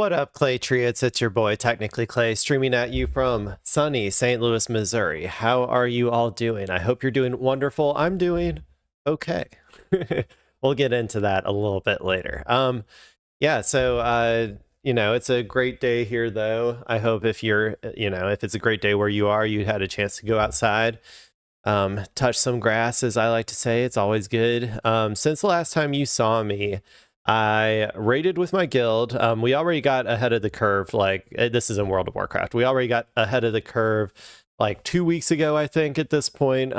What up, Claytriots? It's your boy, Technically Clay, streaming at you from sunny St. Louis, Missouri. How are you all doing? I hope you're doing wonderful. I'm doing okay. We'll get into that a little bit later. Yeah, so it's a great day here though. I hope if you're, if it's a great day where you are, you had a chance to go outside, touch some grass, as I like to say. It's always good. Since the last time you saw me, I raided with my guild. We already got ahead of the curve. Like, this is in World of Warcraft. We already got ahead of the curve like 2 weeks ago, I think, at this point.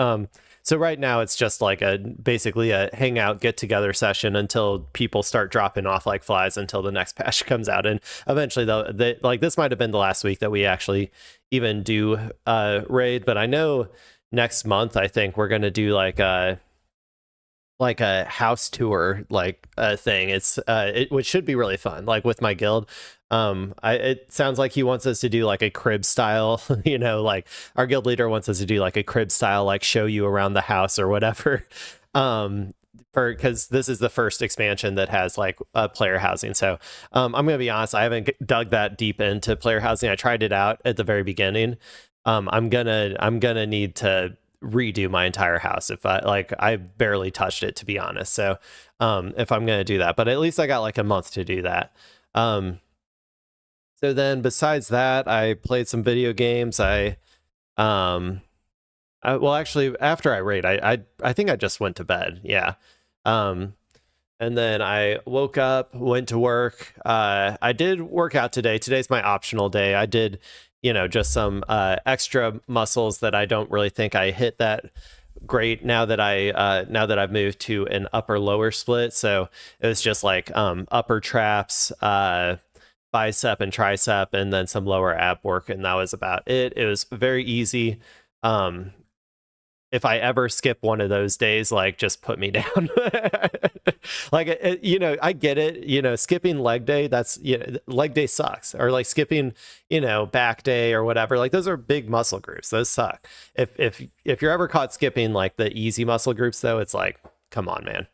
So right now it's just like basically a hangout get together session until people start dropping off like flies until the next patch comes out. And eventually though, like this might have been the last week that we actually even do raid, but I know next month I think we're going to do like a house tour thing. Which should be really fun, like with my guild. It sounds like he wants us to do like a crib style, like our guild leader wants us to do like a crib style, like show you around the house or whatever. Because this is the first expansion that has like player housing. So I'm gonna be honest, I haven't dug that deep into player housing. I tried it out at the very beginning. I'm gonna need to redo my entire house if I barely touched it, to be honest. So if I'm gonna do that, but at least I got like a month to do that. So then besides that, I played some video games. Well, actually, after I raid, I think I just went to bed. Yeah. And then I woke up, went to work. I did work out today. Today's my optional day. I did, just some extra muscles that I don't really think I hit that great now that I've moved to an upper lower split. So it was just like upper traps, bicep and tricep, and then some lower ab work, and that was about it. It was very easy. If I ever skip one of those days, like, just put me down. Like, I get it, skipping leg day, leg day sucks. Or like skipping, back day or whatever. Like, those are big muscle groups. Those suck. If you're ever caught skipping like the easy muscle groups though, it's like, come on, man.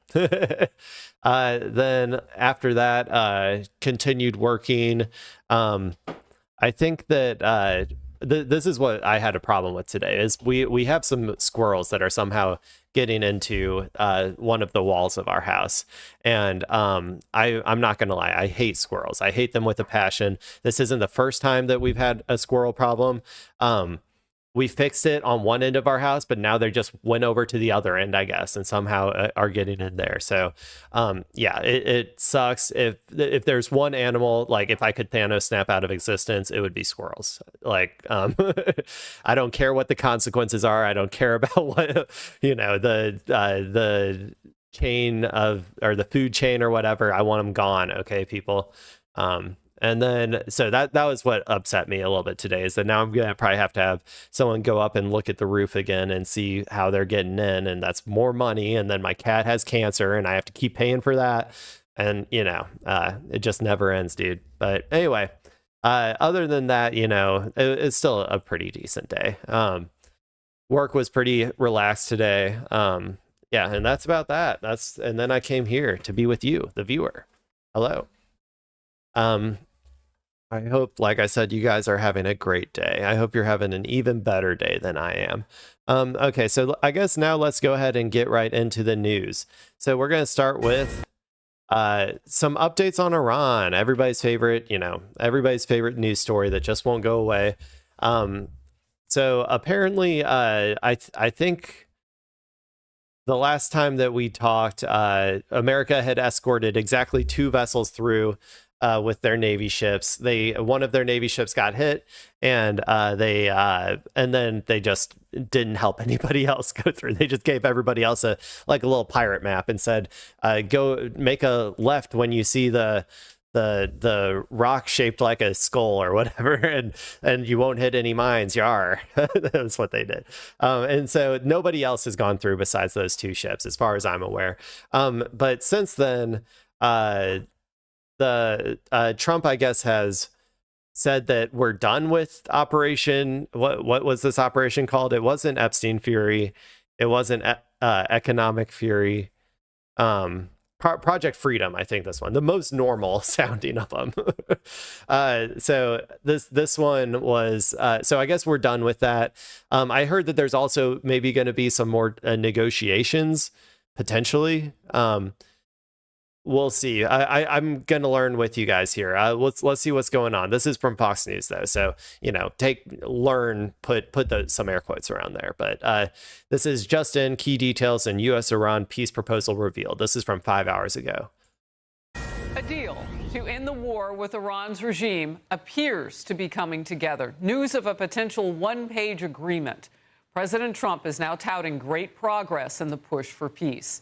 Then after that, continued working. I think that this is what I had a problem with today, is we have some squirrels that are somehow getting into one of the walls of our house. And I'm not going to lie, I hate squirrels. I hate them with a passion. This isn't the first time that we've had a squirrel problem. We fixed it on one end of our house, but now they just went over to the other end, I guess, and somehow are getting in there. So, yeah, it sucks. If there's one animal, like if I could Thanos snap out of existence, it would be squirrels. Like, I don't care what the consequences are. I don't care about what, the chain of, or the food chain or whatever. I want them gone. Okay, people. And then, so that was what upset me a little bit today, is that now I'm going to probably have to have someone go up and look at the roof again and see how they're getting in. And that's more money. And then my cat has cancer and I have to keep paying for that. And, it just never ends, dude. But anyway, other than that, it's still a pretty decent day. Work was pretty relaxed today. Yeah, and that's about that. And then I came here to be with you, the viewer. Hello. I hope, like I said, you guys are having a great day. I hope you're having an even better day than I am. Okay, so I guess now let's go ahead and get right into the news. So we're going to start with some updates on Iran, everybody's favorite news story that just won't go away. So apparently, I think the last time that we talked, America had escorted exactly 2 vessels through with their Navy ships. One of their Navy ships got hit, and then they just didn't help anybody else go through. They just gave everybody else a little pirate map and said, go make a left when you see the rock shaped like a skull or whatever, and you won't hit any mines. Yar. That's what they did. And so nobody else has gone through besides those 2 ships, as far as I'm aware. But since then, the Trump, I guess, has said that we're done with operation. What was this operation called? It wasn't Epstein Fury. It wasn't Economic Fury. Project Freedom, I think this one, the most normal sounding of them. So this one was, so I guess we're done with that. I heard that there's also maybe going to be some more negotiations potentially. We'll see. I'm going to learn with you guys here. Let's see what's going on. This is from Fox News, though. So, put some air quotes around there. But this is just in key details in U.S.-Iran peace proposal revealed. This is from 5 hours ago. A deal to end the war with Iran's regime appears to be coming together. News of a potential one-page agreement. President Trump is now touting great progress in the push for peace.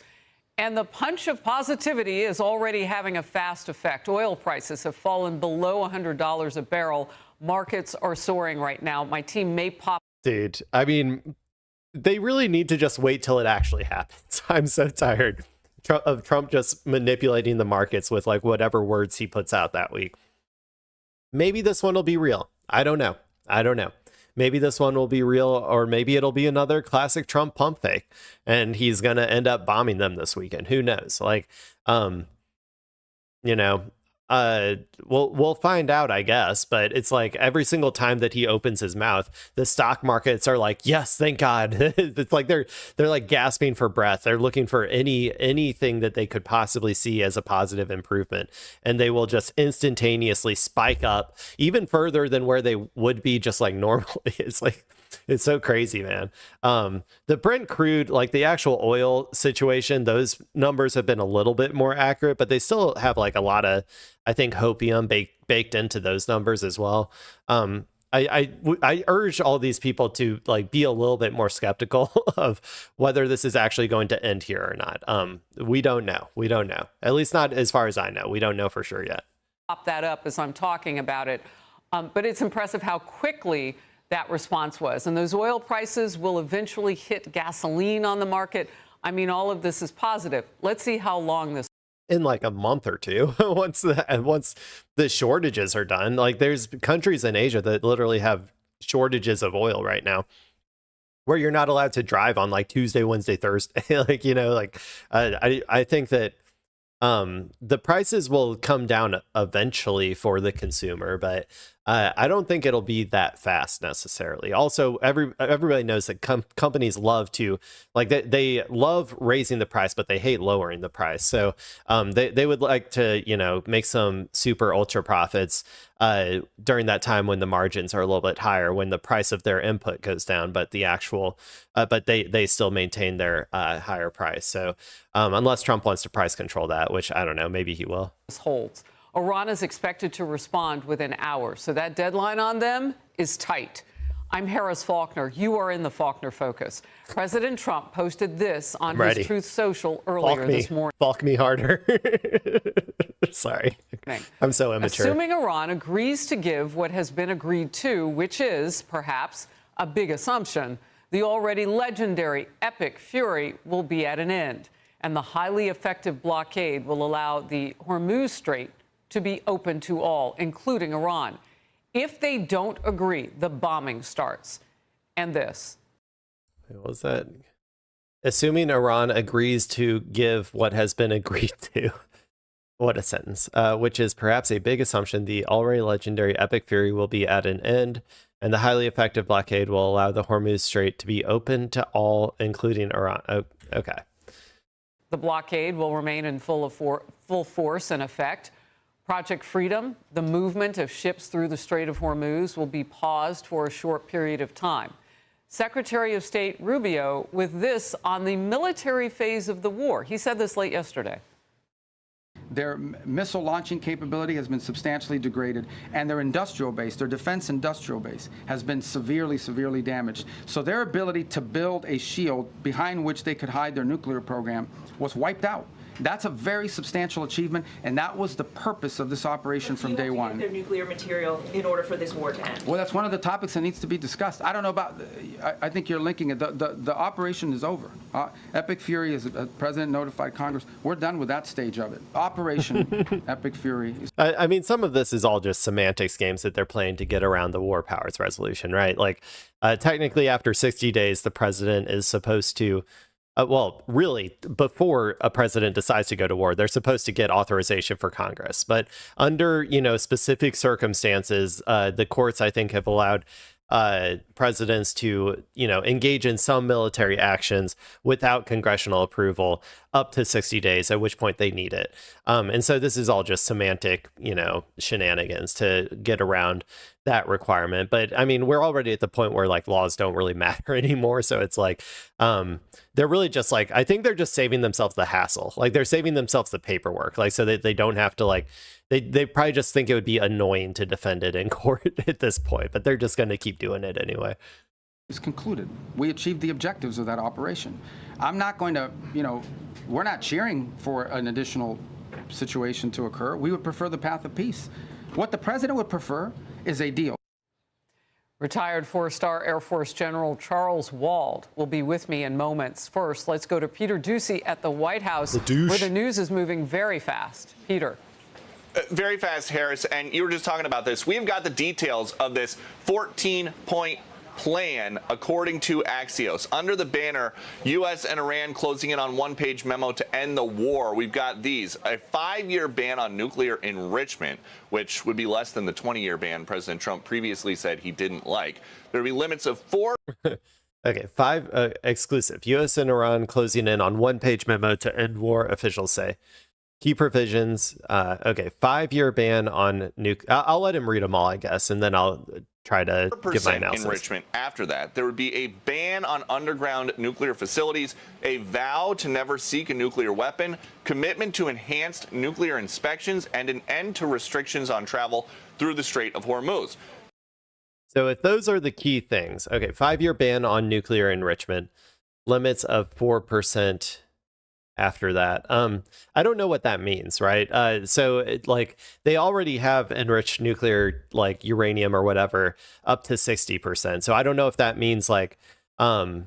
And the punch of positivity is already having a fast effect. Oil prices have fallen below $100 a barrel. Markets are soaring right now. My team may pop. Dude, I mean, they really need to just wait till it actually happens. I'm so tired of Trump just manipulating the markets with like whatever words he puts out that week. Maybe this one will be real. I don't know. Maybe this one will be real, or maybe it'll be another classic Trump pump fake, and he's going to end up bombing them this weekend. Who knows? Like, we'll find out, I guess. But it's like every single time that he opens his mouth, the stock markets are like, yes, thank God. It's like they're like gasping for breath. They're looking for anything that they could possibly see as a positive improvement, and they will just instantaneously spike up even further than where they would be just like normally. It's so crazy, man. The Brent crude, like the actual oil situation, those numbers have been a little bit more accurate, but they still have like a lot of, I think, hopium baked into those numbers as well. I urge all these people to like be a little bit more skeptical of whether this is actually going to end here or not. We don't know. At least not as far as I know. We don't know for sure yet. Pop that up as I'm talking about it. But it's impressive how quickly that response was. And those oil prices will eventually hit gasoline on the market. I mean, all of this is positive. Let's see how long this. In like a month or two, once the shortages are done. Like there's countries in Asia that literally have shortages of oil right now, where you're not allowed to drive on like Tuesday, Wednesday, Thursday. I think that the prices will come down eventually for the consumer, but I don't think it'll be that fast necessarily. Also, everybody knows that companies love to, like, they love raising the price, but they hate lowering the price. So they would like to, make some super ultra profits during that time when the margins are a little bit higher, when the price of their input goes down, but the actual, but they still maintain their higher price. So unless Trump wants to price control that, which I don't know, maybe he will. Holds. Iran is expected to respond within hours, so that deadline on them is tight. I'm Harris Faulkner. You are in the Faulkner Focus. President Trump posted this on his Truth Social earlier this morning. Falk me harder. Sorry. I'm so immature. Assuming Iran agrees to give what has been agreed to, which is perhaps a big assumption, the already legendary epic fury will be at an end, and the highly effective blockade will allow the Hormuz Strait to be open to all, including Iran. If they don't agree, the bombing starts. And this. What was that? Assuming Iran agrees to give what has been agreed to. What a sentence. Which is perhaps a big assumption. The already legendary epic fury will be at an end, and the highly effective blockade will allow the Hormuz Strait to be open to all, including Iran. Oh, okay. The blockade will remain in full force in effect. Project Freedom, the movement of ships through the Strait of Hormuz, will be paused for a short period of time. Secretary of State Rubio with this on the military phase of the war. He said this late yesterday. Their missile launching capability has been substantially degraded, and their industrial base, their defense industrial base, has been severely, severely damaged. So their ability to build a shield behind which they could hide their nuclear program was wiped out. That's a very substantial achievement, and that was the purpose of this operation from day one. Their nuclear material in order for this war to end. Well, that's one of the topics that needs to be discussed. I don't know about. I think you're linking it. The operation is over. Epic Fury, as the president notified Congress, we're done with that stage of it. Operation Epic Fury. I mean, some of this is all just semantics games that they're playing to get around the war powers resolution, right? Like, technically, after 60 days, the president is supposed to well, really, before a president decides to go to war, they're supposed to get authorization for Congress. But under, specific circumstances, the courts, I think, have allowed presidents to, engage in some military actions without congressional approval up to 60 days, at which point they need it. And so this is all just semantic, shenanigans to get around that requirement. But I mean, we're already at the point where like laws don't really matter anymore. So it's like, they're really just like, I think they're just saving themselves the hassle. Like they're saving themselves the paperwork, like, so that they don't have to like, they probably just think it would be annoying to defend it in court at this point, but they're just going to keep doing it anyway. Is concluded. We achieved the objectives of that operation. I'm not going to, we're not cheering for an additional situation to occur. We would prefer the path of peace. What the president would prefer is a deal. Retired four-star Air Force General Charles Wald will be with me in moments. First, let's go to Peter Doocy at the White House, where the news is moving very fast. Peter. Very fast, Harris, and you were just talking about this. We've got the details of this 14-point plan, according to Axios. Under the banner, U.S. and Iran closing in on one-page memo to end the war. We've got these: a 5-year ban on nuclear enrichment, which would be less than the 20-year ban President Trump previously said he didn't like. There would be limits of 4. Okay, 5 exclusive. U.S. and Iran closing in on one-page memo to end war, officials say. Key provisions. Okay, 5-year ban on I'll let him read them all, I guess, and then I'll try to give my analysis. Enrichment after that. There would be a ban on underground nuclear facilities, a vow to never seek a nuclear weapon, commitment to enhanced nuclear inspections, and an end to restrictions on travel through the Strait of Hormuz. So if those are the key things, okay, 5-year ban on nuclear enrichment, limits of 4% after that. I don't know what that means, right? Like they already have enriched nuclear, like uranium or whatever, up to 60%. So I don't know if that means like you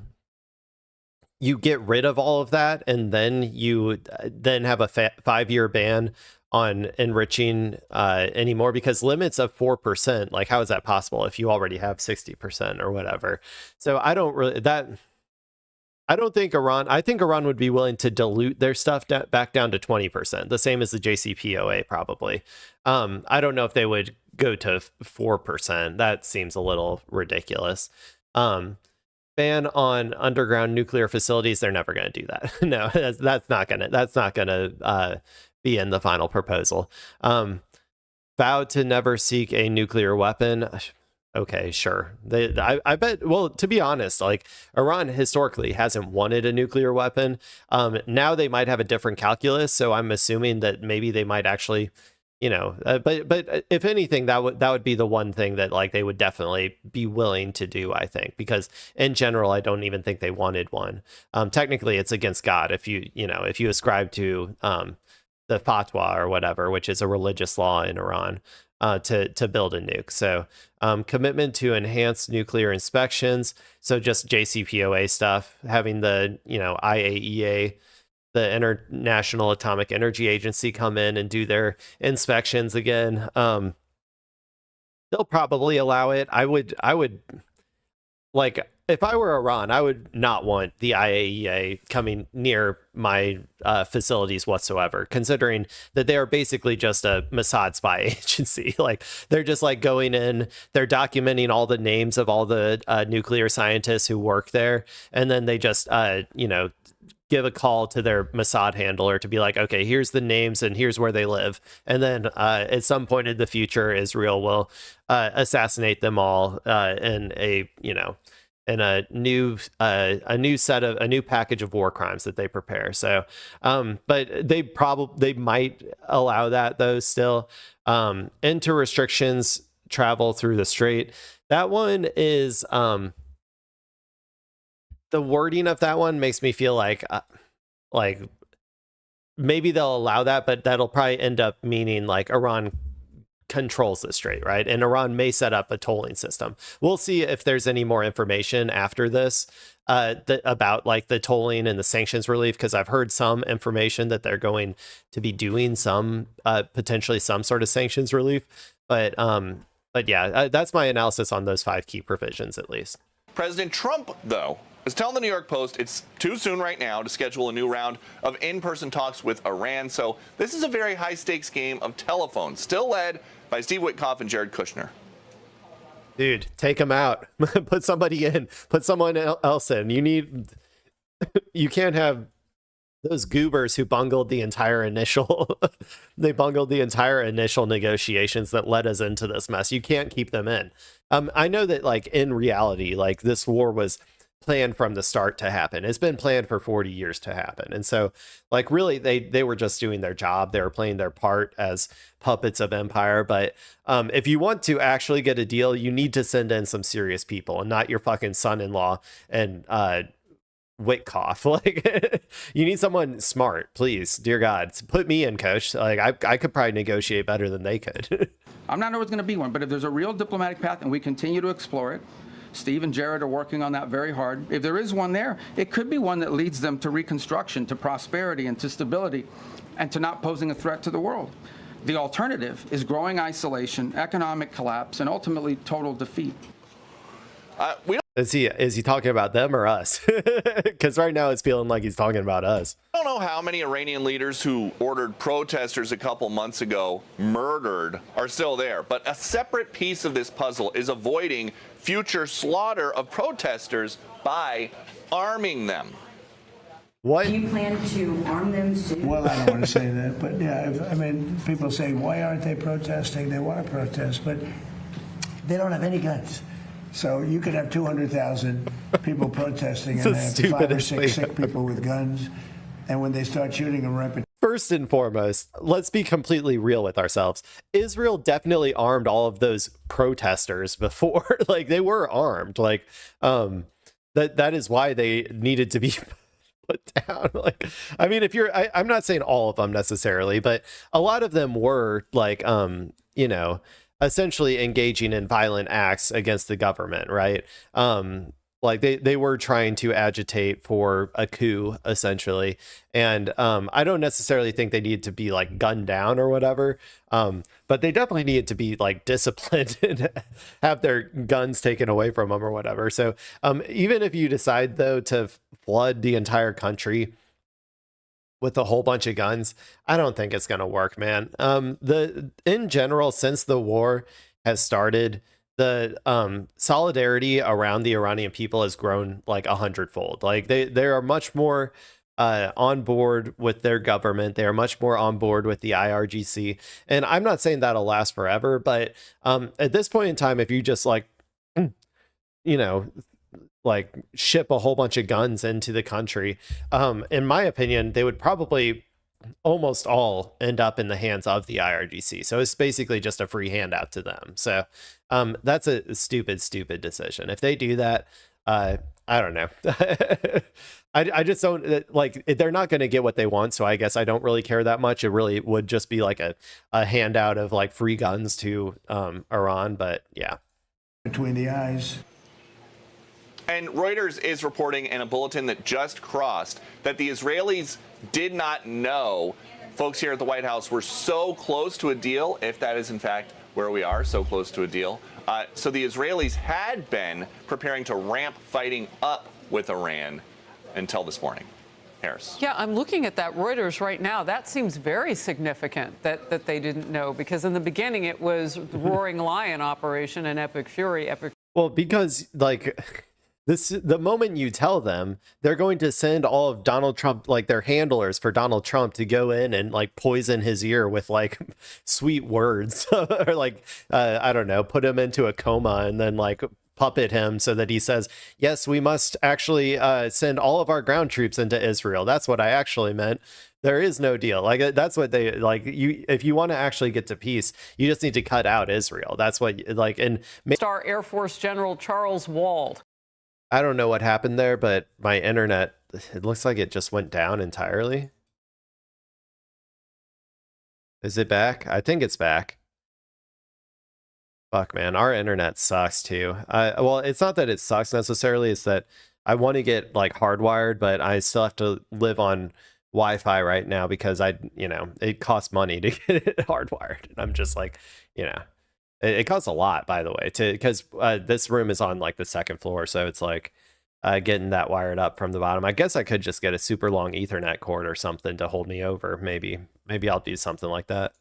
get rid of all of that and then you then have a 5-year ban on enriching anymore, because limits of 4%, like how is that possible if you already have 60% or whatever? So I think Iran would be willing to dilute their stuff back down to 20%, the same as the JCPOA probably. I don't know if they would go to 4%. That seems a little ridiculous. Ban on underground nuclear facilities, they're never going to do that. No, that's not gonna be in the final proposal. Vow to never seek a nuclear weapon. Okay, sure. I bet, well, to be honest, like Iran historically hasn't wanted a nuclear weapon. Now they might have a different calculus, so I'm assuming that maybe they might actually, but if anything, that would be the one thing that like they would definitely be willing to do, I think, because in general, I don't even think they wanted one. Technically, it's against God if you ascribe to the fatwa or whatever, which is a religious law in Iran. To build a nuke. So commitment to enhanced nuclear inspections. So just JCPOA stuff, having the, IAEA, the International Atomic Energy Agency, come in and do their inspections again. They'll probably allow it. I would like, if I were Iran, I would not want the IAEA coming near my facilities whatsoever, considering that they are basically just a Mossad spy agency. Like they're just like going in, they're documenting all the names of all the nuclear scientists who work there, and then they just give a call to their Mossad handler to be like, okay, here's the names and here's where they live, and then at some point in the future, Israel will assassinate them all in a new package of war crimes that they prepare. So, but they might allow that though still. Into restrictions, travel through the strait. That one is, the wording of that one makes me feel like maybe they'll allow that, but that'll probably end up meaning like Iran controls the strait, right? And Iran may set up a tolling system. We'll see if there's any more information after this about like the tolling and the sanctions relief, because I've heard some information that they're going to be doing some potentially some sort of sanctions relief. But yeah, that's my analysis on those 5 key provisions, at least. President Trump, though, is telling the New York Post it's too soon right now to schedule a new round of in-person talks with Iran. So this is a very high-stakes game of telephone, still led by Steve Witkoff and Jared Kushner. Dude, take him out. Put somebody in. Put someone else in. You can't have those goobers who bungled the entire initial they bungled the entire initial negotiations that led us into this mess. You can't keep them in. I know that, like, in reality, like, this war was planned from the start to happen. It's been planned for 40 years to happen. And so, like, really they were just doing their job. They were playing their part as puppets of empire. But if you want to actually get a deal, you need to send in some serious people and not your fucking son-in-law and Witkoff. Like, you need someone smart, please, dear God. Put me in, coach. Like, I could probably negotiate better than they could. I'm not always going to be one, but if there's a real diplomatic path and we continue to explore it, Steve and Jared are working on that very hard. If there is one there, it could be one that leads them to reconstruction, to prosperity, and to stability, and to not posing a threat to the world. The alternative is growing isolation, economic collapse, and ultimately total defeat. Is he talking about them or us? Because right now it's feeling like he's talking about us. I don't know how many Iranian leaders who ordered protesters a couple months ago murdered are still there, but a separate piece of this puzzle is avoiding future slaughter of protesters by arming them. What? Do you plan to arm them soon? Well, I don't want to say that, but yeah, I mean, people say, why aren't they protesting? They want to protest, but they don't have any guns. So you could have 200,000 people protesting and have 5 or 6 sick people with guns, and when they start shooting them right. First and foremost, let's be completely real with ourselves. Israel definitely armed all of those protesters before. Like, they were armed. Like, that is why they needed to be put down. Like, I mean, if you're, I'm not saying all of them necessarily, but a lot of them were, like, essentially engaging in violent acts against the government, right? Like, they were trying to agitate for a coup, essentially. And I don't necessarily think they need to be, like, gunned down or whatever, but they definitely need to be, like, disciplined and have their guns taken away from them or whatever. So even if you decide, though, to flood the entire country with a whole bunch of guns, I don't think it's going to work, man. In general, since the war has started, the solidarity around the Iranian people has grown like 100-fold. Like, they are much more on board with their government. They are much more on board with the IRGC. And I'm not saying that'll last forever, but at this point in time, if you just, like, like, ship a whole bunch of guns into the country, in my opinion, they would probably almost all end up in the hands of the IRGC. So it's basically just a free handout to them. So that's a stupid decision. If they do that, I don't know. I just don't, like, they're not going to get what they want. So I guess I don't really care that much. It really would just be like a handout of, like, free guns to Iran. But yeah. Between the eyes. And Reuters is reporting in a bulletin that just crossed that the Israelis did not know folks here at the White House were so close to a deal, if that is in fact where we are, so close to a deal. So the Israelis had been preparing to ramp fighting up with Iran until this morning. Harris. Yeah, I'm looking at that Reuters right now. That seems very significant that they didn't know, because in the beginning it was the Roaring Lion operation and Epic Fury. Well, because, like, the moment you tell them, they're going to send all of Donald Trump, like, their handlers for Donald Trump, to go in and, like, poison his ear with, like, sweet words or, like, I don't know, put him into a coma and then, like, puppet him so that he says, yes, we must actually send all of our ground troops into Israel. That's what I actually meant. There is no deal. Like, that's what they, like, you, if you want to actually get to peace, you just need to cut out Israel. That's what, like, and Star Air Force General Charles Wald. I don't know what happened there, but my internet, it looks like it just went down entirely. Is it back? I think it's back. Fuck, man, our internet sucks too. Well, it's not that it sucks necessarily, it's that I want to get, like, hardwired, but I still have to live on Wi-Fi right now because it costs money to get it hardwired. And I'm just like, It costs a lot, by the way, because this room is on like the second floor, so it's like getting that wired up from the bottom. I guess I could just get a super long Ethernet cord or something to hold me over. Maybe I'll do something like that.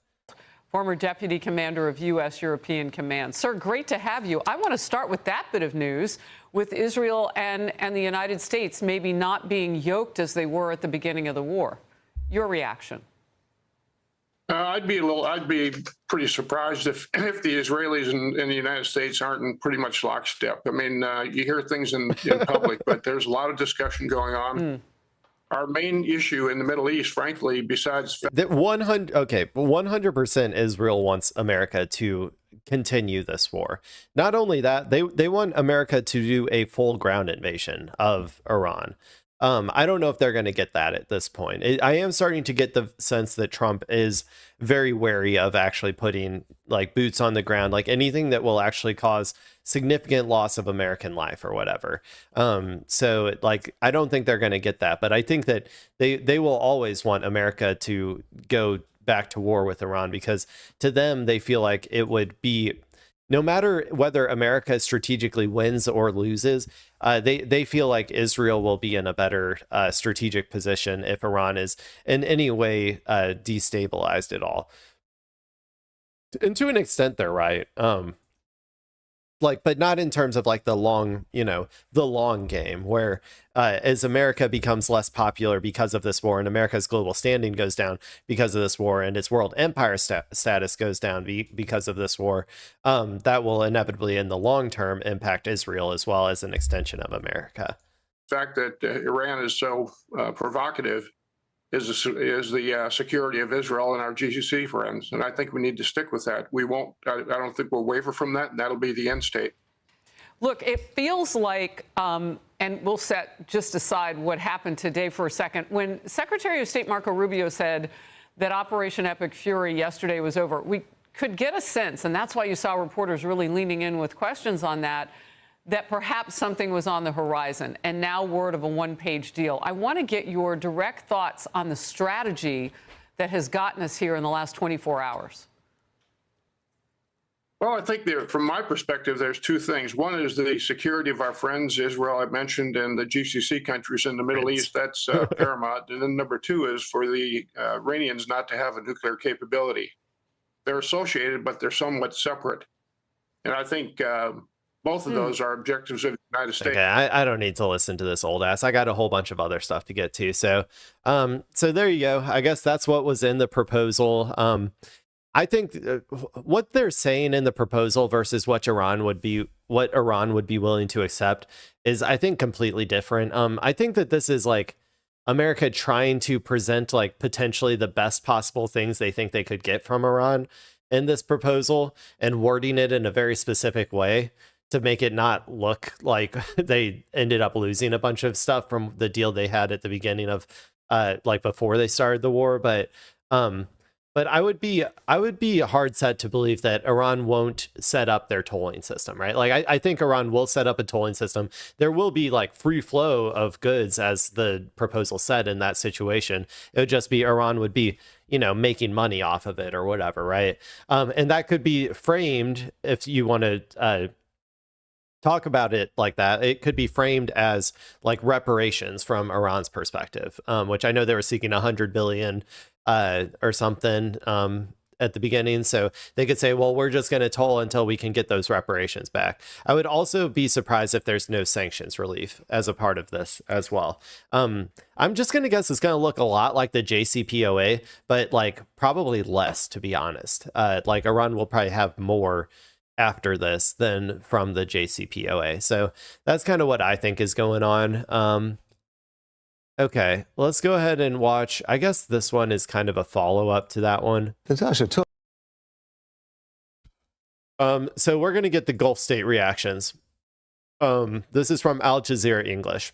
Former Deputy Commander of U.S. European Command. Sir, great to have you. I want to start with that bit of news, with Israel and the United States maybe not being yoked as they were at the beginning of the war. Your reaction? I'd be pretty surprised if the Israelis and the United States aren't in pretty much lockstep. I mean, you hear things in public, but there's a lot of discussion going on. Our main issue in the Middle East, frankly, besides that 100% Israel wants America to continue this war. Not only that, they want America to do a full ground invasion of Iran. I don't know if they're going to get that at this point. I am starting to get the sense that Trump is very wary of actually putting like boots on the ground, like anything that will actually cause significant loss of American life or whatever. So like, I don't think they're going to get that, but I think that they will always want America to go back to war with Iran, because to them, they feel like it would be, no matter whether America strategically wins or loses, they feel like Israel will be in a better strategic position if Iran is in any way destabilized at all. And to an extent, they're right. Like, but not in terms of like the long game, where as America becomes less popular because of this war, and America's global standing goes down because of this war, and its world empire status goes down because of this war, that will inevitably in the long term impact Israel as well as an extension of America. the fact that Iran is so provocative is the security of Israel and our GCC friends. And I think we need to stick with that. We won't, I don't think we'll waver from that, and that'll be the end state. Look, it feels like, and we'll set just aside what happened today for a second. When Secretary of State Marco Rubio said that Operation Epic Fury yesterday was over, we could get a sense, and that's why you saw reporters really leaning in with questions on that, that perhaps something was on the horizon, and now word of a one-page deal. I want to get your direct thoughts on the strategy that has gotten us here in the last 24 hours. Well, I think from my perspective, there's two things. One is the security of our friends, Israel, I mentioned, and the GCC countries in the Middle East. That's paramount. And then number two is for the Iranians not to have a nuclear capability. They're associated, but they're somewhat separate. And I think both of those are objectives of the United States. Okay, I don't need to listen to this old ass. I got a whole bunch of other stuff to get to. So there you go. I guess that's what was in the proposal. I think what they're saying in the proposal versus what Iran would be willing to accept is, I think, completely different. I think that this is like America trying to present like potentially the best possible things they think they could get from Iran in this proposal, and wording it in a very specific way to make it not look like they ended up losing a bunch of stuff from the deal they had at the beginning of like before they started the war. But I would be hard set to believe that Iran won't set up their tolling system, right? Like I think Iran will set up a tolling system. There will be like free flow of goods, as the proposal said, in that situation. It would just be Iran would be, making money off of it or whatever, right? And that could be framed, if you want to talk about it like that, it could be framed as like reparations from Iran's perspective, which I know they were seeking 100 billion or something at the beginning. So they could say, well, we're just going to toll until we can get those reparations back. I would also be surprised if there's no sanctions relief as a part of this as well. I'm just going to guess it's going to look a lot like the JCPOA, but like probably less, to be honest. Like Iran will probably have more after this than from the JCPOA. So that's kind of what I think is going on. Okay, let's go ahead and watch. I guess this one is kind of a follow-up to that one. So we're going to get the Gulf state reactions. This is from Al Jazeera English.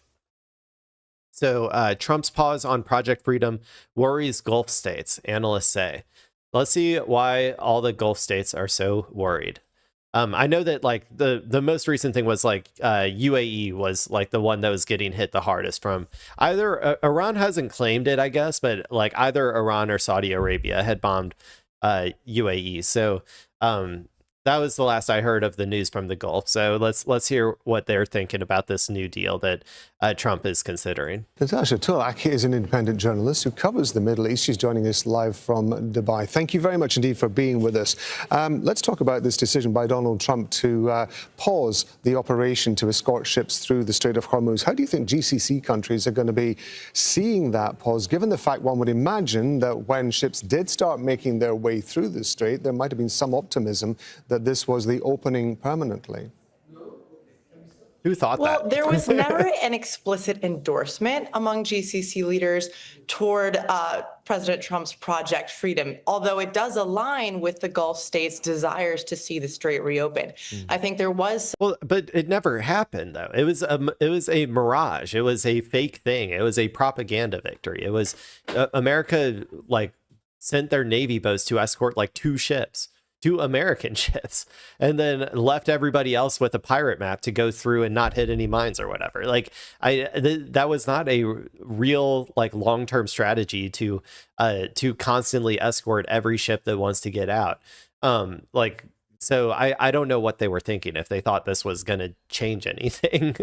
So Trump's pause on Project Freedom worries Gulf states, analysts say. Let's see why all the Gulf states are so worried. I know that like the most recent thing was like UAE was like the one that was getting hit the hardest from either Iran hasn't claimed it, I guess, but like either Iran or Saudi Arabia had bombed UAE. So That was the last I heard of the news from the Gulf. So let's hear what they're thinking about this new deal that Trump is considering. Natasha Tulak is an independent journalist who covers the Middle East. She's joining us live from Dubai. Thank you very much indeed for being with us. Let's talk about this decision by Donald Trump to pause the operation to escort ships through the Strait of Hormuz. How do you think GCC countries are going to be seeing that pause, given the fact one would imagine that when ships did start making their way through the strait, there might have been some optimism that this was the opening permanently? Who thought that? Well, there was never an explicit endorsement among GCC leaders toward President Trump's Project Freedom, although it does align with the Gulf states' desires to see the strait reopened. I think there was. Well, but it never happened, though. It was a mirage. It was a fake thing. It was a propaganda victory. It was America sent their Navy boats to escort 2 ships. 2 American ships, and then left everybody else with a pirate map to go through and not hit any mines or whatever. That was not a real long-term strategy to constantly escort every ship that wants to get out. So I don't know what they were thinking, if they thought this was going to change anything.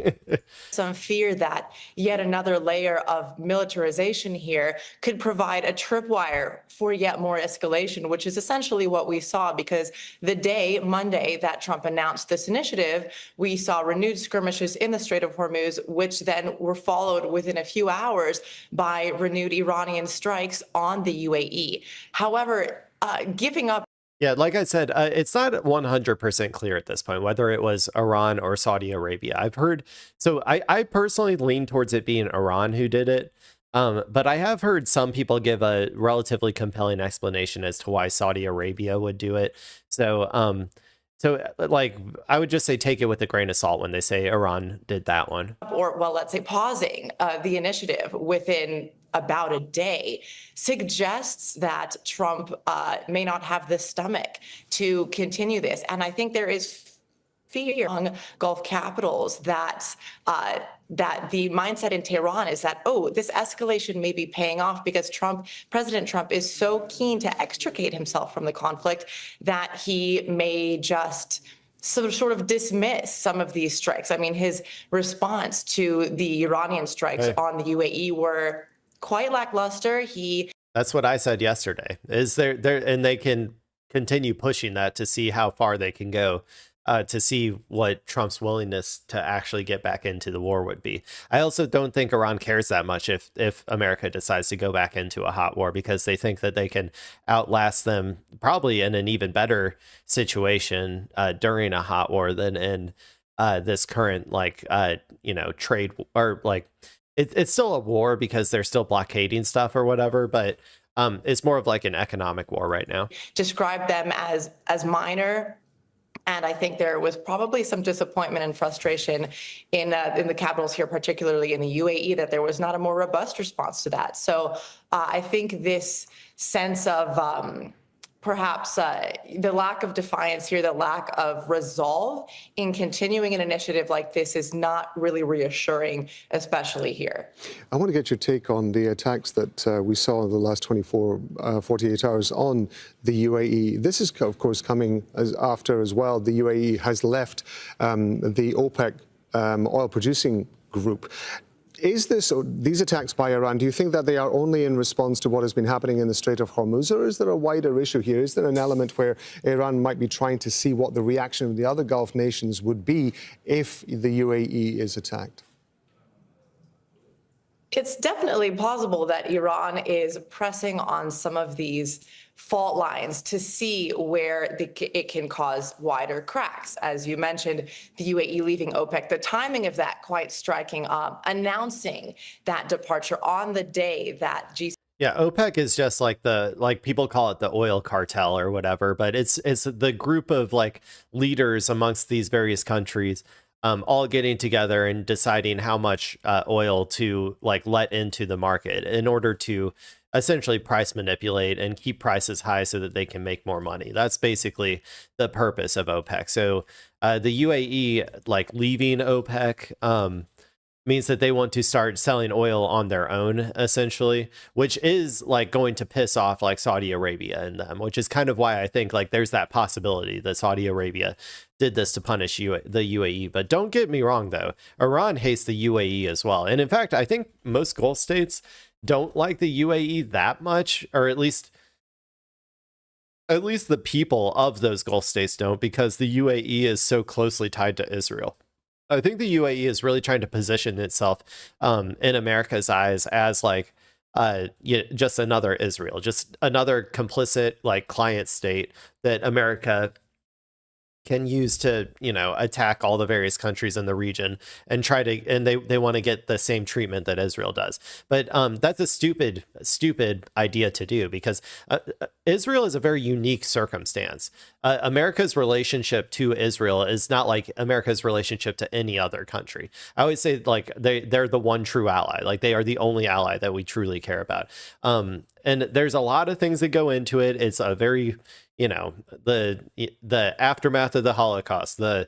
Some fear that yet another layer of militarization here could provide a tripwire for yet more escalation, which is essentially what we saw, because the day, Monday, that Trump announced this initiative, we saw renewed skirmishes in the Strait of Hormuz, which then were followed within a few hours by renewed Iranian strikes on the UAE. However, giving up. Yeah, like I said, it's not 100% clear at this point whether it was Iran or Saudi Arabia. I've heard, so I personally lean towards it being Iran who did it. But I have heard some people give a relatively compelling explanation as to why Saudi Arabia would do it. So I would just say take it with a grain of salt when they say Iran did that one. Or, well, let's say pausing the initiative within about a day suggests that Trump may not have the stomach to continue this. And I think there is fear among Gulf capitals that the mindset in Tehran is that, oh, this escalation may be paying off because President Trump is so keen to extricate himself from the conflict that he may just sort of dismiss some of these strikes. I mean, his response to the Iranian strikes on the UAE were quite lackluster. That's what I said yesterday. Is there and they can continue pushing that to see how far they can go, to see what Trump's willingness to actually get back into the war would be. I also don't think Iran cares that much if America decides to go back into a hot war, because they think that they can outlast them probably in an even better situation during a hot war than in this current trade or it's still a war because they're still blockading stuff or whatever, but it's more of an economic war right now. Describe them as minor. And I think there was probably some disappointment and frustration in the capitals here, particularly in the UAE, that there was not a more robust response to that. So I think this sense of perhaps the lack of defiance here, the lack of resolve in continuing an initiative like this is not really reassuring, especially here. I want to get your take on the attacks that we saw in the last 48 hours on the UAE. This is, of course, coming after as well. The UAE has left the OPEC oil-producing group. Is these attacks by Iran, do you think that they are only in response to what has been happening in the Strait of Hormuz, or is there a wider issue here? Is there an element where Iran might be trying to see what the reaction of the other Gulf nations would be if the UAE is attacked? It's definitely possible that Iran is pressing on some of these fault lines to see where it can cause wider cracks. As you mentioned, the UAE leaving OPEC, the timing of that quite striking, announcing that departure on the day that Yeah, OPEC is just people call it the oil cartel or whatever, but it's the group of leaders amongst these various countries all getting together and deciding how much oil to let into the market in order to essentially price manipulate and keep prices high so that they can make more money. That's basically the purpose of OPEC. So the UAE leaving OPEC means that they want to start selling oil on their own, essentially, which is like going to piss off like Saudi Arabia and them, which is kind of why I think like there's that possibility that Saudi Arabia did this to punish the UAE. But don't get me wrong, though, Iran hates the UAE as well. And in fact, I think most Gulf states don't like the UAE that much, or at least the people of those Gulf states don't, because the UAE is so closely tied to Israel. I think the UAE is really trying to position itself in America's eyes as like just another Israel, just another complicit like client state that America can use to, attack all the various countries in the region and they want to get the same treatment that Israel does. But that's a stupid idea to do, because Israel is a very unique circumstance. America's relationship to Israel is not like America's relationship to any other country. I always say like they're the one true ally. Like they are the only ally that we truly care about. And there's a lot of things that go into it. It's a very, the aftermath of the Holocaust, the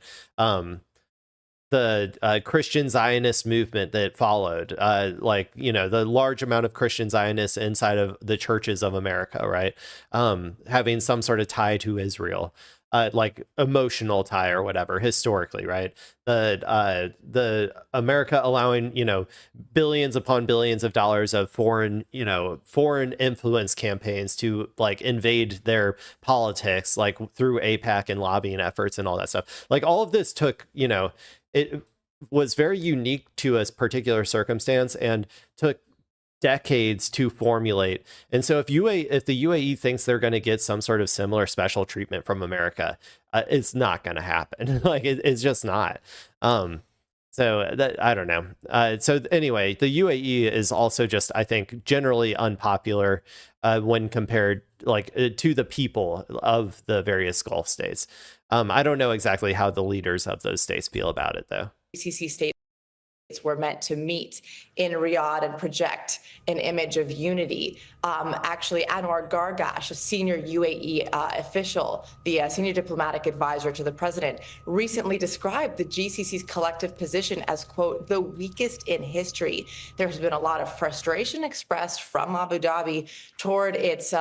Christian Zionist movement that followed, the large amount of Christian Zionists inside of the churches of America, right? Having some sort of tie to Israel, like emotional tie or whatever, historically, right? The America allowing, billions upon billions of dollars of foreign influence campaigns to like invade their politics, like through AIPAC and lobbying efforts and all that stuff. Like all of this took, it was very unique to a particular circumstance and took decades to formulate. And so if the UAE thinks they're going to get some sort of similar special treatment from America, it's not going to happen. Like it's just not. So that, I don't know. So anyway, the UAE is also just, I think, generally unpopular when compared to the people of the various Gulf states. I don't know exactly how the leaders of those states feel about it, though. GCC states were meant to meet in Riyadh and project an image of unity. Actually, Anwar Gargash, a senior UAE official, the senior diplomatic advisor to the president, recently described the GCC's collective position as, quote, the weakest in history. There has been a lot of frustration expressed from Abu Dhabi toward its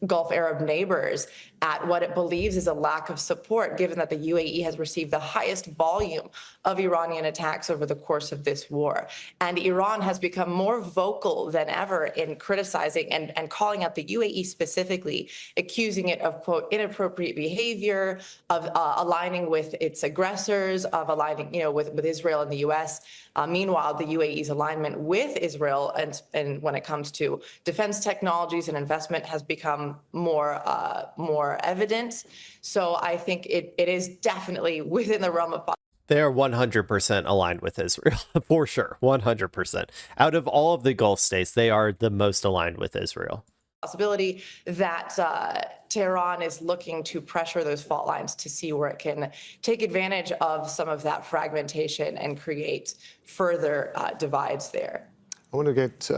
Gulf Arab neighbors at what it believes is a lack of support, given that the UAE has received the highest volume of Iranian attacks over the course of this war. And Iran has become more vocal than ever in criticizing and calling out the UAE specifically, accusing it of, quote, inappropriate behavior, of aligning with its aggressors, of aligning, with Israel and the U.S. Meanwhile, the UAE's alignment with Israel and when it comes to defense technologies and investment has become more evident. So I think it is definitely within the realm of they are 100% aligned with Israel, for sure, 100%. Out of all of the Gulf states, they are the most aligned with Israel. Possibility that Tehran is looking to pressure those fault lines to see where it can take advantage of some of that fragmentation and create further divides there. I want to get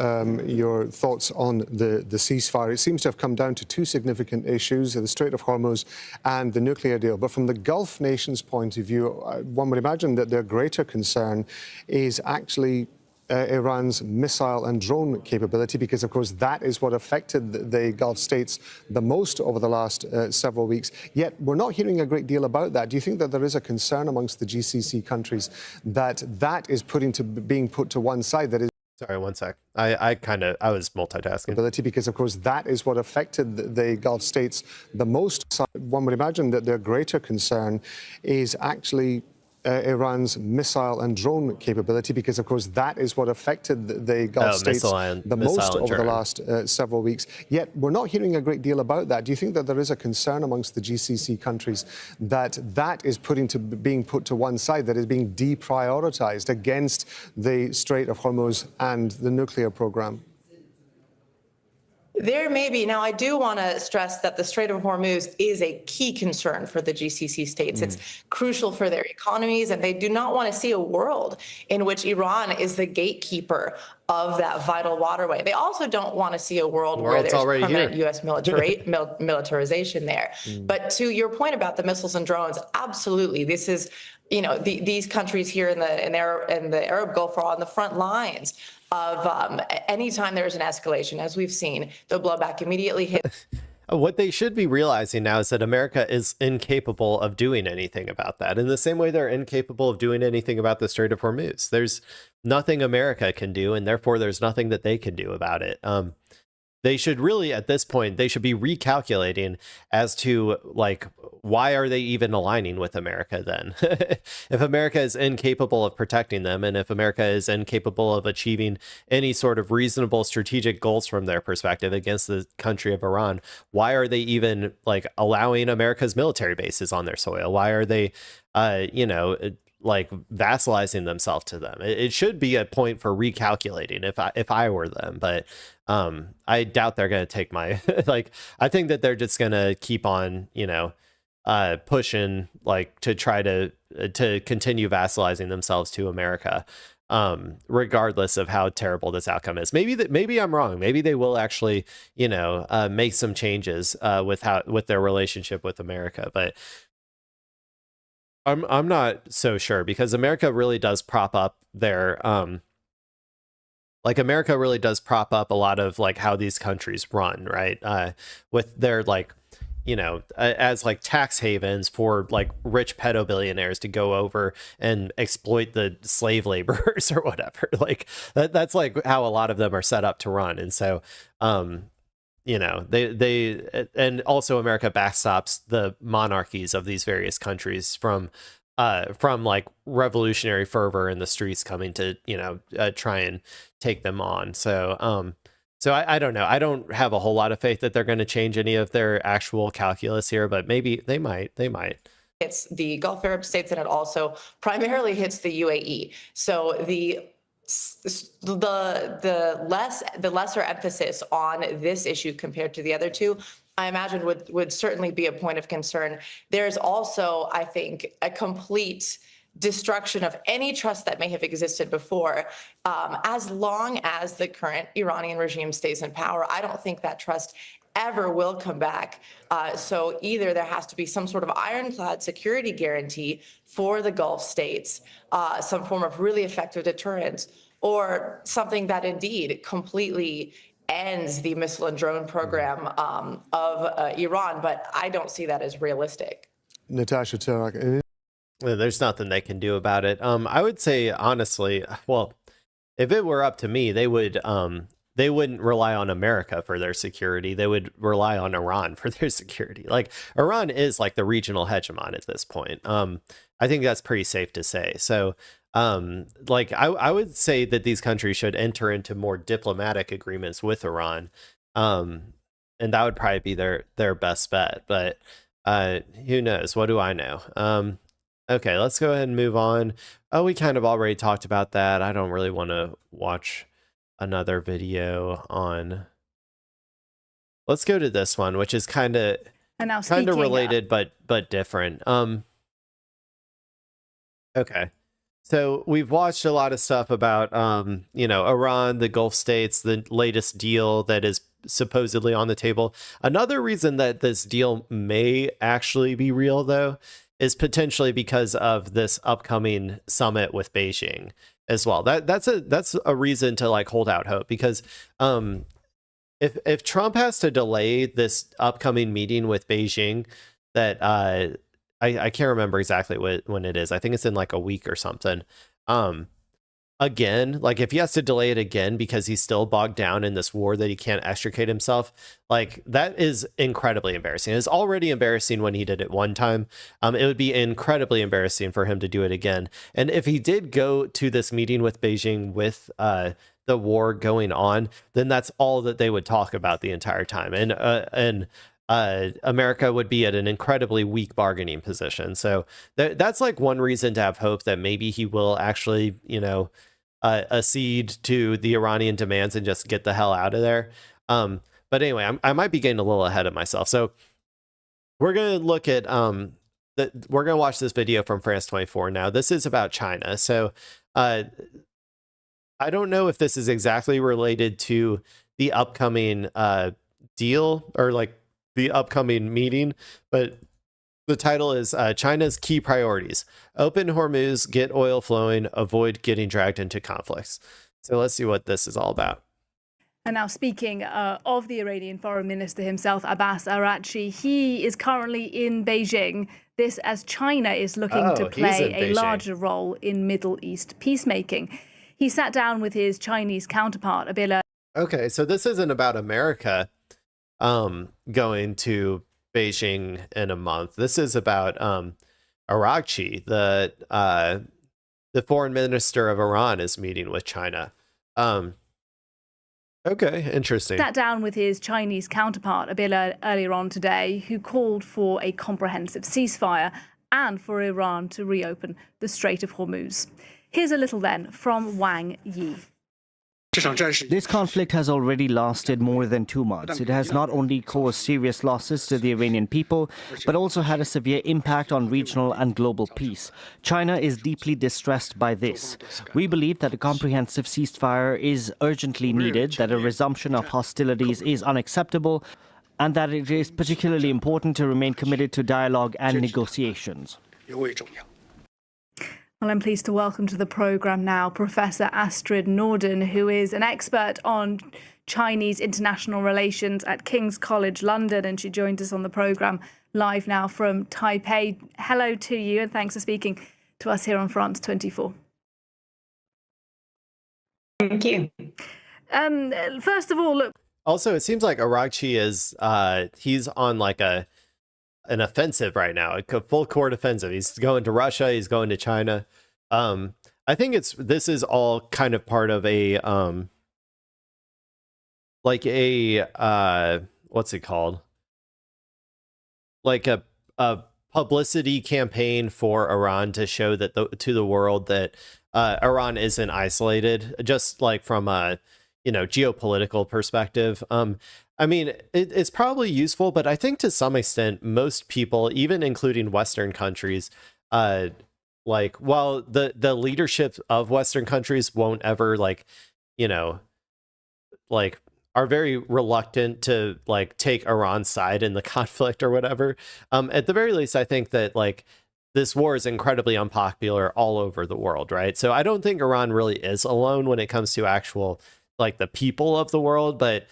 your thoughts on the ceasefire. It seems to have come down to two significant issues, the Strait of Hormuz and the nuclear deal. But from the Gulf nations' point of view, one would imagine that their greater concern is actually Iran's missile and drone capability, because, of course, that is what affected the Gulf states the most over the last several weeks. Yet we're not hearing a great deal about that. Do you think that there is a concern amongst the GCC countries that is being put to one side? That is. Sorry, one sec. I was multitasking. Because, of course, that is what affected the Gulf states the most. One would imagine that their greater concern is actually Iran's missile and drone capability, because, of course, that is what affected the Gulf states the most over the last several weeks. Yet we're not hearing a great deal about that. Do you think that there is a concern amongst the GCC countries that is being put to one side, that is being deprioritized against the Strait of Hormuz and the nuclear program? There may be. Now, I do want to stress that the Strait of Hormuz is a key concern for the GCC states. It's crucial for their economies, and they do not want to see a world in which Iran is the gatekeeper of that vital waterway. They also don't want to see a world where World's there's already permanent here. U.S. militarization there. But to your point about the missiles and drones, absolutely. This is, these countries here in the Arab Gulf are on the front lines of anytime there's an escalation, as we've seen, the blowback immediately hit. What they should be realizing now is that America is incapable of doing anything about that. In the same way they're incapable of doing anything about the Strait of Hormuz. There's nothing America can do, and therefore there's nothing that they can do about it. They should really, at this point, they should be recalculating as to, like, why are they even aligning with America then? If America is incapable of protecting them, and if America is incapable of achieving any sort of reasonable strategic goals from their perspective against the country of Iran, why are they even, like, allowing America's military bases on their soil? Why are they, like, vassalizing themselves to them? It should be a point for recalculating if I were them, but I doubt they're going to take my like, I think that they're just going to keep on, pushing, like, to try to continue vassalizing themselves to America, regardless of how terrible this outcome is. Maybe I'm wrong. Maybe they will actually, make some changes with their relationship with America, but I'm not so sure, because America really does prop up their America really does prop up a lot of, like, how these countries run, right? With their, like, as, like, tax havens for, like, rich pedo billionaires to go over and exploit the slave laborers or whatever. Like, that's like how a lot of them are set up to run. And so they and also America backstops the monarchies of these various countries from like revolutionary fervor in the streets coming to try and take them on. So I don't know. I don't have a whole lot of faith that they're going to change any of their actual calculus here, but maybe they might. It's the Gulf Arab states, and it also primarily hits the UAE. So the lesser emphasis on this issue compared to the other two, I imagine would certainly be a point of concern. There's also, I think, a complete destruction of any trust that may have existed before. As long as the current Iranian regime stays in power, I don't think that trust ever will come back. So either there has to be some sort of ironclad security guarantee for the Gulf states, some form of really effective deterrence, or something that indeed completely ends the missile and drone program of Iran. But I don't see that as realistic. Natasha Tarak. There's nothing they can do about it. I would say, honestly, well, if it were up to me, they wouldn't rely on America for their security. They would rely on Iran for their security. Like, Iran is like the regional hegemon at this point. I think that's pretty safe to say. So, like, I would say that these countries should enter into more diplomatic agreements with Iran. And that would probably be their best bet. But who knows? What do I know? Okay, let's go ahead and move on. Oh, we kind of already talked about that. I don't really want to watch another video on. Let's go to this one, which is kind of related but different. Okay. So we've watched a lot of stuff about Iran, the Gulf states, the latest deal that is supposedly on the table. Another reason that this deal may actually be real, though, is potentially because of this upcoming summit with Beijing as well. That's a reason to, like, hold out hope, because if Trump has to delay this upcoming meeting with Beijing, that I can't remember exactly when it is. I think it's in like a week or something. Again, like, if he has to delay it again because he's still bogged down in this war that he can't extricate himself, like, that is incredibly embarrassing. It's already embarrassing when he did it one time. It would be incredibly embarrassing for him to do it again. And if he did go to this meeting with Beijing with the war going on, then that's all that they would talk about the entire time. And America would be at an incredibly weak bargaining position. So that's like one reason to have hope that maybe he will actually, accede to the Iranian demands and just get the hell out of there. But anyway, I might be getting a little ahead of myself. So we're going to look at we're going to watch this video from France 24 now. This is about China. So I don't know if this is exactly related to the upcoming deal or like the upcoming meeting, but the title is China's Key Priorities. Open Hormuz, get oil flowing, avoid getting dragged into conflicts. So let's see what this is all about. And now speaking of the Iranian foreign minister himself, Abbas Araghchi, he is currently in Beijing. This as China is looking to play a larger role in Middle East peacemaking. He sat down with his Chinese counterpart a bit earlier. Okay, so this isn't about America going to Beijing in a month. This is about Araghchi, the foreign minister of Iran, is meeting with China. Okay, interesting. Sat down with his Chinese counterpart a bit earlier on today, who called for a comprehensive ceasefire and for Iran to reopen the Strait of Hormuz. Here's a little then from Wang Yi. This conflict has already lasted more than 2 months. It has not only caused serious losses to the Iranian people, but also had a severe impact on regional and global peace. China is deeply distressed by this. We believe that a comprehensive ceasefire is urgently needed, that a resumption of hostilities is unacceptable, and that it is particularly important to remain committed to dialogue and negotiations. Well, I'm pleased to welcome to the programme now Professor Astrid Norden, who is an expert on Chinese international relations at King's College London, and she joins us on the programme live now from Taipei. Hello to you, and thanks for speaking to us here on France 24. Thank you. First of all, look. Also, it seems like Araghchi is he's on like an offensive right now, a full court offensive. He's going to Russia, he's going to China. I think this is all kind of part of a like a what's it called? Like a publicity campaign for Iran to show that to the world that Iran isn't isolated, just like from a geopolitical perspective. I mean, it's probably useful, but I think to some extent, most people, even including Western countries, while the leadership of Western countries won't ever are very reluctant to take Iran's side in the conflict or whatever. At the very least, I think that this war is incredibly unpopular all over the world, right? So I don't think Iran really is alone when it comes to actual the people of the world, but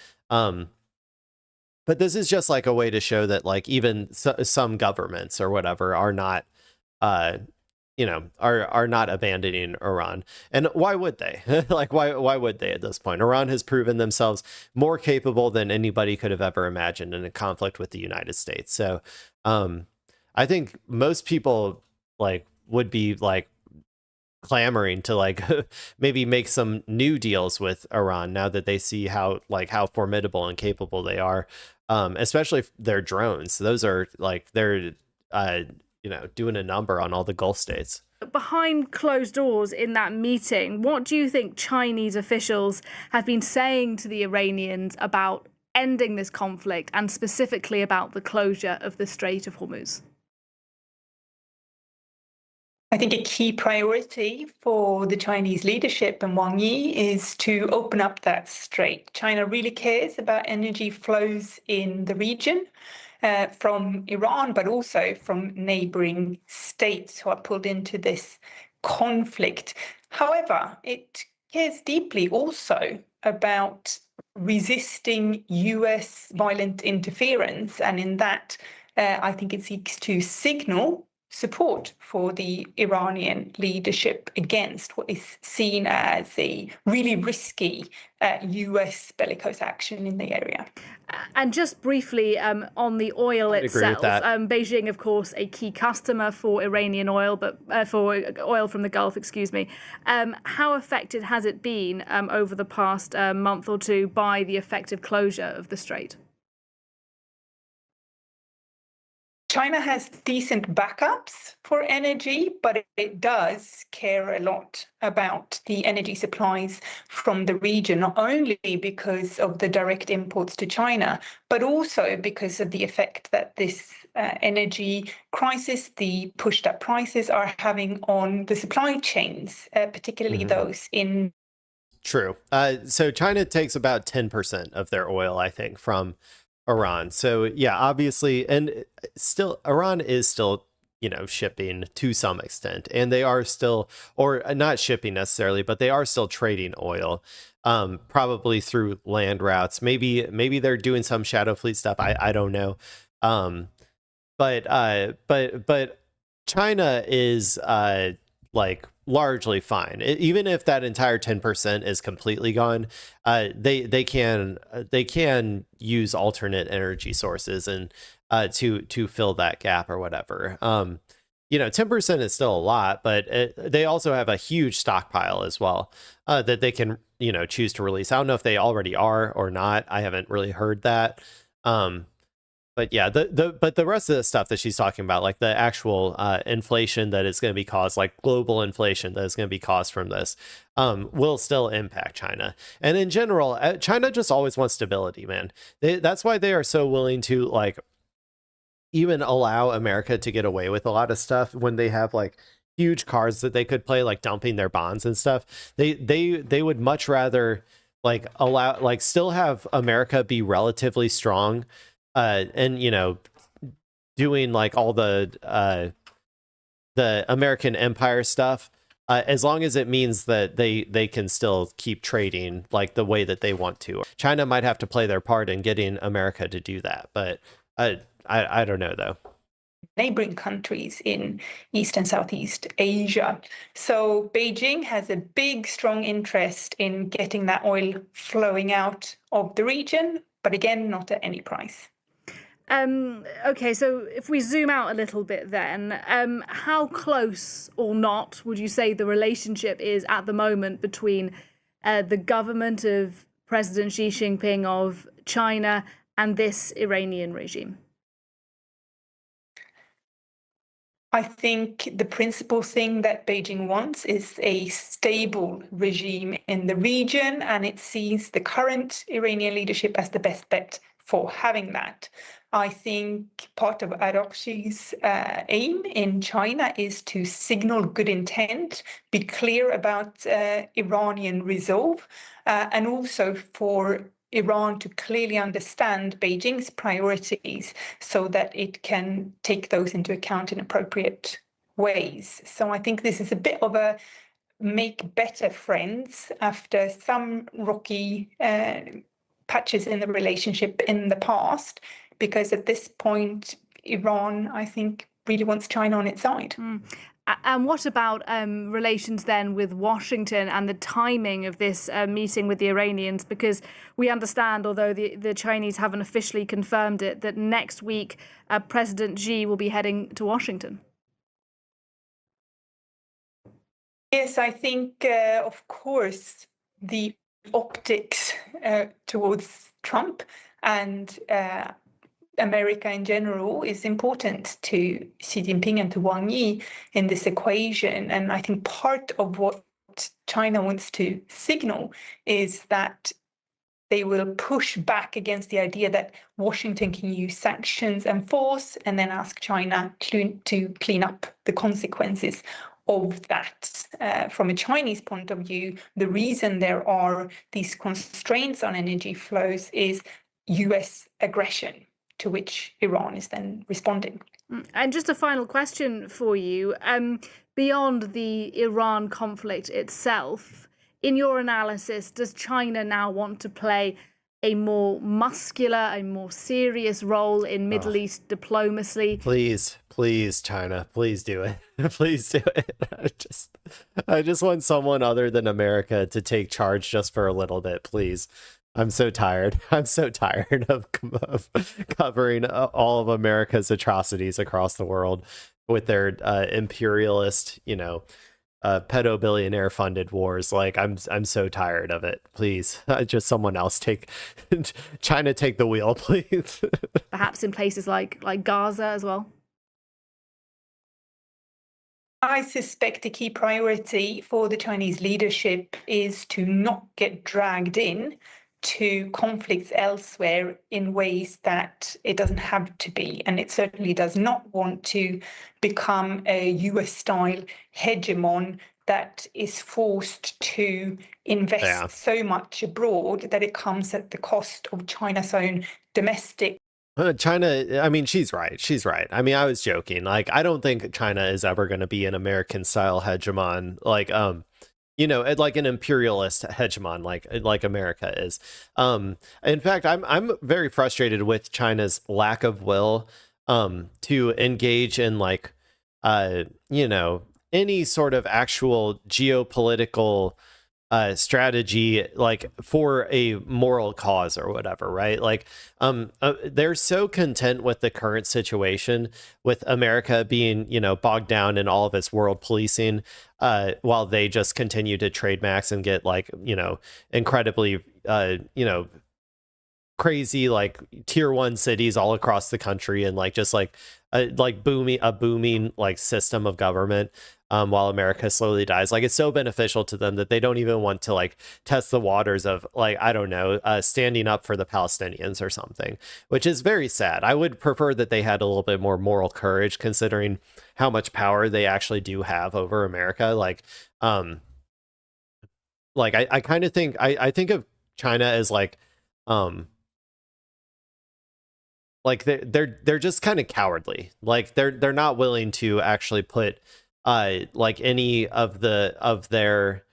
this is just a way to show that even some governments or whatever are not are not abandoning Iran. And why would they? Why would they at this point? Iran has proven themselves more capable than anybody could have ever imagined in a conflict with the United States. So I think most people would be clamoring to maybe make some new deals with Iran now that they see how formidable and capable they are, especially their drones. Those are they're doing a number on all the Gulf states. Behind closed doors in that meeting, what do you think Chinese officials have been saying to the Iranians about ending this conflict, and specifically about the closure of the Strait of Hormuz? I think a key priority for the Chinese leadership and Wang Yi is to open up that strait. China really cares about energy flows in the region from Iran, but also from neighboring states who are pulled into this conflict. However, it cares deeply also about resisting US violent interference. And in that, I think it seeks to signal support for the Iranian leadership against what is seen as a really risky US bellicose action in the area. And just briefly on the oil itself, Beijing, of course, a key customer for Iranian oil, but for oil from the Gulf, excuse me. How affected has it been over the past month or two by the effective closure of the strait? China has decent backups for energy, but it does care a lot about the energy supplies from the region, not only because of the direct imports to China, but also because of the effect that this energy crisis, the pushed up prices are having on the supply chains, particularly those in. True. So China takes about 10% of their oil, I think, from Iran. So yeah, obviously, and still, Iran is still, shipping to some extent, and they are still, or not shipping necessarily, but they are still trading oil, probably through land routes. Maybe they're doing some shadow fleet stuff. I don't know. But China is like largely fine. Even if that entire 10% is completely gone, they can use alternate energy sources and to fill that gap or whatever. 10% is still a lot, but they also have a huge stockpile as well that they can choose to release. I don't know if they already are or not. I haven't really heard that. But yeah, but the rest of the stuff that she's talking about, like the actual inflation that is going to be caused, like global inflation that is going to be caused from this, will still impact China. And in general, China just always wants stability, man. That's why they are so willing to like even allow America to get away with a lot of stuff when they have like huge cards that they could play, like dumping their bonds and stuff. They would much rather like allow, like still have America be relatively strong. And doing like all the American empire stuff, as long as it means that they can still keep trading like the way that they want to. China might have to play their part in getting America to do that, but I don't know though. Neighboring countries in East and Southeast Asia. So Beijing has a big, strong interest in getting that oil flowing out of the region, but again, not at any price. Okay, so if we zoom out a little bit then, how close or not would you say the relationship is at the moment between the government of President Xi Jinping of China and this Iranian regime? I think the principal thing that Beijing wants is a stable regime in the region, and it sees the current Iranian leadership as the best bet for having that. I think part of Araghchi's aim in China is to signal good intent, be clear about Iranian resolve, and also for Iran to clearly understand Beijing's priorities so that it can take those into account in appropriate ways. So I think this is a bit of a make better friends after some rocky patches in the relationship in the past, because at this point, Iran, I think, really wants China on its side. And what about relations then with Washington and the timing of this meeting with the Iranians? Because we understand, although the Chinese haven't officially confirmed it, that next week President Xi will be heading to Washington. Yes, I think, of course, the optics towards Trump and America in general is important to Xi Jinping and to Wang Yi in this equation. And I think part of what China wants to signal is that they will push back against the idea that Washington can use sanctions and force and then ask China to clean up the consequences of that. From a Chinese point of view, the reason there are these constraints on energy flows is US aggression, to which Iran is then responding. And just a final question for you. Beyond the Iran conflict itself, in your analysis, does China now want to play a more muscular, a more serious role in Middle East diplomacy? Please, China, please do it. Please do it. I just want someone other than America to take charge just for a little bit, please. I'm so tired. I'm so tired of covering all of America's atrocities across the world with their imperialist, pedo billionaire funded wars. Like I'm so tired of it. Please, just someone else take China take the wheel, please. Perhaps in places like Gaza as well. I suspect a key priority for the Chinese leadership is to not get dragged in to conflicts elsewhere in ways that it doesn't have to be. And it certainly does not want to become a US-style hegemon that is forced to invest so much abroad that it comes at the cost of China's own domestic. China, I mean, she's right. She's right. I mean, I was joking. Like, I don't think China is ever going to be an American style hegemon. Like, you know, like an imperialist hegemon, like America is. In fact, I'm very frustrated with China's lack of will to engage in like you know, any sort of actual geopolitical strategy, like for a moral cause or whatever, right? Like they're so content with the current situation, with America being, you know, bogged down in all of its world policing, while they just continue to trade max and get like, you know, incredibly you know, crazy like tier 1 cities all across the country, and like just like a booming like system of government, while America slowly dies. Like, it's so beneficial to them that they don't even want to like test the waters of like, I don't know, standing up for the Palestinians or something, which is very sad. I would prefer that they had a little bit more moral courage, considering how much power they actually do have over America. Like I kind of think I think of China as like they're just kind of cowardly. Like they're not willing to actually put like any of their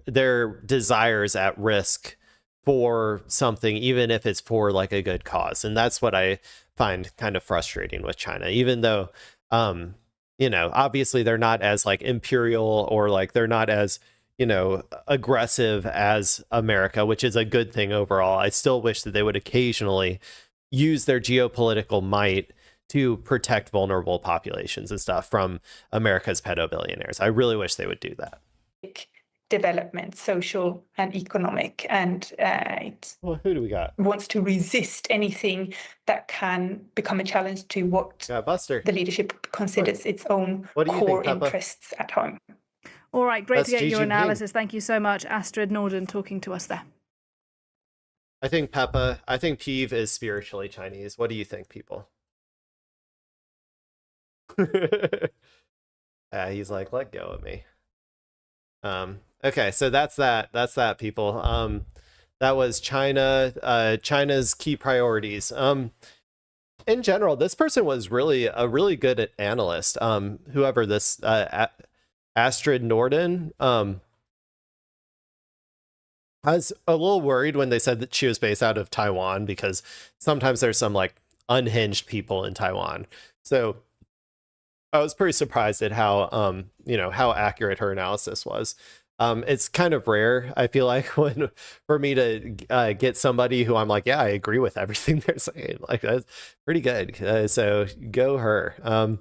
their desires at risk for something, even if it's for like a good cause. And that's what I find kind of frustrating with China, even though you know, obviously they're not as like imperial, or like they're not as, you know, aggressive as America, which is a good thing overall. I still wish that they would occasionally use their geopolitical might to protect vulnerable populations and stuff from America's pedo-billionaires. I really wish they would do that. Development, social and economic, and it who do we got? Wants to resist anything that can become a challenge to what Buster. The leadership considers its own core interests at home. All right, great to get your analysis. Thank you so much, Astrid Norden, talking to us there. I think Peeve is spiritually Chinese. What do you think, people? He's like, let go of me. Okay, so that's that, people. That was China's key priorities. In general, this person was really a really good analyst. Whoever this Astrid Norden. I was a little worried when they said that she was based out of Taiwan, because sometimes there's some like unhinged people in Taiwan. So I was pretty surprised at how you know, how accurate her analysis was. It's kind of rare, I feel like, for me to get somebody who I'm like, yeah, I agree with everything they're saying. Like, that's pretty good. So go her.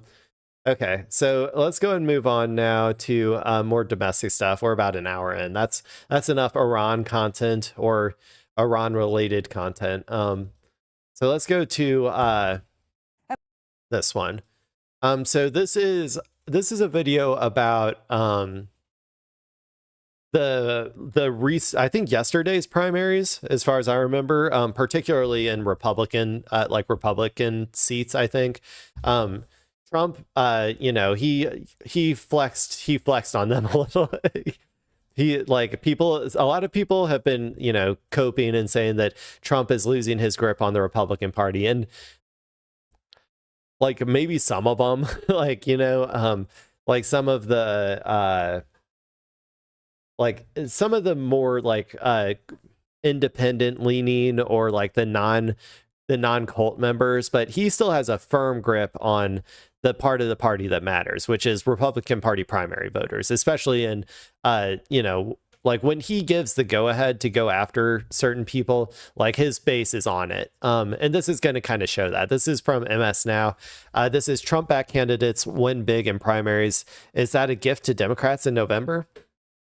Okay, so let's go and move on now to more domestic stuff. We're about an hour in. That's enough Iran content or Iran related content. So let's go to this one. So this is a video about I think yesterday's primaries, as far as I remember, particularly in Republican seats. I think Trump, you know, he flexed on them a little. A lot of people have been, you know, coping and saying that Trump is losing his grip on the Republican Party, and like maybe some of them, like, you know, like some of the more like independent leaning, or like the non-cult members, but he still has a firm grip on the part of the party that matters, which is Republican Party primary voters, especially in you know, like when he gives the go ahead to go after certain people, like his base is on it. And this is going to kind of show that. This is from MS Now. This is Trump-backed candidates win big in primaries. Is that a gift to Democrats in November?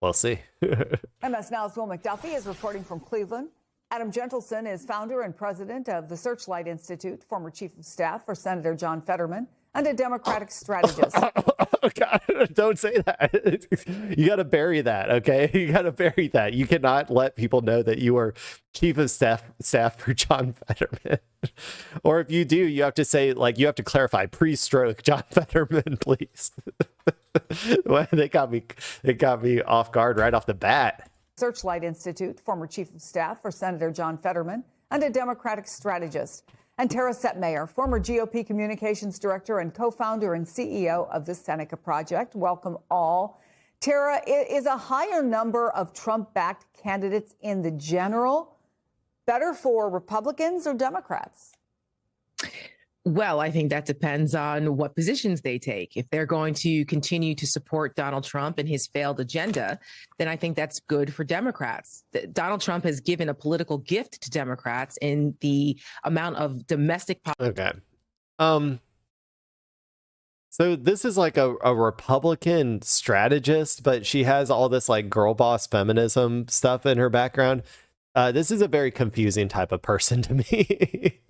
We'll see. MS Now's Will McDuffie is reporting from Cleveland. Adam Gentleson is founder and president of the Searchlight Institute, former chief of staff for Senator John Fetterman. and a Democratic strategist. Oh, God, don't say that. You got to bury that, okay? You got to bury that. You cannot let people know that you are chief of staff for John Fetterman. Or if you do, you have to say, like, you have to clarify pre-stroke John Fetterman, please. Well, they got me off guard right off the bat. Searchlight Institute, former chief of staff for Senator John Fetterman, and a Democratic strategist. And Tara Setmayer, former GOP communications director and co-founder and CEO of the Seneca Project. Welcome all. Tara, is a higher number of Trump-backed candidates in the general better for Republicans or Democrats? Well, I think that depends on what positions they take. If they're going to continue to support Donald Trump and his failed agenda, then I think that's good for Democrats. Donald Trump has given a political gift to Democrats in the amount of domestic. Okay. So this is like a Republican strategist, but she has all this like girl boss feminism stuff in her background. This is a very confusing type of person to me.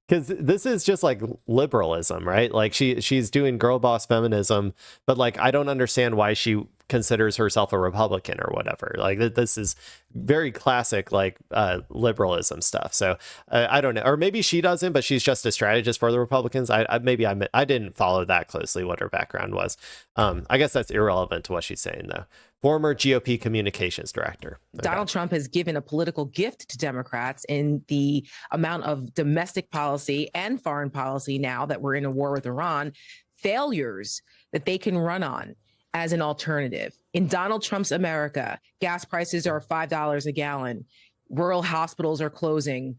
Because this is just like liberalism, right? Like she's doing girl boss feminism, but like I don't understand why she considers herself a Republican or whatever. Like this is very classic like liberalism stuff. So I don't know, or maybe she doesn't, but she's just a strategist for the Republicans. I didn't follow that closely what her background was. I guess that's irrelevant to what she's saying though. Former GOP communications director. Okay. Donald Trump has given a political gift to Democrats in the amount of domestic policy and foreign policy now that we're in a war with Iran, failures that they can run on as an alternative. In Donald Trump's America, gas prices are $5 a gallon. Rural hospitals are closing.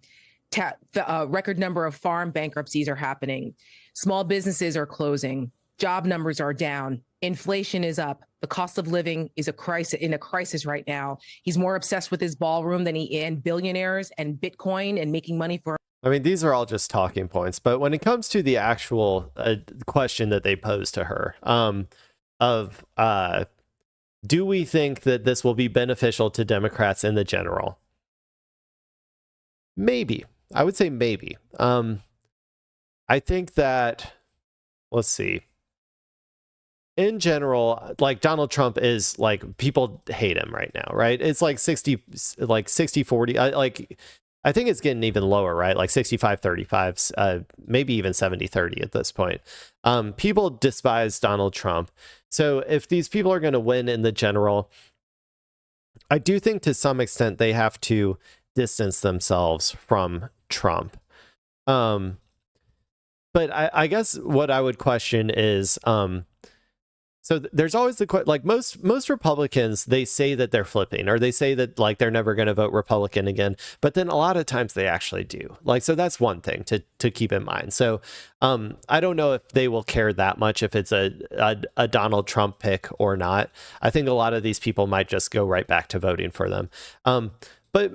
The record number of farm bankruptcies are happening. Small businesses are closing. Job numbers are down. Inflation is up. The cost of living is in a crisis right now. He's more obsessed with his ballroom than he is billionaires and Bitcoin and making money for. I mean, these are all just talking points, but when it comes to the actual question that they posed to her, do we think that this will be beneficial to Democrats in the general? Maybe. I would say maybe. I think that, let's see. In general, like Donald Trump is like, people hate him right now, right? It's like 60, 40. I think it's getting even lower, right? Like 65-35, maybe even 70-30 at this point. People despise Donald Trump. So if these people are going to win in the general, I do think to some extent they have to distance themselves from Trump. But I guess what I would question is, so there's always the question, like most Republicans, they say that they're flipping, or they say that like they're never going to vote Republican again. But then a lot of times they actually do. Like, so that's one thing to keep in mind. So I don't know if they will care that much if it's a Donald Trump pick or not. I think a lot of these people might just go right back to voting for them. But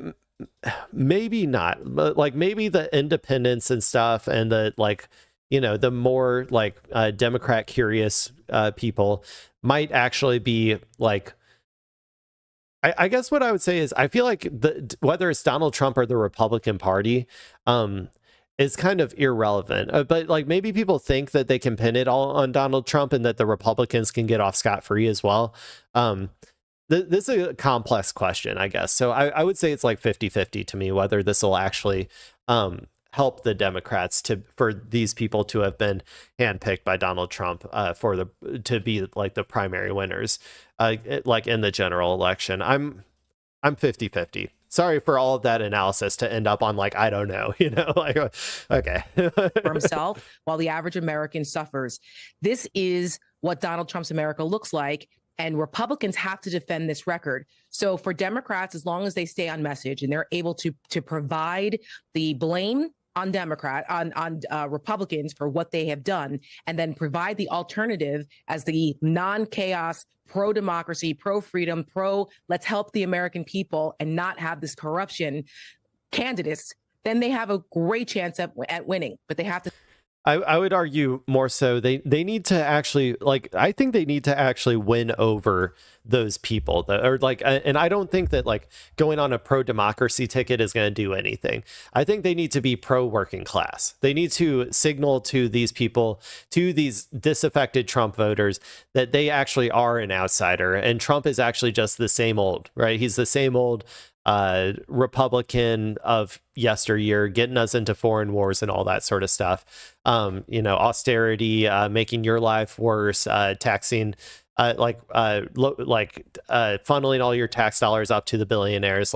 maybe not. But like maybe the independents and stuff, and the like, you know, the more like Democrat curious people might actually be like, I guess what I would say is I feel like whether it's Donald Trump or the Republican Party is kind of irrelevant. But like maybe people think that they can pin it all on Donald Trump and that the Republicans can get off scot-free as well. This is a complex question, I guess. So I would say it's like 50-50 to me whether this will actually help the Democrats for these people to have been handpicked by Donald Trump to be like the primary winners, like in the general election. I'm 50-50. Sorry for all of that analysis to end up on like, I don't know, you know, like, okay. For himself, while the average American suffers. This is what Donald Trump's America looks like. And Republicans have to defend this record. So for Democrats, as long as they stay on message and they're able to provide the blame on Republicans for what they have done, and then provide the alternative as the non-chaos, pro-democracy, pro-freedom, let's help the American people and not have this corruption candidates, then they have a great chance at winning. But they have to. I would argue more so they need to actually, like, I think they need to actually win over those people that are like, and I don't think that like going on a pro-democracy ticket is going to do anything. I think they need to be pro-working class. They need to signal to these people, to these disaffected Trump voters, that they actually are an outsider, and Trump is actually just the same old, right? He's the same old Republican of yesteryear, getting us into foreign wars and all that sort of stuff. Austerity, making your life worse, taxing, funneling all your tax dollars up to the billionaires.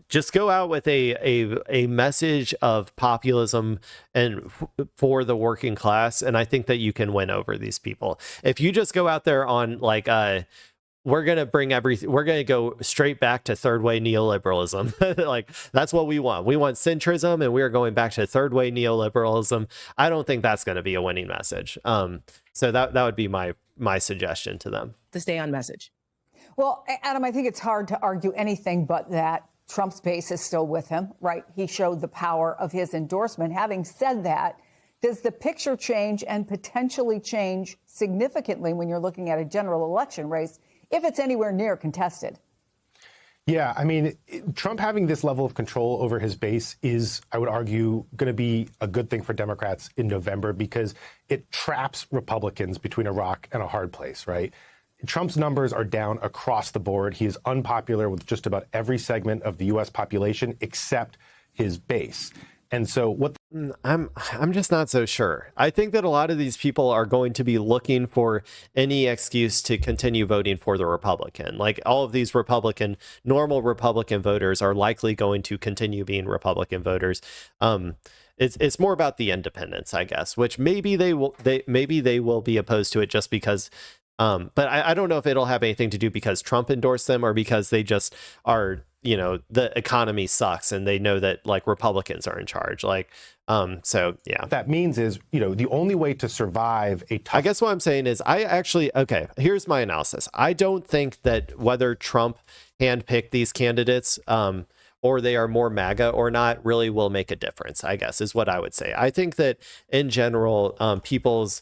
Just go out with a message of populism and for the working class, and I think that you can win over these people. If you just go out there on we're going to bring everything, we're going to go straight back to third way neoliberalism. Like, that's what we want. We want centrism, and we're going back to third way neoliberalism. I don't think that's going to be a winning message. So that would be my suggestion to them. To stay on message. Well, Adam, I think it's hard to argue anything but that Trump's base is still with him, right? He showed the power of his endorsement. Having said that, does the picture change and potentially change significantly when you're looking at a general election race, if it's anywhere near contested? Yeah, I mean, Trump having this level of control over his base is, I would argue, going to be a good thing for Democrats in November because it traps Republicans between a rock and a hard place, right? Trump's numbers are down across the board. He is unpopular with just about every segment of the U.S. population except his base. And so what I'm just not so sure. I think that a lot of these people are going to be looking for any excuse to continue voting for the Republican. Like, all of these normal Republican voters are likely going to continue being Republican voters. It's more about the independents, I guess, which maybe they will be opposed to it just because. But I don't know if it'll have anything to do because Trump endorsed them or because they just are, the economy sucks and they know that like Republicans are in charge. So yeah. What that means is, the only way to survive I guess what I'm saying is here's my analysis. I don't think that whether Trump handpicked these candidates, or they are more MAGA or not, really will make a difference, I guess, is what I would say. I think that in general, people's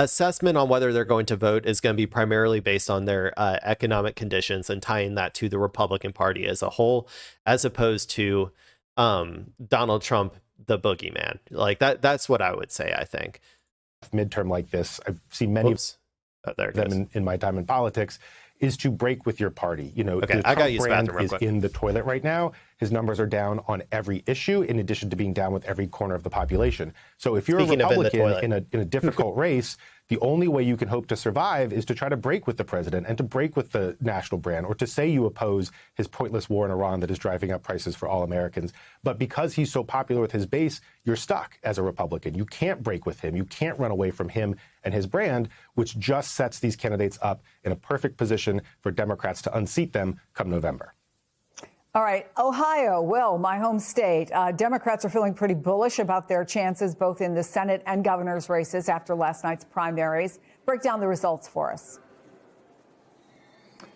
assessment on whether they're going to vote is going to be primarily based on their economic conditions and tying that to the Republican Party as a whole, as opposed to Donald Trump, the boogeyman. Like that's what I would say, I think. Midterm like this, I've seen many of them in my time in politics, is to break with your party. Okay, I got you. Brand is in the toilet right now. His numbers are down on every issue, in addition to being down with every corner of the population. So if you're a Republican in a difficult race, the only way you can hope to survive is to try to break with the president and to break with the national brand, or to say you oppose his pointless war in Iran that is driving up prices for all Americans. But because he's so popular with his base, you're stuck as a Republican. You can't break with him. You can't run away from him and his brand, which just sets these candidates up in a perfect position for Democrats to unseat them come November. All right, Ohio, Will, my home state. Democrats are feeling pretty bullish about their chances both in the Senate and governor's races after last night's primaries. Break down the results for us.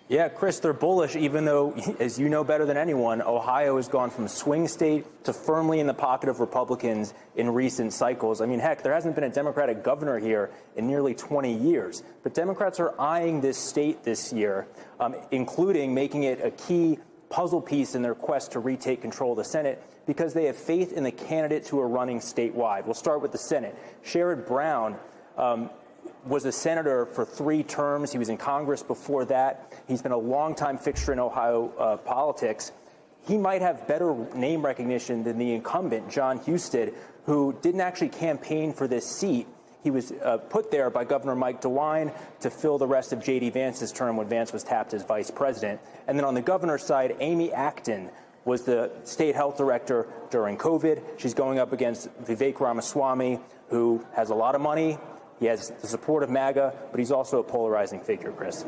Yeah, Chris, they're bullish, even though, as you know better than anyone, Ohio has gone from swing state to firmly in the pocket of Republicans in recent cycles. I mean, heck, there hasn't been a Democratic governor here in nearly 20 years. But Democrats are eyeing this state this year, including making it a key puzzle piece in their quest to retake control of the Senate, because they have faith in the candidates who are running statewide. We'll start with the Senate. Sherrod Brown was a senator for 3 terms. He was in Congress before that. He's been a longtime fixture in Ohio politics. He might have better name recognition than the incumbent, John Husted, who didn't actually campaign for this seat. He was put there by Governor Mike DeWine to fill the rest of J.D. Vance's term when Vance was tapped as vice president. And then on the governor's side, Amy Acton was the state health director during COVID. She's going up against Vivek Ramaswamy, who has a lot of money. He has the support of MAGA, but he's also a polarizing figure, Chris.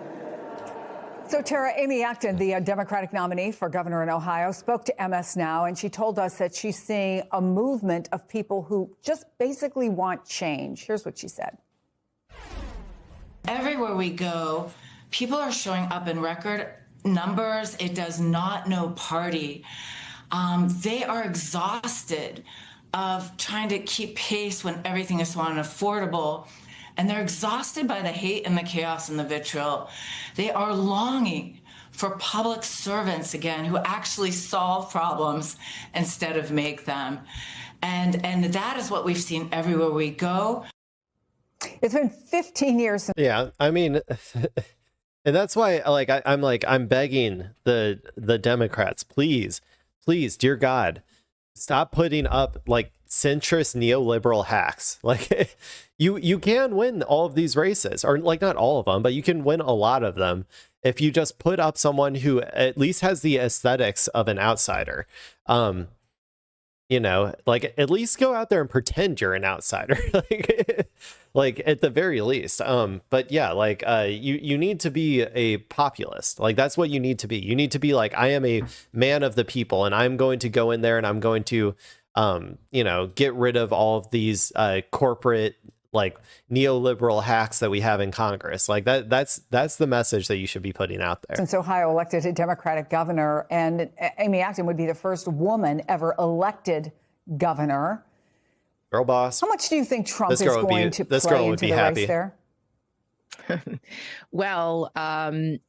So, Tara, Amy Acton, the Democratic nominee for governor in Ohio, spoke to MS Now, and she told us that she's seeing a movement of people who just basically want change. Here's what she said. Everywhere we go, people are showing up in record numbers. It does not know party. They are exhausted of trying to keep pace when everything is so unaffordable. And they're exhausted by the hate and the chaos and the vitriol. They are longing for public servants again who actually solve problems instead of make them. And that is what we've seen everywhere we go. It's been 15 years since. Yeah, I mean, and that's why I'm begging the Democrats, please, dear God, stop putting up like centrist neoliberal hacks. Like you can win all of these races, or like not all of them, but you can win a lot of them if you just put up someone who at least has the aesthetics of an outsider. You know, like at least go out there and pretend you're an outsider, like at the very least. But yeah, like you need to be a populist. Like that's what you need to be. You need to be like, I am a man of the people, and I'm going to go in there and I'm going to you know, get rid of all of these corporate like neoliberal hacks that we have in Congress. Like that's the message that you should be putting out there. Since Ohio elected a Democratic governor, and Amy Acton would be the first woman ever elected governor. Girl boss. How much do you think Trump is going to play into the race there? Well,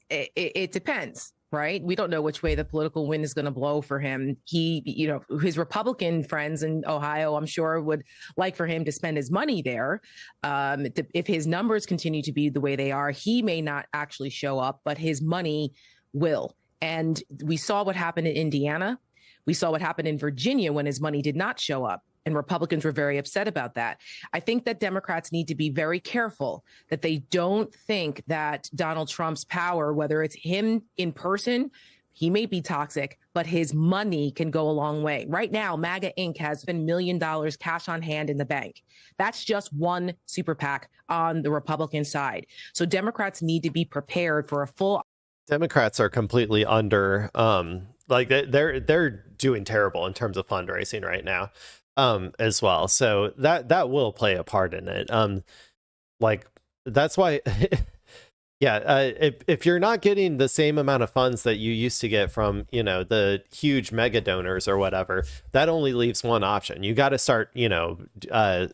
it depends. Right? We don't know which way the political wind is going to blow for him. He, you know, his Republican friends in Ohio, I'm sure, would like for him to spend his money there. If his numbers continue to be the way they are, he may not actually show up, but his money will. And we saw what happened in Indiana. We saw what happened in Virginia when his money did not show up. And Republicans were very upset about that. I think that Democrats need to be very careful that they don't think that Donald Trump's power, whether it's him in person, he may be toxic, but his money can go a long way. Right now, MAGA Inc. has $1 million cash on hand in the bank. That's just one super PAC on the Republican side. So Democrats need to be prepared for a full. Democrats are completely under, like they're doing terrible in terms of fundraising right now. As well, so that will play a part in it. Like that's why yeah, if you're not getting the same amount of funds that you used to get from, you know, the huge mega donors or whatever, that only leaves one option. You got to start, you know,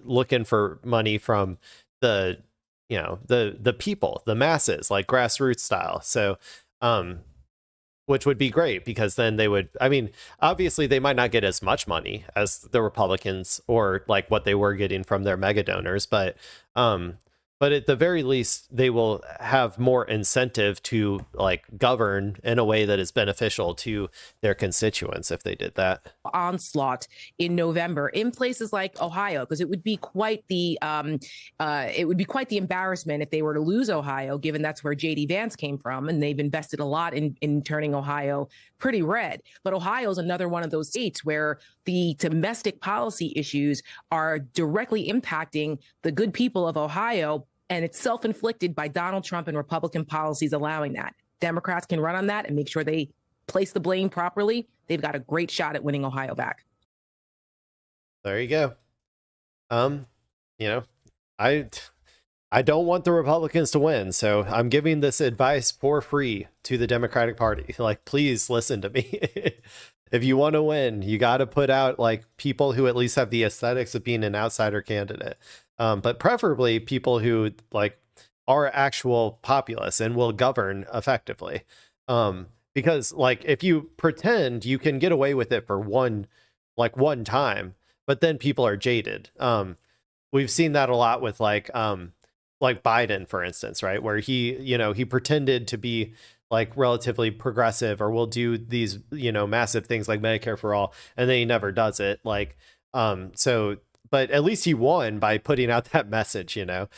looking for money from the, you know, the people, the masses, like grassroots style. So which would be great, because then they would, I mean, obviously they might not get as much money as the Republicans or like what they were getting from their mega donors, but at the very least they will have more incentive to like govern in a way that is beneficial to their constituents if they did that. Onslaught in November in places like Ohio, because it would be quite the embarrassment if they were to lose Ohio, given that's where JD Vance came from, and they've invested a lot in turning Ohio pretty red. But Ohio is another one of those states where the domestic policy issues are directly impacting the good people of Ohio, and it's self-inflicted by Donald Trump and Republican policies allowing that. Democrats can run on that and make sure they place the blame properly. They've got a great shot at winning Ohio back. There you go. You know, I don't want the Republicans to win, so I'm giving this advice for free to the Democratic Party. Like, please listen to me. If you want to win, you got to put out like people who at least have the aesthetics of being an outsider candidate. But preferably people who like are actual populists and will govern effectively. Because like if you pretend, you can get away with it for one time, but then people are jaded. We've seen that a lot with like Biden, for instance, right? Where he, you know, he pretended to be like relatively progressive or will do these, you know, massive things like Medicare for all, and then he never does it. Like, so, but at least he won by putting out that message, you know?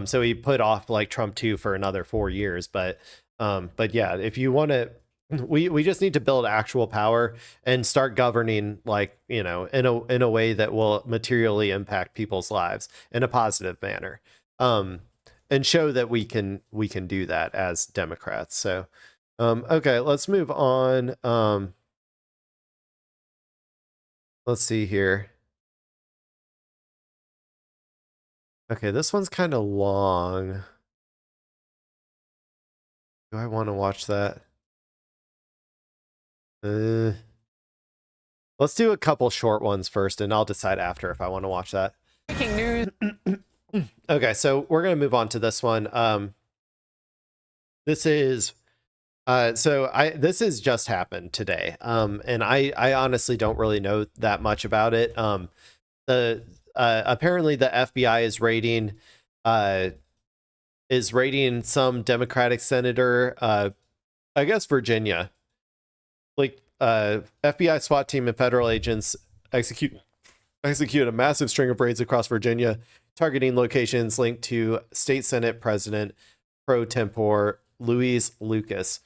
So he put off like Trump 2 for another 4 years. But yeah, if you want to, we just need to build actual power and start governing, like, you know, in a way that will materially impact people's lives in a positive manner. And show that we can do that as Democrats. So, okay, let's move on. Let's see here. Okay, this one's kind of long. Do I want to watch that? Let's do a couple short ones first, and I'll decide after if I want to watch that. Breaking news. Okay, so we're going to move on to this one. This is this has just happened today. And I honestly don't really know that much about it. Apparently the FBI is raiding some Democratic senator, I guess Virginia. Like FBI SWAT team and federal agents execute a massive string of raids across Virginia, targeting locations linked to State Senate President pro tempore Louise Lucas,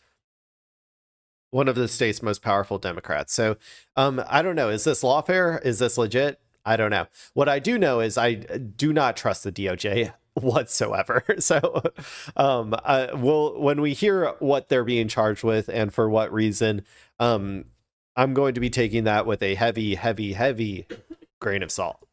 one of the state's most powerful Democrats. So I don't know. Is this lawfare? Is this legit? I don't know. What I do know is I do not trust the DOJ whatsoever. So when we hear what they're being charged with and for what reason, I'm going to be taking that with a heavy, heavy, heavy grain of salt.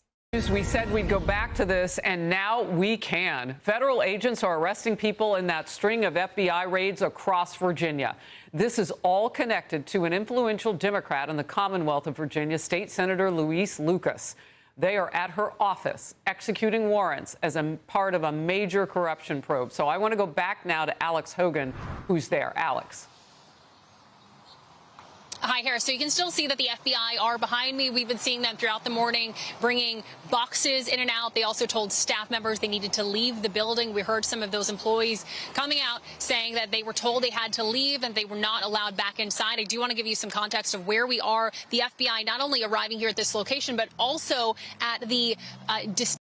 We said we'd go back to this, and now we can. Federal agents are arresting people in that string of FBI raids across Virginia. This is all connected to an influential Democrat in the Commonwealth of Virginia, State Senator Louise Lucas. They are at her office executing warrants as a part of a major corruption probe. So I want to go back now to Alex Hogan, who's there. Alex. Hi, Harris. So you can still see that the FBI are behind me. We've been seeing them throughout the morning, bringing boxes in and out. They also told staff members they needed to leave the building. We heard some of those employees coming out saying that they were told they had to leave and they were not allowed back inside. I do want to give you some context of where we are. The FBI not only arriving here at this location, but also at the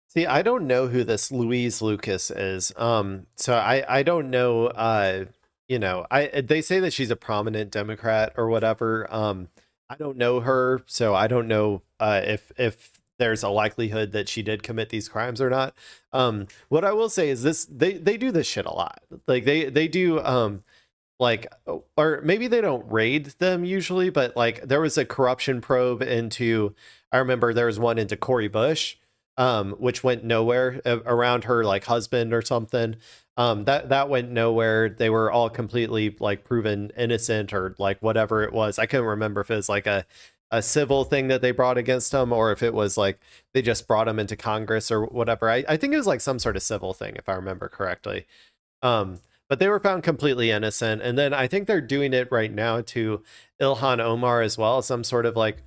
See, I don't know who this Louise Lucas is. So I don't know. You know, they say that she's a prominent Democrat or whatever. I don't know her, so I don't know if there's a likelihood that she did commit these crimes or not. What I will say is this: they do this shit a lot. Like they do like, or maybe they don't raid them usually, but like there was a corruption probe into. I remember there was one into Cori Bush, which went nowhere, around her like husband or something. That went nowhere. They were all completely like proven innocent or like whatever it was. I couldn't remember if it was like a civil thing that they brought against him or if it was like they just brought him into Congress or whatever. I think it was like some sort of civil thing, if I remember correctly. But they were found completely innocent. And then I think they're doing it right now to Ilhan Omar as well, some sort of like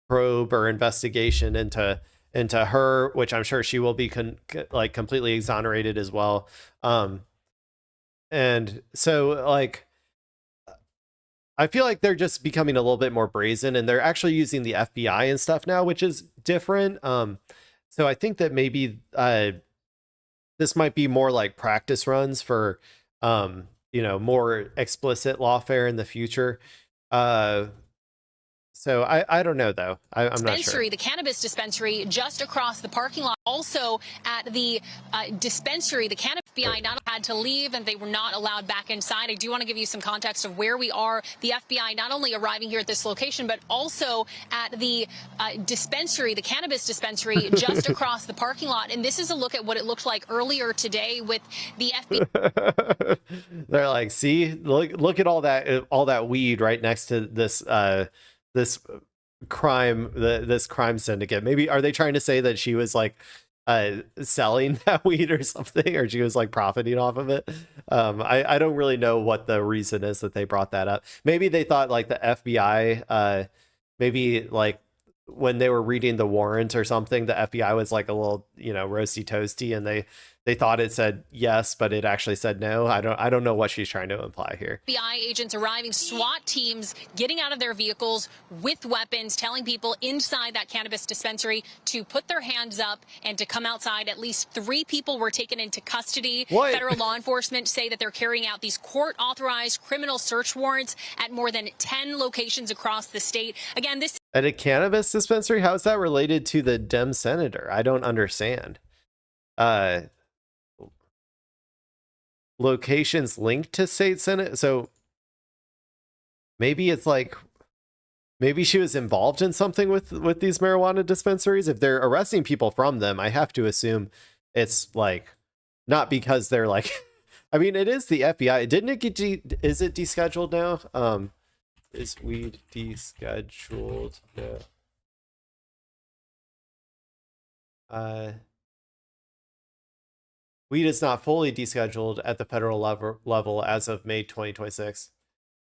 probe or investigation into her, which I'm sure she will be like completely exonerated as well. And so like, I feel like they're just becoming a little bit more brazen and they're actually using the FBI and stuff now, which is different. So I think that maybe this might be more like practice runs for, you know, more explicit lawfare in the future. So I don't know, though. I'm not sure. The cannabis dispensary just across the parking lot. Also at the dispensary, the cannabis FBI not had to leave and they were not allowed back inside. I do want to give you some context of where we are. The FBI not only arriving here at this location, but also at the dispensary, the cannabis dispensary just across the parking lot. And this is a look at what it looked like earlier today with the FBI. They're like, see, look at all that weed right next to this this crime syndicate. Maybe are they trying to say that she was like selling that weed or something, or she was like profiting off of it? I don't really know what the reason is that they brought that up. Maybe they thought like the FBI maybe like when they were reading the warrant or something, the FBI was like a little, you know, roasty toasty, and they thought it said yes, but it actually said no. I don't know what she's trying to imply here. FBI agents arriving, SWAT teams getting out of their vehicles with weapons, telling people inside that cannabis dispensary to put their hands up and to come outside. At least 3 people were taken into custody. What? Federal law enforcement say that they're carrying out these court-authorized criminal search warrants at more than 10 locations across the state. Again, this at a cannabis dispensary? How is that related to the Dem senator? I don't understand. Locations linked to state senate, so maybe it's like maybe she was involved in something with these marijuana dispensaries. If they're arresting people from them, I have to assume it's like not because they're like I mean, it is the FBI. Didn't it get is it descheduled now? Is weed descheduled? Yeah. Weed is not fully descheduled at the federal level as of May 2026.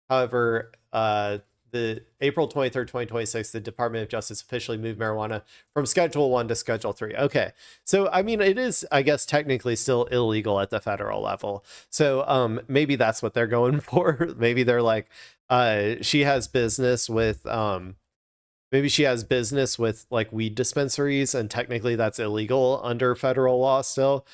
However, the April 23rd, 2026, the Department of Justice officially moved marijuana from Schedule 1 to Schedule 3. Okay. So, I mean, it is, I guess, technically still illegal at the federal level. So maybe that's what they're going for. Maybe they're like, she has business with, maybe she has business with like weed dispensaries, and technically that's illegal under federal law still.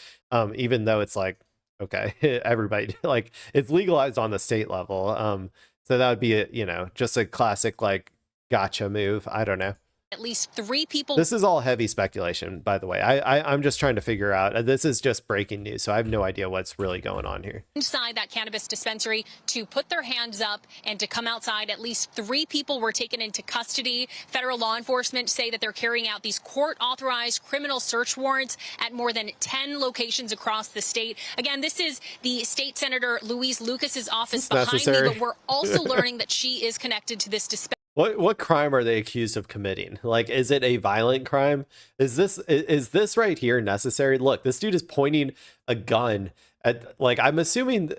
Even though it's like, okay, everybody, like, it's legalized on the state level. So that would be a, you know, just a classic like gotcha move. I don't know. At least 3 people. This is all heavy speculation, by the way. I'm just trying to figure out. This is just breaking news, so I have no idea what's really going on here. Inside that cannabis dispensary to put their hands up and to come outside. At least 3 people were taken into custody. Federal law enforcement say that they're carrying out these court-authorized criminal search warrants at more than 10 locations across the state. Again, this is the state senator Louise Lucas's office behind me, but we're also learning that she is connected to this dispensary. What crime are they accused of committing? Like, is it a violent crime? Is this right here necessary? Look, this dude is pointing a gun at, like, I'm assuming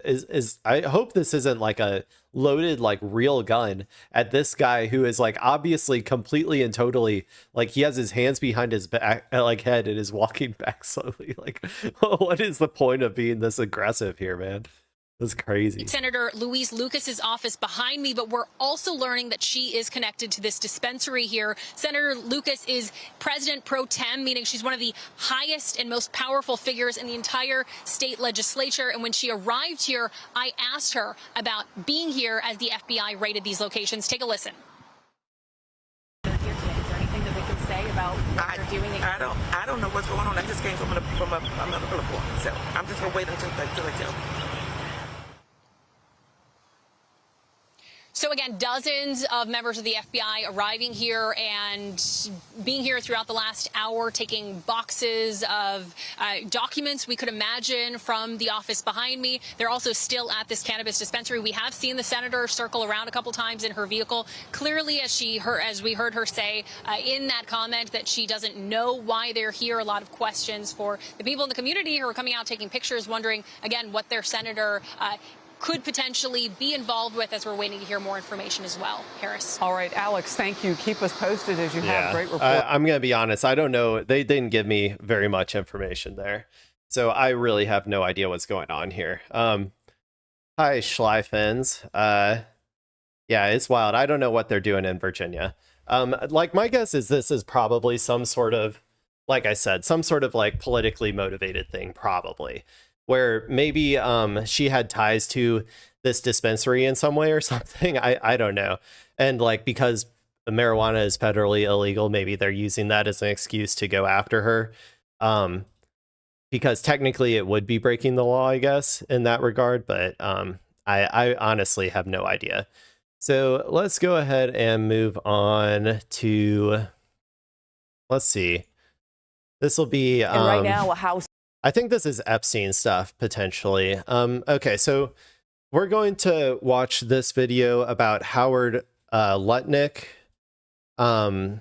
I hope this isn't like a loaded, like, real gun at this guy who is like obviously completely and totally, like, he has his hands behind his back, like, head, and is walking back slowly. Like, what is the point of being this aggressive here, man? That's crazy. Senator Louise Lucas's office behind me, but we're also learning that she is connected to this dispensary here. Senator Lucas is president pro tem, meaning she's one of the highest and most powerful figures in the entire state legislature. And when she arrived here, I asked her about being here as the FBI raided these locations. Take a listen. Is there anything that they can say about what they're doing? I don't know what's going on. I just came from another point, so I'm just gonna wait until they tell me. So again, dozens of members of the FBI arriving here and being here throughout the last hour, taking boxes of documents we could imagine from the office behind me. They're also still at this cannabis dispensary. We have seen the senator circle around a couple times in her vehicle. Clearly, as we heard her say in that comment, that she doesn't know why they're here. A lot of questions for the people in the community who are coming out taking pictures, wondering again what their senator could potentially be involved with, as we're waiting to hear more information as well. Harris. All right, Alex, thank you. Keep us posted as you have great report. I'm going to be honest. I don't know. They didn't give me very much information there. So I really have no idea what's going on here. Hi, Schleifens. Yeah, it's wild. I don't know what they're doing in Virginia. Like, my guess is this is probably some sort of, like I said, some sort of like politically motivated thing, probably, where maybe she had ties to this dispensary in some way or something. I don't know. And like, because marijuana is federally illegal, maybe they're using that as an excuse to go after her. Because technically it would be breaking the law, I guess, in that regard. But I honestly have no idea. So let's go ahead and move on to, let's see. This will be and right now a House. I think this is Epstein stuff, potentially. Okay, so we're going to watch this video about Howard Lutnick. I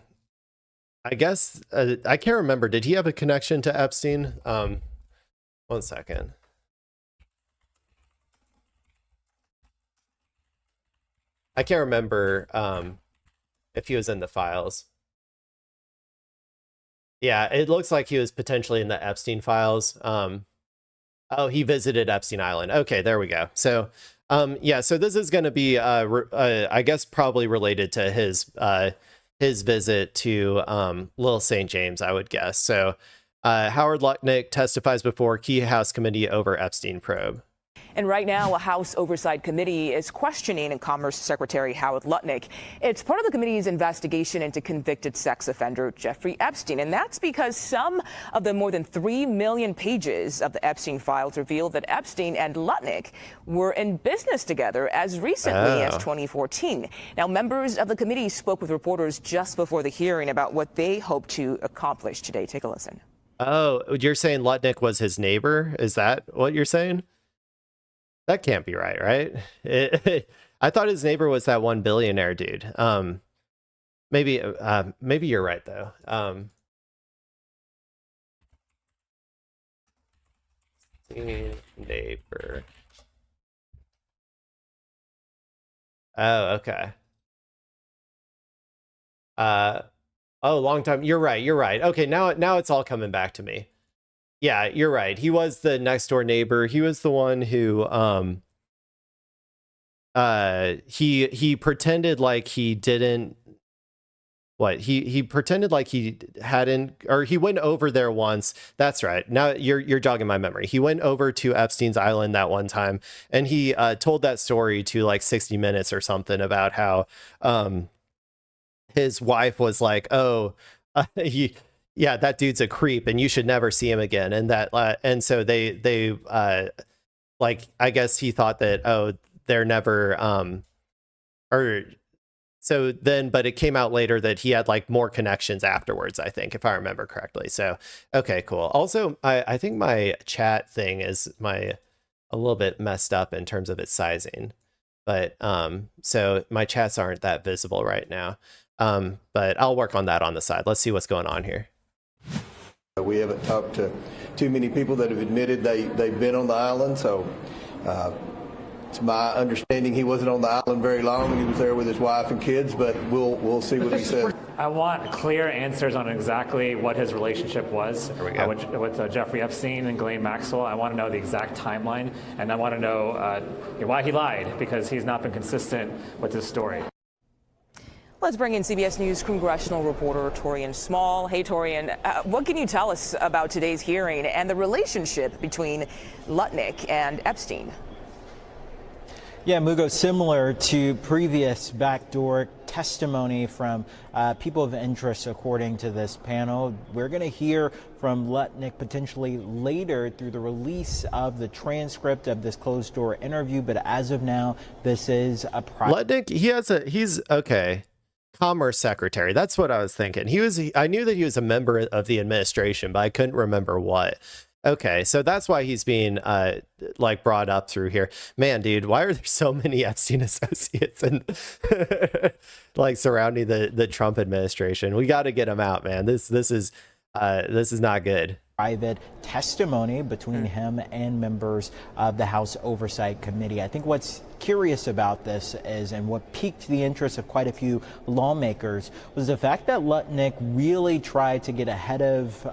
guess, I can't remember. Did he have a connection to Epstein? 1 second. I can't remember if he was in the files. Yeah, it looks like he was potentially in the Epstein files. Oh, he visited Epstein Island. Okay, there we go. So, yeah, so this is going to be, I guess, probably related to his visit to Little St. James, I would guess. So, Howard Lutnick testifies before Key House Committee over Epstein probe. And right now, a House Oversight Committee is questioning Commerce Secretary Howard Lutnick. It's part of the committee's investigation into convicted sex offender Jeffrey Epstein. And that's because some of the more than 3 million pages of the Epstein files reveal that Epstein and Lutnick were in business together as recently as 2014. Now, members of the committee spoke with reporters just before the hearing about what they hope to accomplish today. Take a listen. Oh, you're saying Lutnick was his neighbor? Is that what you're saying? That can't be right? I thought his neighbor was that one billionaire dude. Maybe you're right though. neighbor. Oh, okay. Oh, long time. You're right. You're right. Okay, now it's all coming back to me. Yeah, you're right. He was the next door neighbor. He was the one who he pretended like he didn't he pretended like he hadn't, or he went over there once. That's right. Now you're jogging my memory. He went over to Epstein's Island that one time, and he told that story to like 60 Minutes or something about how his wife was like, oh, yeah, that dude's a creep and you should never see him again. And that and so they like, I guess he thought that, oh, they're never or so then, but it came out later that he had like more connections afterwards, I think, if I remember correctly. So, okay, cool. Also, I think my chat thing is a little bit messed up in terms of its sizing, but so my chats aren't that visible right now. But I'll work on that on the side. Let's see what's going on here. We haven't talked to too many people that have admitted they've been on the island, so it's my understanding he wasn't on the island very long and he was there with his wife and kids, but we'll see what he says. I want clear answers on exactly what his relationship was with Jeffrey Epstein and Ghislaine Maxwell. I want to know the exact timeline, and I want to know why he lied, because he's not been consistent with his story. Let's bring in CBS News congressional reporter Torian Small. Hey, Torian, what can you tell us about today's hearing and the relationship between Lutnick and Epstein? Yeah, Mugo, similar to previous backdoor testimony from people of interest, according to this panel. We're going to hear from Lutnick potentially later through the release of the transcript of this closed door interview. But as of now, this is a private. Lutnick, he's okay. Commerce Secretary. That's what I was thinking. I knew that he was a member of the administration, but I couldn't remember what. Okay, so that's why he's being like brought up through here. Man, dude, why are there so many Epstein associates and like surrounding the Trump administration? We got to get him out, man. This is not good. Private testimony between him and members of the House Oversight Committee. I think what's curious about this is, and what piqued the interest of quite a few lawmakers, was the fact that Lutnick really tried to get ahead of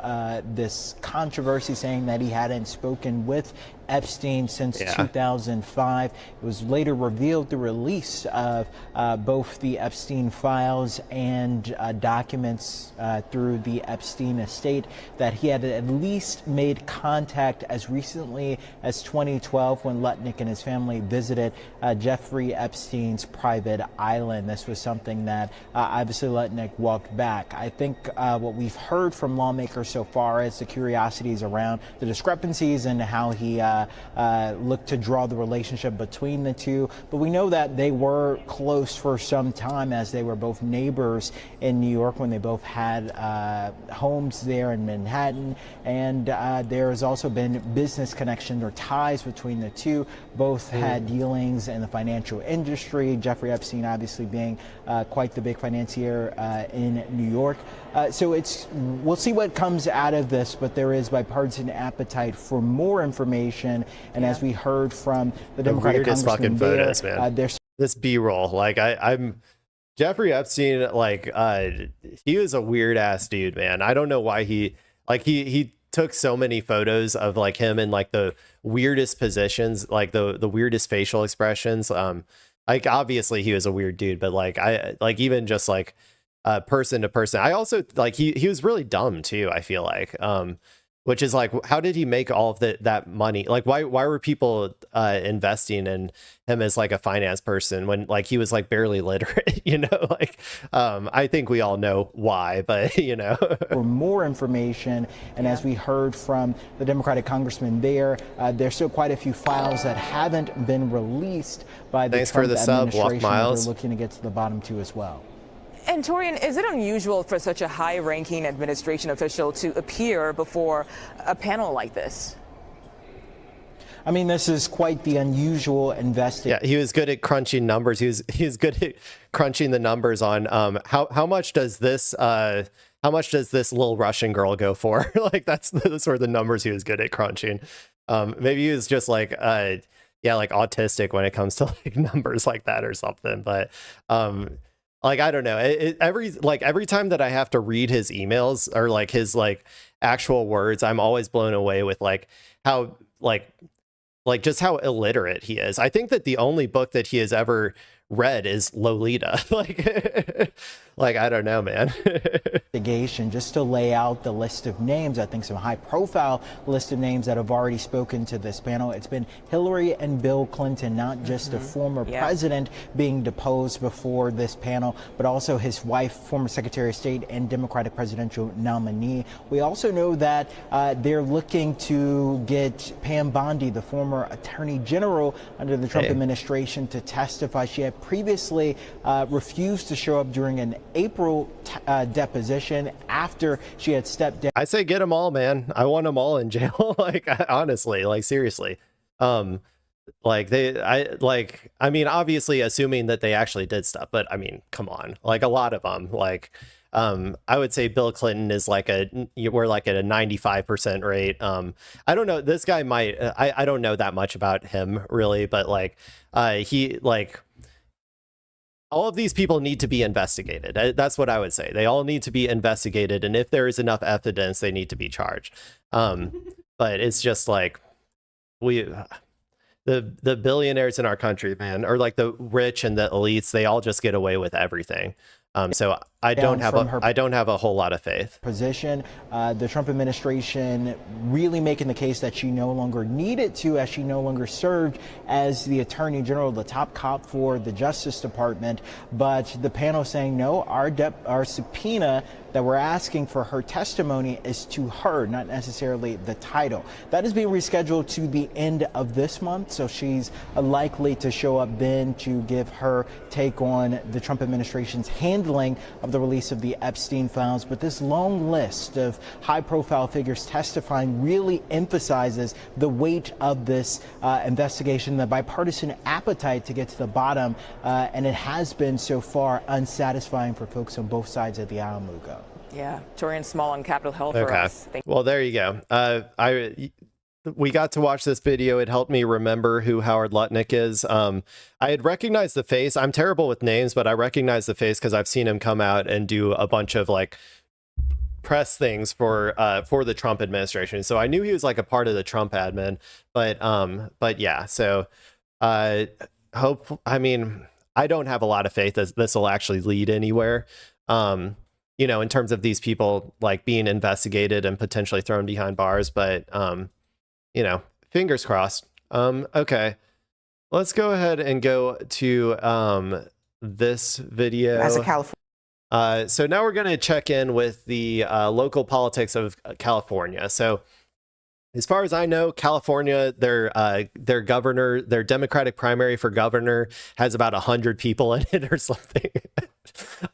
this controversy, saying that he hadn't spoken with Epstein since 2005. It was later revealed the release of both the Epstein files and documents through the Epstein estate that he had at least made contact as recently as 2012 when Lutnick and his family visited Jeffrey Epstein's private island. This was something that obviously Lutnick walked back. I think what we've heard from lawmakers so far is the curiosities around the discrepancies and how he looked to draw the relationship between the two. But we know that they were close for some time, as they were both neighbors in New York when they both had homes there in Manhattan. And there has also been business connections or ties between the two. Both had dealings in the financial industry, Jeffrey Epstein obviously being quite the big financier in New York. So we'll see what comes out of this, but there is bipartisan appetite for more information. And as we heard from the Democratic Congressman there, there's this B-roll. Like I'm Jeffrey Epstein, like he was a weird ass dude, man. I don't know why he took so many photos of like him in like the weirdest positions, like the weirdest facial expressions. Like obviously he was a weird dude, but like even just like person to person. I also like he was really dumb too, I feel like. Which is like, how did he make all of that money? Like, why were people investing in him as like a finance person when like he was like barely literate, you know? Like, I think we all know why, but you know. For more information, and as we heard from the Democratic congressman there, there's still quite a few files that haven't been released by the Trump administration. They're looking to get to the bottom too as well. And Torian, is it unusual for such a high-ranking administration official to appear before a panel like this? I mean, this is quite the unusual investigation. Yeah, he was good at crunching numbers. He was good at crunching the numbers on how much does this little Russian girl go for? Like those were the numbers he was good at crunching. Maybe he was just like yeah, like autistic when it comes to like numbers like that or something. But like I don't know. Every time that I have to read his emails or like his like actual words, I'm always blown away with like how like just how illiterate he is. I think that the only book that he has ever read is Lolita. Like I don't know, man. Investigation, just to lay out the list of names, I think some high profile list of names that have already spoken to this panel. It's been Hillary and Bill Clinton, not just a former president being deposed before this panel, but also his wife, former Secretary of State and Democratic presidential nominee. We also know that they're looking to get Pam Bondi, the former Attorney General under the Trump administration, to testify. She had previously refused to show up during an April deposition after she had stepped down. I say get them all, man. I want them all in jail. Like honestly, like seriously. Like I mean, obviously assuming that they actually did stuff, but I mean, come on, like a lot of them, like I would say Bill Clinton is like we're like at a 95% rate. I don't know, this guy might, I don't know that much about him really, but like he like all of these people need to be investigated. That's what I would say. They all need to be investigated, and if there is enough evidence, they need to be charged. But it's just like the billionaires in our country, man, or like the rich and the elites, they all just get away with everything. So I don't have a whole lot of faith. Position, the Trump administration really making the case that she no longer needed to, as she no longer served as the Attorney General, the top cop for the Justice Department. But the panel saying no, our subpoena that we're asking for her testimony is to her, not necessarily the title. That is being rescheduled to the end of this month, so she's likely to show up then to give her take on the Trump administration's handling of the release of the Epstein files. But this long list of high-profile figures testifying really emphasizes the weight of this investigation, the bipartisan appetite to get to the bottom, and it has been so far unsatisfying for folks on both sides of the aisle, Mugo. Yeah, Torian Small on Capitol Hill for us. Well, there you go. We got to watch this video. It helped me remember who Howard Lutnick is. I had recognized the face. I'm terrible with names, but I recognize the face because I've seen him come out and do a bunch of like press things for the Trump administration. So I knew he was like a part of the Trump admin. But yeah. So I mean, I don't have a lot of faith that this will actually lead anywhere. You know, in terms of these people like being investigated and potentially thrown behind bars, but you know, fingers crossed. Okay, let's go ahead and go to this video. As a California. So now we're going to check in with the local politics of California. So as far as I know, California, their governor, their Democratic primary for governor has about 100 people in it or something.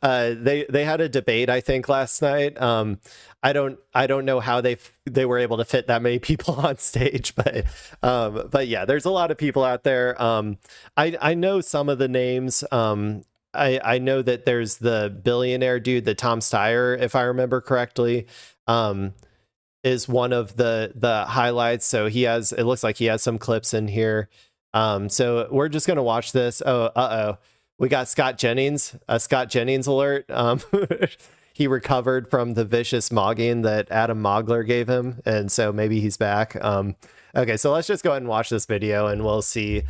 They had a debate, I think, last night. I don't know how they were able to fit that many people on stage, but yeah, there's a lot of people out there. I know some of the names. I know that there's the billionaire dude, the Tom Steyer, if I remember correctly, is one of the highlights. So it looks like he has some clips in here. So we're just gonna watch this. Oh, we got Scott Jennings, a Scott Jennings alert. He recovered from the vicious mogging that Adam Mogler gave him, and so maybe he's back. Okay, so let's just go ahead and watch this video, and we'll see.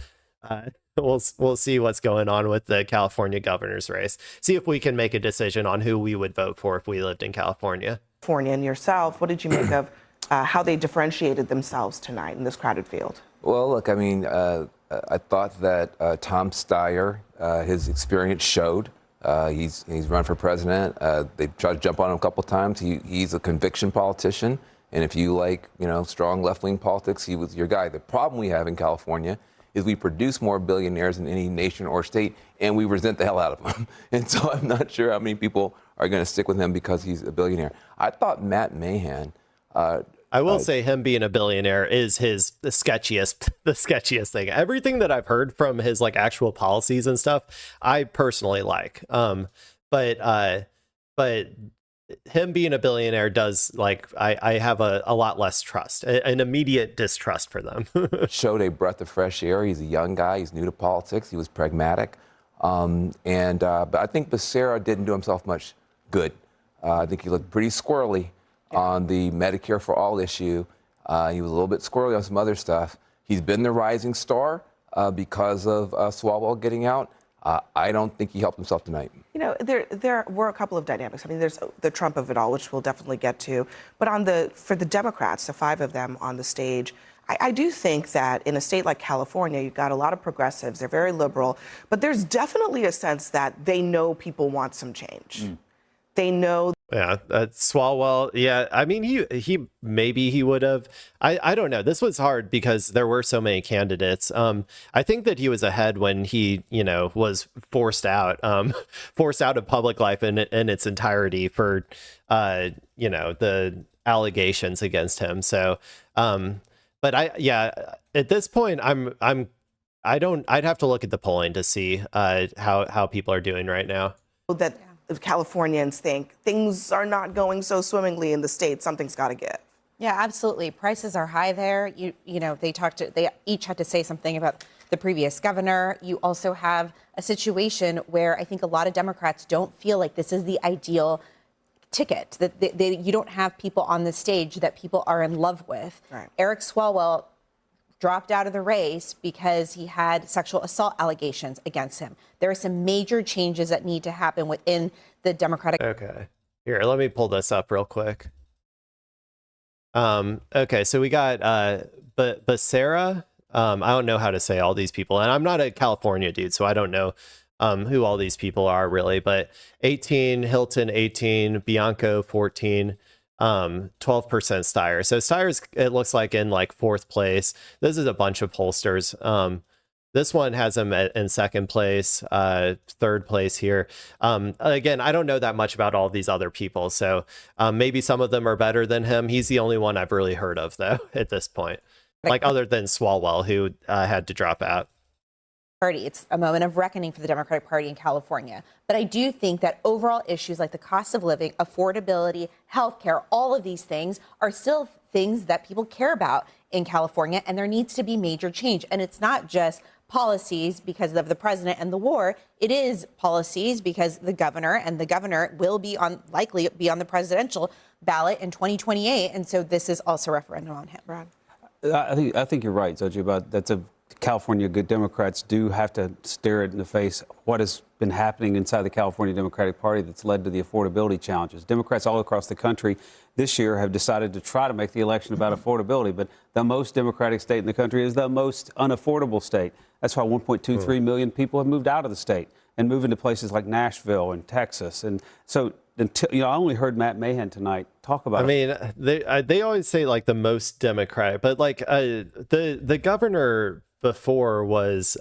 We'll see what's going on with the California governor's race. See if we can make a decision on who we would vote for if we lived in California. California and yourself, what did you make of how they differentiated themselves tonight in this crowded field? Well, look, I mean, I thought that Tom Steyer, his experience showed. He's run for president. They tried to jump on him a couple times. He's a conviction politician, and if you like, strong left-wing politics, he was your guy. The problem we have in California is we produce more billionaires than any nation or state, and we resent the hell out of them. And so I'm not sure how many people are going to stick with him because he's a billionaire. I thought Matt Mahan. I will say him being a billionaire is the sketchiest thing. Everything that I've heard from his like actual policies and stuff, I personally like. But him being a billionaire does, like, I have a lot less trust, an immediate distrust for them. Showed a breath of fresh air. He's a young guy. He's new to politics. He was pragmatic. But I think Becerra didn't do himself much good. I think he looked pretty squirrely on the Medicare for All issue. He was a little bit squirrely on some other stuff. He's been the rising star because of Swalwell getting out. I don't think he helped himself tonight. You know, there were a couple of dynamics. I mean, there's the Trump of it all, which we'll definitely get to. But for the Democrats, the 5 of them on the stage, I do think that in a state like California, you've got a lot of progressives. They're very liberal. But there's definitely a sense that they know people want some change. They know. Yeah, Swalwell. Yeah, I mean, he maybe he would have. I don't know. This was hard because there were so many candidates. I think that he was ahead when he, was forced out of public life in its entirety for, the allegations against him. So, but at this point, I'd have to look at the polling to see how people are doing right now. That Californians think things are not going so swimmingly in the state. Something's got to give. Yeah, absolutely. Prices are high there. They each had to say something about the previous governor. You also have a situation where I think a lot of Democrats don't feel like this is the ideal ticket, that you don't have people on the stage that people are in love with. Right. Eric Swalwell dropped out of the race because he had sexual assault allegations against him. There are some major changes that need to happen within the Democratic. Okay. Here, let me pull this up real quick. Okay, so we got Becerra. I don't know how to say all these people, and I'm not a California dude, so I don't know who all these people are really, but 18, Hilton 18, Bianco 14, 12% Steyer. So Steyer's, it looks like, in like 4th place. This is a bunch of pollsters. This one has him in 2nd place, 3rd place here. Again, I don't know that much about all these other people, so maybe some of them are better than him. He's the only one I've really heard of, though, at this point, like other than Swalwell, who had to drop out. Party. It's a moment of reckoning for the Democratic Party in California. But I do think that overall issues like the cost of living, affordability, healthcare, all of these things are still things that people care about in California, and there needs to be major change. And it's not just policies because of the president and the war. It is policies because the governor will likely be on the presidential ballot in 2028. And so this is also a referendum on him. Brad? I think you're right, Zoji, about California good Democrats do have to stare it in the face what has been happening inside the California Democratic Party that's led to the affordability challenges. Democrats all across the country this year have decided to try to make the election about affordability, but the most Democratic state in the country is the most unaffordable state. That's why 1.23 million people have moved out of the state and moved into places like Nashville and Texas. And so I only heard Matt Mahan tonight talk about it. They always say like the most Democratic, but like the governor before was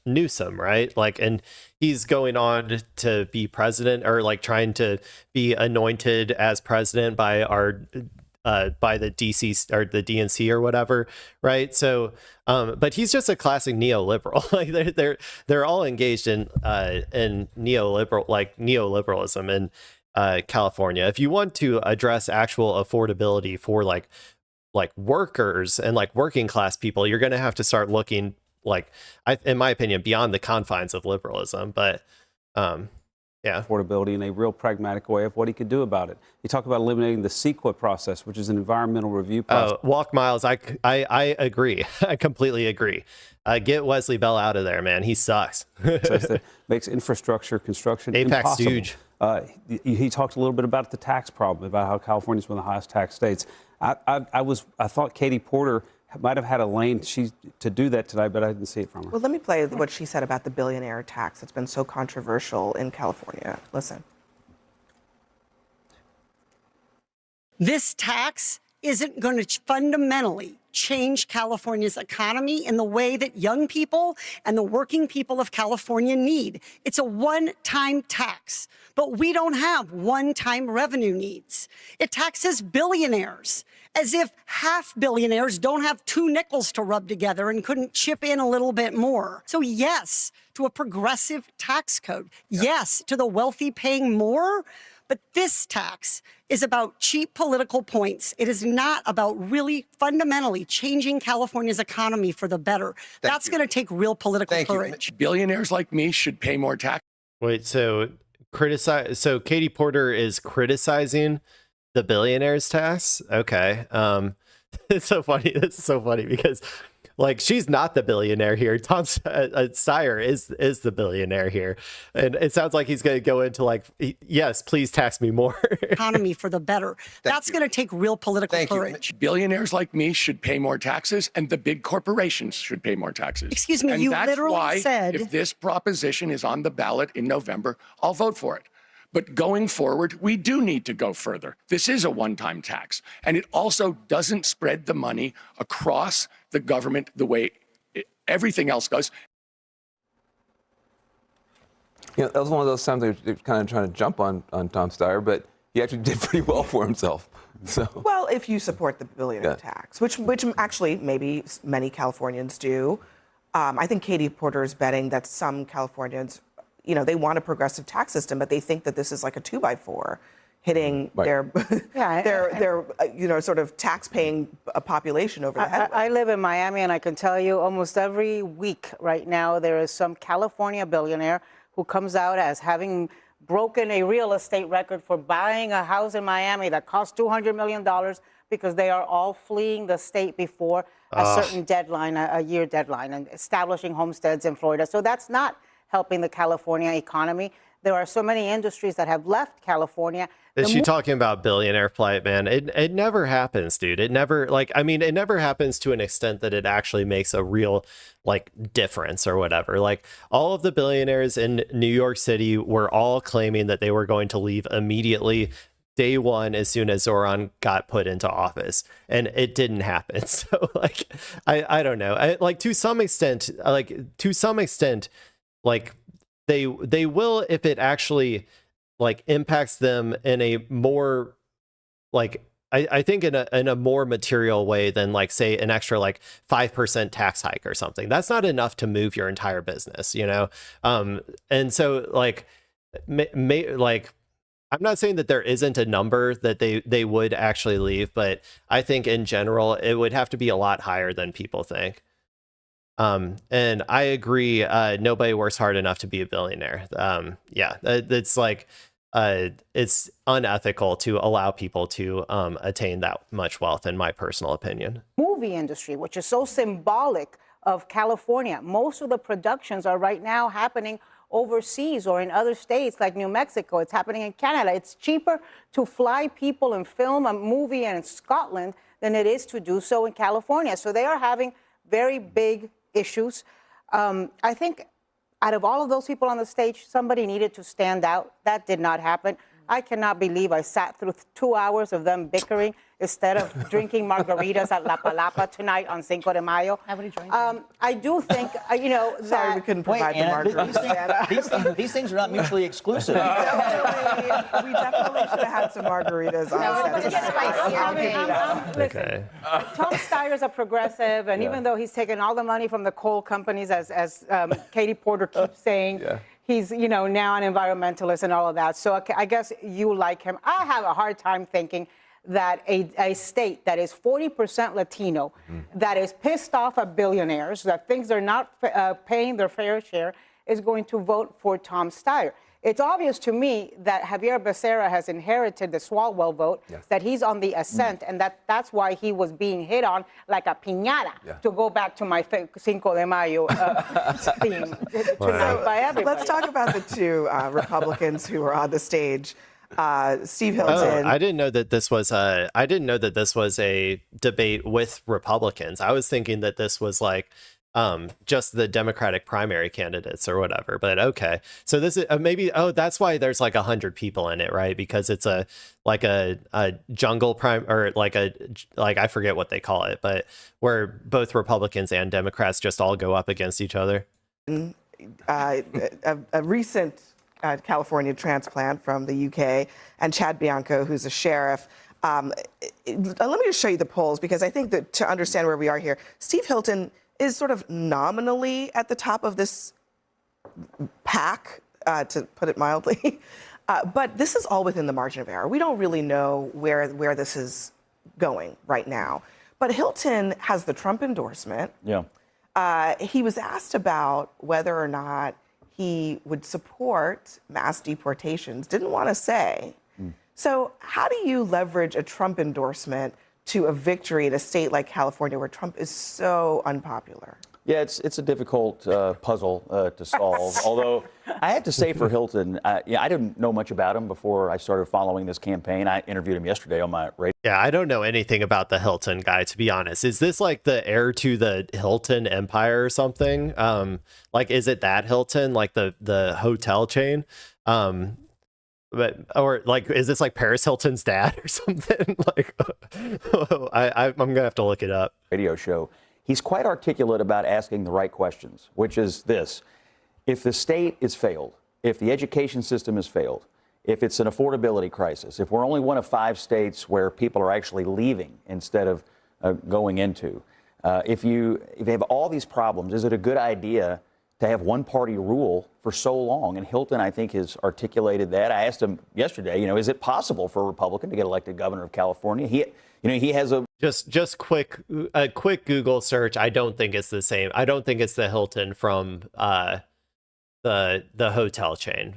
Newsom, right? Like, and he's going on to be president, or like trying to be anointed as president by by the DC or the DNC or whatever, right? So, but he's just a classic neoliberal. Like they're all engaged in neoliberalism in California. If you want to address actual affordability for like workers and like working class people, you're going to have to start looking, like, in my opinion, beyond the confines of liberalism. But affordability in a real pragmatic way of what he could do about it. He talked about eliminating the CEQA process, which is an environmental review process. Walk miles. I agree. I completely agree. Get Wesley Bell out of there, man. He sucks. That makes infrastructure construction Apex impossible. huge. He talked a little bit about the tax problem, about how California is one of the highest tax states. I thought Katie Porter might have had a lane to do that tonight, but I didn't see it from her. Well, let me play what she said about the billionaire tax. It's been so controversial in California. Listen. This tax isn't going to fundamentally change California's economy in the way that young people and the working people of California need. It's a one-time tax, but we don't have one-time revenue needs. It taxes billionaires, as if half billionaires don't have 2 nickels to rub together and couldn't chip in a little bit more. So yes, to a progressive tax code. Yes, to the wealthy paying more, But this tax is about cheap political points. It is not about really fundamentally changing California's economy for the better. That's going to take real political courage. Billionaires like me should pay more tax. Wait, so Katie Porter is criticizing the billionaires tax? Okay. It's so funny. It's so funny because like she's not the billionaire here. Tom Steyer is the billionaire here. And it sounds like he's going to go into like, yes, please tax me more. Economy for the better. That's going to take real political courage. Billionaires like me should pay more taxes, and the big corporations should pay more taxes. Excuse me, and you that's literally why, said... if this proposition is on the ballot in November, I'll vote for it. But going forward, we do need to go further. This is a one-time tax, and it also doesn't spread the money across the government the way everything else does. You know, that was one of those times they were kind of trying to jump on Tom Steyer, but he actually did pretty well for himself. So. Well, if you support the billionaire tax, which actually maybe many Californians do, I think Katie Porter is betting that some Californians, you know, they want a progressive tax system, but they think that this is like a 2x4 hitting their you know, sort of tax-paying population over the head. I live in Miami, and I can tell you almost every week right now there is some California billionaire who comes out as having broken a real estate record for buying a house in Miami that cost $200 million because they are all fleeing the state before a certain deadline, a year deadline, and establishing homesteads in Florida. So that's not helping the California economy. There are so many industries that have left California. Is she talking about billionaire flight, man? It never happens, dude. It never, like, I mean, it never happens to an extent that it actually makes a real, like, difference or whatever. Like, all of the billionaires in New York City were all claiming that they were going to leave immediately, day one, as soon as Zoran got put into office, and it didn't happen. So, like, I don't know. Like, to some extent, like, they will, if it actually like impacts them in a more like I think in a more material way than like say an extra like 5% tax hike or something. That's not enough to move your entire business, you know. And so like like I'm not saying that there isn't a number that they would actually leave, but I think in general it would have to be a lot higher than people think. And I agree, nobody works hard enough to be a billionaire. Yeah, it's like, it's unethical to allow people to attain that much wealth, in my personal opinion. Movie industry, which is so symbolic of California. Most of the productions are right now happening overseas or in other states like New Mexico. It's happening in Canada. It's cheaper to fly people and film a movie in Scotland than it is to do so in California. So they are having very big issues. I think out of all of those people on the stage, somebody needed to stand out. That did not happen. I cannot believe I sat through 2 hours of them bickering instead of drinking margaritas at La Palapa tonight on Cinco de Mayo. I do think, you know, that... Sorry, we couldn't provide the margaritas. These things are not mutually exclusive. We definitely should have had some margaritas on set. Listen, Tom Steyer's a progressive, and even though he's taken all the money from the coal companies, as Katie Porter keeps saying, he's, you know, now an environmentalist and all of that. So I guess you like him. I have a hard time thinking that a state that is 40% Latino, that is pissed off at billionaires, that thinks they're not paying their fair share, is going to vote for Tom Steyer. It's obvious to me that Javier Becerra has inherited the Swalwell vote, that he's on the ascent, and that's why he was being hit on like a piñata, to go back to my Cinco de Mayo theme tonight by everybody. Let's talk about the two Republicans who were on the stage. Steve Hilton. Oh, I didn't know that this was a debate with Republicans. I was thinking that this was like just the Democratic primary candidates or whatever. But okay, so this is maybe that's why there's like 100 people in it, right? Because it's a jungle prime, or like I forget what they call it, but where both Republicans and Democrats just all go up against each other. A recent California transplant from the UK, and Chad Bianco, who's a sheriff. Let me just show you the polls, because I think that to understand where we are here, Steve Hilton is sort of nominally at the top of this pack, to put it mildly. But this is all within the margin of error. We don't really know where this is going right now. But Hilton has the Trump endorsement. Yeah. He was asked about whether or not he would support mass deportations. Didn't want to say. So how do you leverage a Trump endorsement to a victory in a state like California where Trump is so unpopular? Yeah, it's a difficult puzzle to solve. Although I have to say for Hilton, I didn't know much about him before I started following this campaign. I interviewed him yesterday on my radio. Yeah, I don't know anything about the Hilton guy, to be honest. Is this like the heir to the Hilton empire or something? Like, is it that Hilton, like the hotel chain? Or like, is this like Paris Hilton's dad or something? Like, I'm gonna have to look it up. Radio show. He's quite articulate about asking the right questions, which is this: if the state is failed, if the education system has failed, if it's an affordability crisis, if we're only one of 5 states where people are actually leaving instead of going into, if you have all these problems, is it a good idea to have one-party rule for so long? And Hilton, I think, has articulated that. I asked him yesterday, is it possible for a Republican to get elected governor of California? He has a just quick Google search. I don't think it's the same. I don't think it's the Hilton from the hotel chain.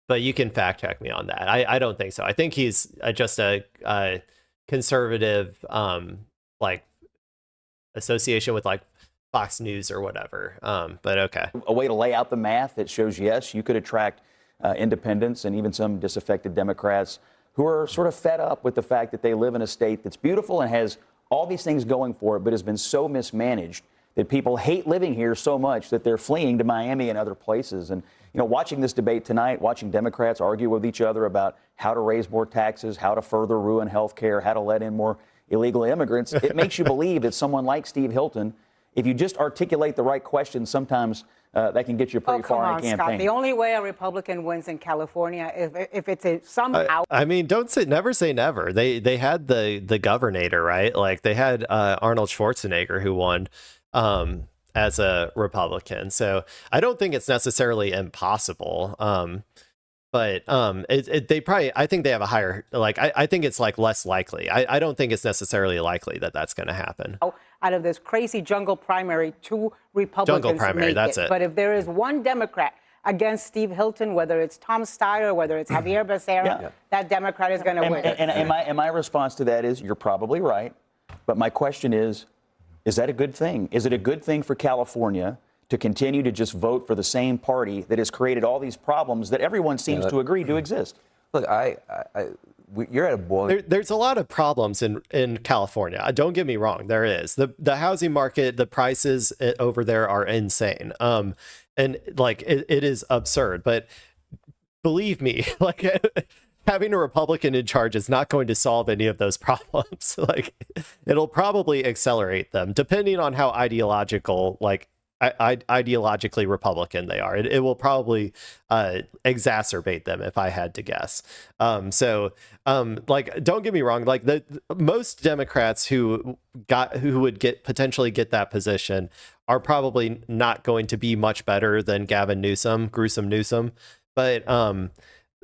But you can fact check me on that. I don't think so. I think he's just a conservative like association with like Fox News or whatever. But okay. A way to lay out the math that shows, yes, you could attract independents and even some disaffected Democrats who are sort of fed up with the fact that they live in a state that's beautiful and has all these things going for it, but has been so mismanaged that people hate living here so much that they're fleeing to Miami and other places. And, watching this debate tonight, watching Democrats argue with each other about how to raise more taxes, how to further ruin health care, how to let in more illegal immigrants, it makes you believe that someone like Steve Hilton, if you just articulate the right questions, sometimes that can get you pretty far in a campaign. Scott. The only way a Republican wins in California if it's somehow. I mean, never say never. They had the governor, right? Like they had Arnold Schwarzenegger who won as a Republican. So I don't think it's necessarily impossible. But they probably, I think they have a higher, like, I think it's like less likely. I don't think it's necessarily likely that that's going to happen. Out of this crazy jungle primary, 2 Republicans jungle primary, make that's it. But if there is one Democrat against Steve Hilton, whether it's Tom Steyer, whether it's Javier Becerra, that Democrat is going to win. And my response to that is, you're probably right. But my question is that a good thing? Is it a good thing for California to continue to just vote for the same party that has created all these problems that everyone seems to agree to exist? Look, you're at a boiling. There's a lot of problems in California. Don't get me wrong. There is the housing market. The prices over there are insane. And like it is absurd. But believe me, like having a Republican in charge is not going to solve any of those problems. Like it'll probably accelerate them, depending on how ideologically Republican they are. It will probably exacerbate them, if I had to guess. Like, don't get me wrong. Like most Democrats who would potentially get that position are probably not going to be much better than Gavin Newsom, Gruesome Newsom. But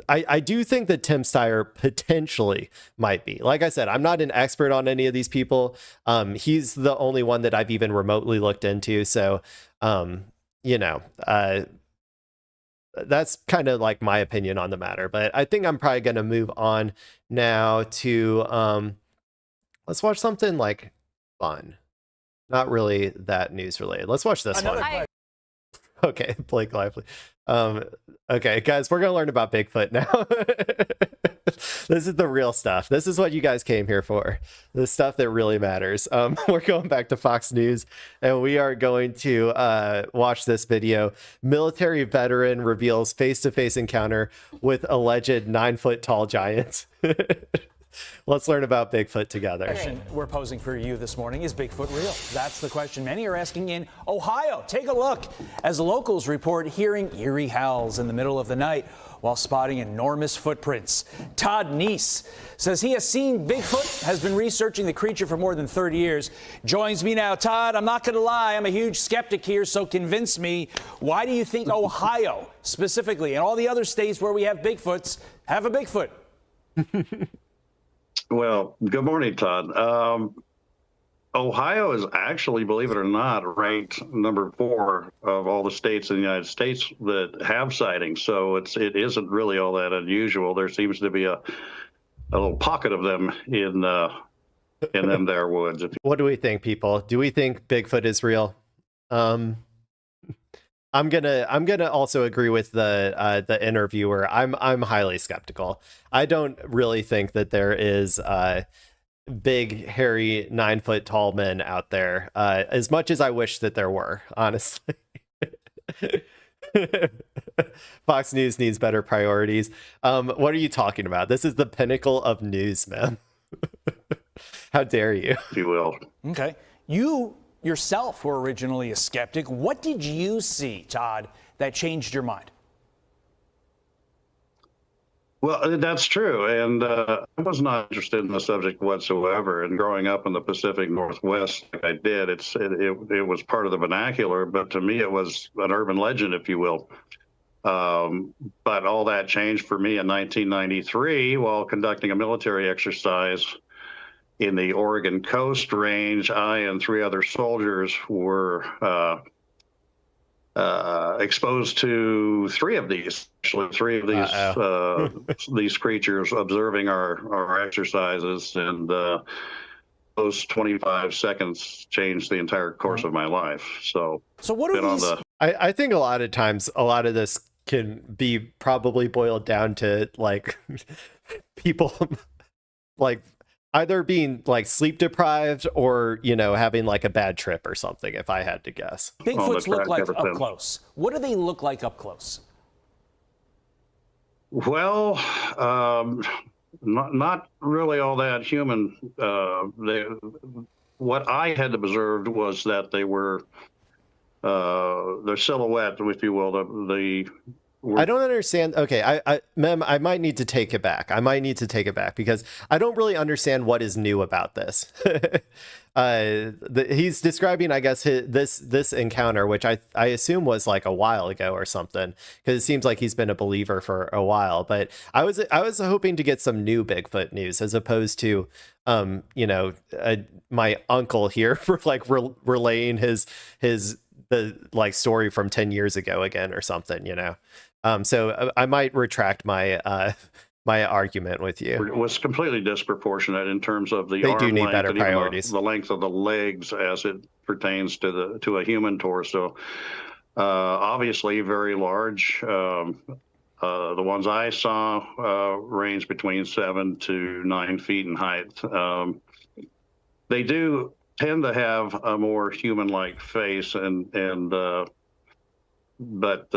I do think that Tim Steyer potentially might be. Like I said, I'm not an expert on any of these people. He's the only one that I've even remotely looked into. So, that's kind of like my opinion on the matter. But I think I'm probably going to move on now to let's watch something like fun. Not really that news related. Let's watch this one. Okay, Blake Lively. Okay, guys, we're gonna learn about Bigfoot now. This is the real stuff. This is what you guys came here for. The stuff that really matters. We're going back to Fox News, and we are going to watch this video. Military veteran reveals face-to-face encounter with alleged 9-foot tall giant. Let's learn about Bigfoot together. Question we're posing for you this morning: is Bigfoot real? That's the question many are asking in Ohio. Take a look as locals report hearing eerie howls in the middle of the night while spotting enormous footprints. Todd Neese says he has seen Bigfoot, has been researching the creature for more than 30 years. Joins me now. Todd, I'm not going to lie, I'm a huge skeptic here, so convince me. Why do you think Ohio specifically and all the other states where we have Bigfoots have a Bigfoot? Well, good morning, Todd. Ohio is actually, believe it or not, ranked number 4 of all the states in the United States that have sightings. So it isn't really all that unusual. There seems to be a little pocket of them in them there woods. What do we think, people? Do we think Bigfoot is real? I'm gonna also agree with the interviewer. I'm highly skeptical. I don't really think that there is big, hairy, 9-foot tall men out there, as much as I wish that there were, honestly. Fox News needs better priorities. What are you talking about? This is the pinnacle of news, man. How dare you? If you will. Okay. You yourself were originally a skeptic. What did you see, Todd, that changed your mind? Well, that's true. And I was not interested in the subject whatsoever. And growing up in the Pacific Northwest, like I did, it was part of the vernacular. But to me, it was an urban legend, if you will. But all that changed for me in 1993 while conducting a military exercise in the Oregon Coast Range. I and 3 other soldiers were exposed to 3 of these, actually 3 of these creatures observing our exercises, and those 25 seconds changed the entire course of my life. So what are these? I think a lot of times, a lot of this can be probably boiled down to like people like either being like sleep deprived or, you know, having like a bad trip or something, if I had to guess. Bigfoots look like up close. What do they look like up close? Well, not really all that human. What I had observed was that they were their silhouette, if you will, I don't understand. Okay, Mem, I might need to take it back. Because I don't really understand what is new about this. He's describing, I guess, this encounter, which I assume was like a while ago or something, because it seems like he's been a believer for a while. But I was hoping to get some new Bigfoot news as opposed to, you know, my uncle here for like relaying the like story from 10 years ago again or something, you know. So I might retract my my argument with you. It was completely disproportionate in terms of the they arm do need length better and even priorities. the length of the legs as it pertains to a human torso. Obviously very large. The ones I saw range between 7 to 9 feet in height. They do tend to have a more human-like face but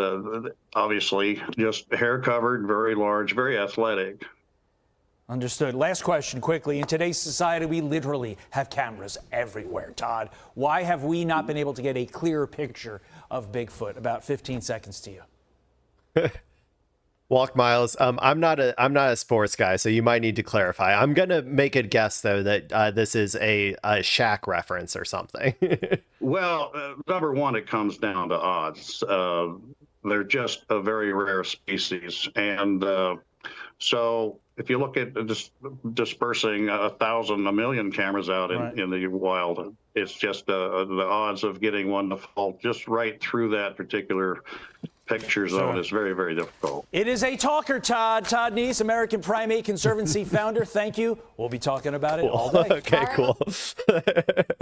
obviously just hair covered, very large, very athletic. Understood. Last question quickly. In today's society, we literally have cameras everywhere, Todd. Why have we not been able to get a clearer picture of Bigfoot? About 15 seconds to you. Walk Miles. I'm not a sports guy, so you might need to clarify. I'm gonna make a guess though that this is a Shaq reference or something. Well, number one, it comes down to odds. They're just a very rare species, and so if you look at dispersing 1,000, 1 million cameras out in the wild, it's just the odds of getting one to fall just right through that particular picture zone is very, very difficult. It is a talker, Todd. Todd Neese, American Primate Conservancy founder. Thank you. We'll be talking about it all day. Okay, cool. That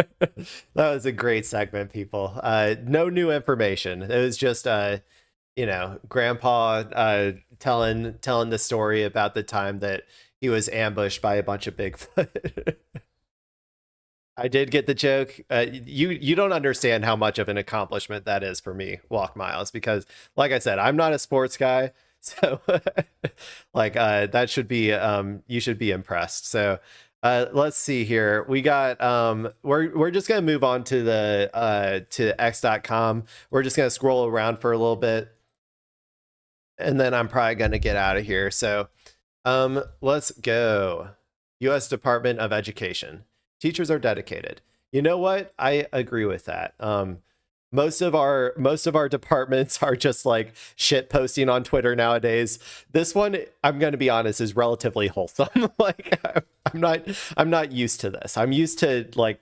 was a great segment, people. No new information. It was just, you know, Grandpa telling the story about the time that he was ambushed by a bunch of Bigfoot. I did get the joke. You don't understand how much of an accomplishment that is for me, Walk Miles, because like I said, I'm not a sports guy. So like that should be you should be impressed. So let's see here. We got we're just gonna move on to the to x.com. We're just gonna scroll around for a little bit, and then I'm probably gonna get out of here. So let's go. U.S. Department of Education. Teachers are dedicated. You know what? I agree with that. Most of our departments are just like shit posting on Twitter nowadays. This one, I'm going to be honest, is relatively wholesome. Like I'm not used to this. I'm used to like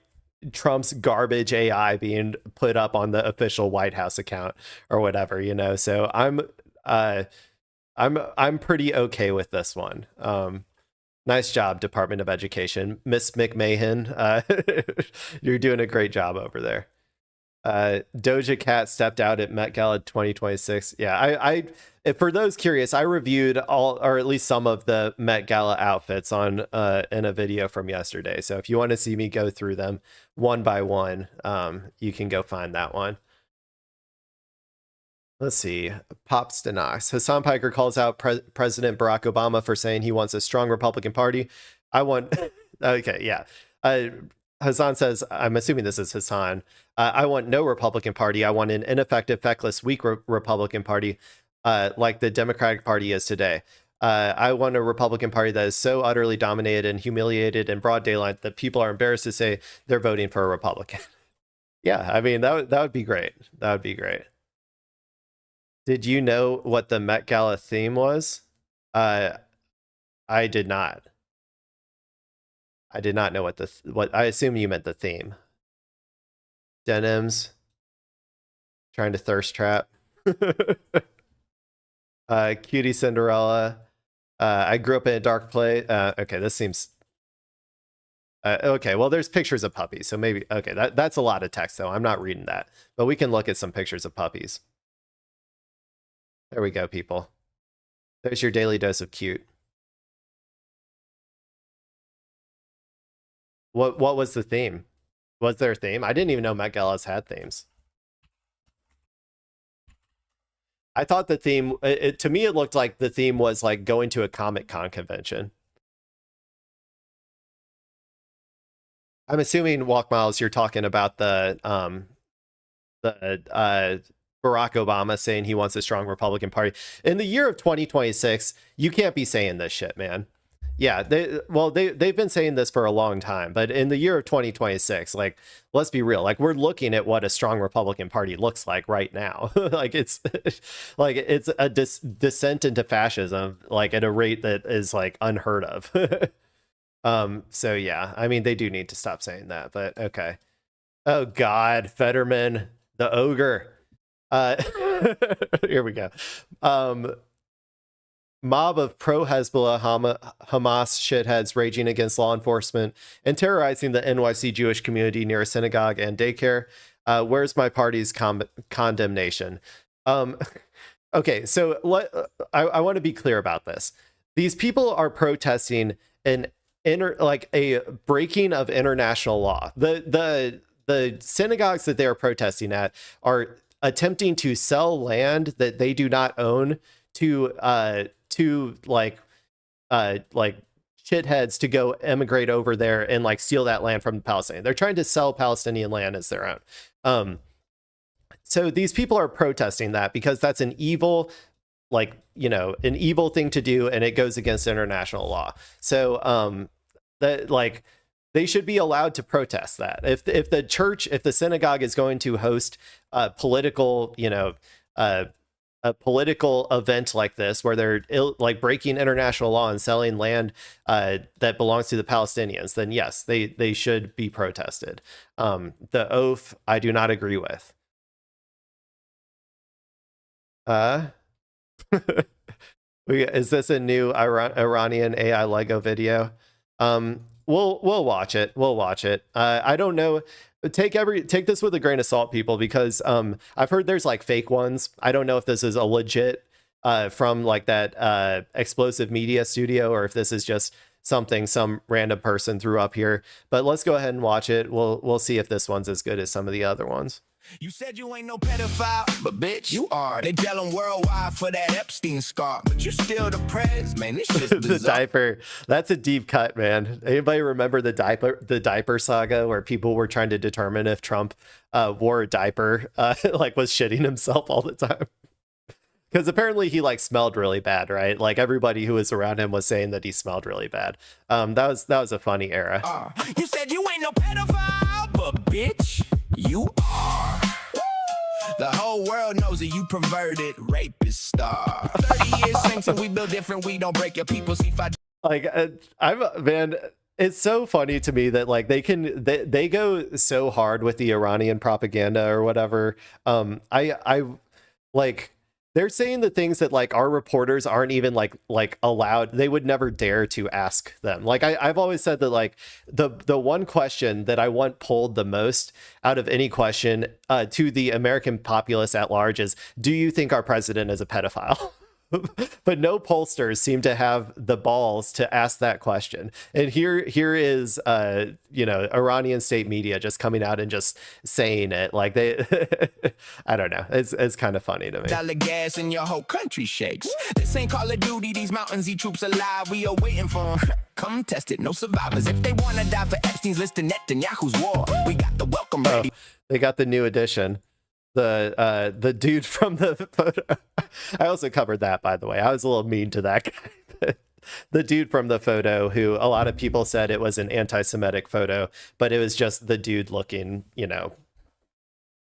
Trump's garbage AI being put up on the official White House account or whatever, you know. So I'm pretty okay with this one. Nice job, Department of Education. Miss McMahon. You're doing a great job over there. Doja Cat stepped out at Met Gala 2026. Yeah, I for those curious, I reviewed all or at least some of the Met Gala outfits on in a video from yesterday. So if you want to see me go through them one by one, you can go find that one. Let's see. Pop Stenox. Hassan Piker calls out President Barack Obama for saying he wants a strong Republican Party. I want okay, yeah. Hassan says, I'm assuming this is Hassan. I want no Republican Party. I want an ineffective, feckless, weak Republican Party like the Democratic Party is today. I want a Republican Party that is so utterly dominated and humiliated in broad daylight that people are embarrassed to say they're voting for a Republican. Yeah, I mean, that would be great. That would be great. Did you know what the Met Gala theme was? I did not. I did not know what I assume you meant the theme. Denims. Trying to thirst trap. Cutie Cinderella. I grew up in a dark place. Okay, this seems okay, well, there's pictures of puppies, so maybe okay, that's a lot of text though. I'm not reading that. But we can look at some pictures of puppies. There we go, people. There's your daily dose of cute. What was the theme? Was there a theme? I didn't even know Met Galas had themes. I thought the theme, to me, it looked like the theme was like going to a Comic-Con convention. I'm assuming, Walk Miles, you're talking about the Barack Obama saying he wants a strong Republican Party. In the year of 2026, you can't be saying this shit, man. Yeah, they've been saying this for a long time, but in the year of 2026, like, let's be real, like, we're looking at what a strong Republican Party looks like right now. Like, it's like it's a descent into fascism, like at a rate that is like unheard of. So yeah, I mean, they do need to stop saying that, but okay. Oh God, Fetterman, the ogre. Here we go. Mob of pro-Hezbollah Hamas shitheads raging against law enforcement and terrorizing the NYC Jewish community near a synagogue and daycare. Where's my party's condemnation? Okay, so I want to be clear about this. These people are protesting a breaking of international law. The synagogues that they are protesting at are attempting to sell land that they do not own to like shitheads to go emigrate over there and like steal that land from the Palestinians. They're trying to sell Palestinian land as their own. So these people are protesting that because that's an evil, like, you know, an evil thing to do, and it goes against international law. So that, like, they should be allowed to protest that. If the church, if the synagogue is going to host a political, you know, a political event like this, where they're like breaking international law and selling land that belongs to the Palestinians, then yes, they should be protested. The oath, I do not agree with. Is this a new Iranian AI Lego video? We'll watch it. We'll watch it. I don't know. Take this with a grain of salt, people, because I've heard there's like fake ones. I don't know if this is a legit from like that explosive media studio, or if this is just something some random person threw up here. But let's go ahead and watch it. We'll see if this one's as good as some of the other ones. You said you ain't no pedophile, but bitch, you are. They gelling worldwide for that Epstein scar, but you still the prez, man. This shit's The bizarre. diaper. That's a deep cut, man. Anybody remember the diaper saga where people were trying to determine if Trump wore a diaper, like was shitting himself all the time? Because apparently he like smelled really bad, right? Like everybody who was around him was saying that he smelled really bad. That was a funny era. You said you ain't no pedophile, but bitch, you are. The whole world knows that you perverted rapist star. 30 years since and we build different, we don't break your people. See if I Like man, it's so funny to me that like they go so hard with the Iranian propaganda or whatever. I like they're saying the things that like our reporters aren't even like allowed. They would never dare to ask them. Like I've always said that like the one question that I want pulled the most out of any question to the American populace at large is, do you think our president is a pedophile? But no pollsters seem to have the balls to ask that question. And here is Iranian state media just coming out and just saying it like they I don't know. It's kind of funny to me. dollar gas and your whole country shakes. This ain't Call of Duty, these mountains, these troops alive. We are waiting for them. Come test it, no survivors. If they want to die for Epstein's list of Netanyahu's war, we got the welcome ready. They got the new edition. The dude from the photo. I also covered that, by the way. I was a little mean to that guy. The dude from the photo, who a lot of people said it was an anti-Semitic photo, but it was just the dude looking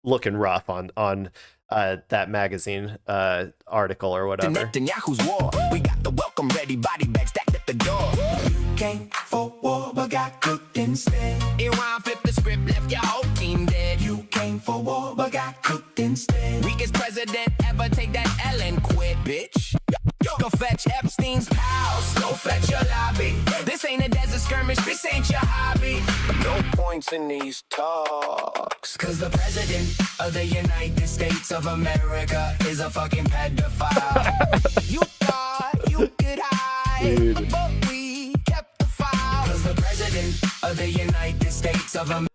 rough on that magazine article or whatever. Netanyahu's war, we got the welcome ready. Body bags stacked at the door. You came for war, but got cooked instead. Iran flipped the script, left your whole team dead. You came for war, but got cooked instead. Weakest president ever, take that L and quit, bitch. Go fetch Epstein's pals, go fetch your lobby. This ain't a desert skirmish, this ain't your hobby. No points in these talks, cause the president of the United States of America is a fucking pedophile. You thought you could hide, but we kept the file. Cause the president of the United States of America.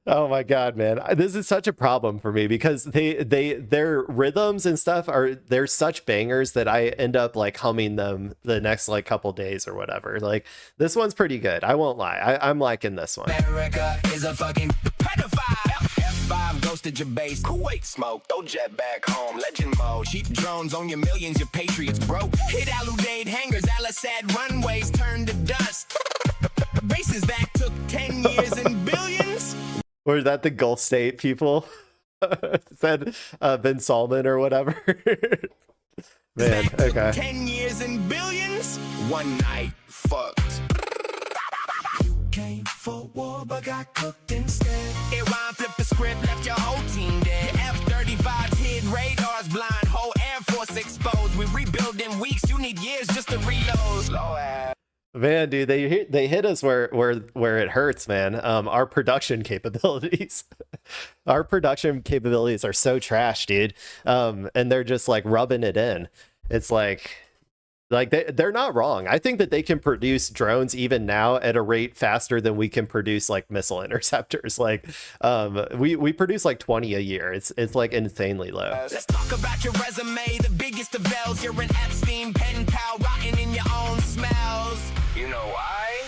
Oh my God, man. This is such a problem for me because their rhythms and stuff they're such bangers that I end up like humming them the next like couple days or whatever. Like this one's pretty good. I won't lie. I'm liking this one. America is a fucking pedophile. F5 goes to your base. Kuwait smoke. Throw jet back home. Legend mode. Cheap drones on your millions. Your patriots broke. Hit Al-Udeid hangars. Al-Assad runways turn to dust. Bases that took 10 years and billions. Or is that the Gulf State people? Said Ben Salman or whatever. Man, okay. 10 years and billions. One night fucked. You came for war, but got cooked instead. Iran flipped the script, left your whole team dead. F-35s hid radars blind, whole Air Force exposed. We rebuild in weeks, you need years just to reload. Slow ass. Man, dude, they hit us where it hurts, man. Our production capabilities, are so trash, dude. And they're just like rubbing it in. It's like they're not wrong. I think that they can produce drones even now at a rate faster than we can produce like missile interceptors. Like, we produce like 20 a year. It's like insanely low. Let's talk about your resume, the biggest of L's. You're an Epstein pen pal, rotting in your own smells. You know why?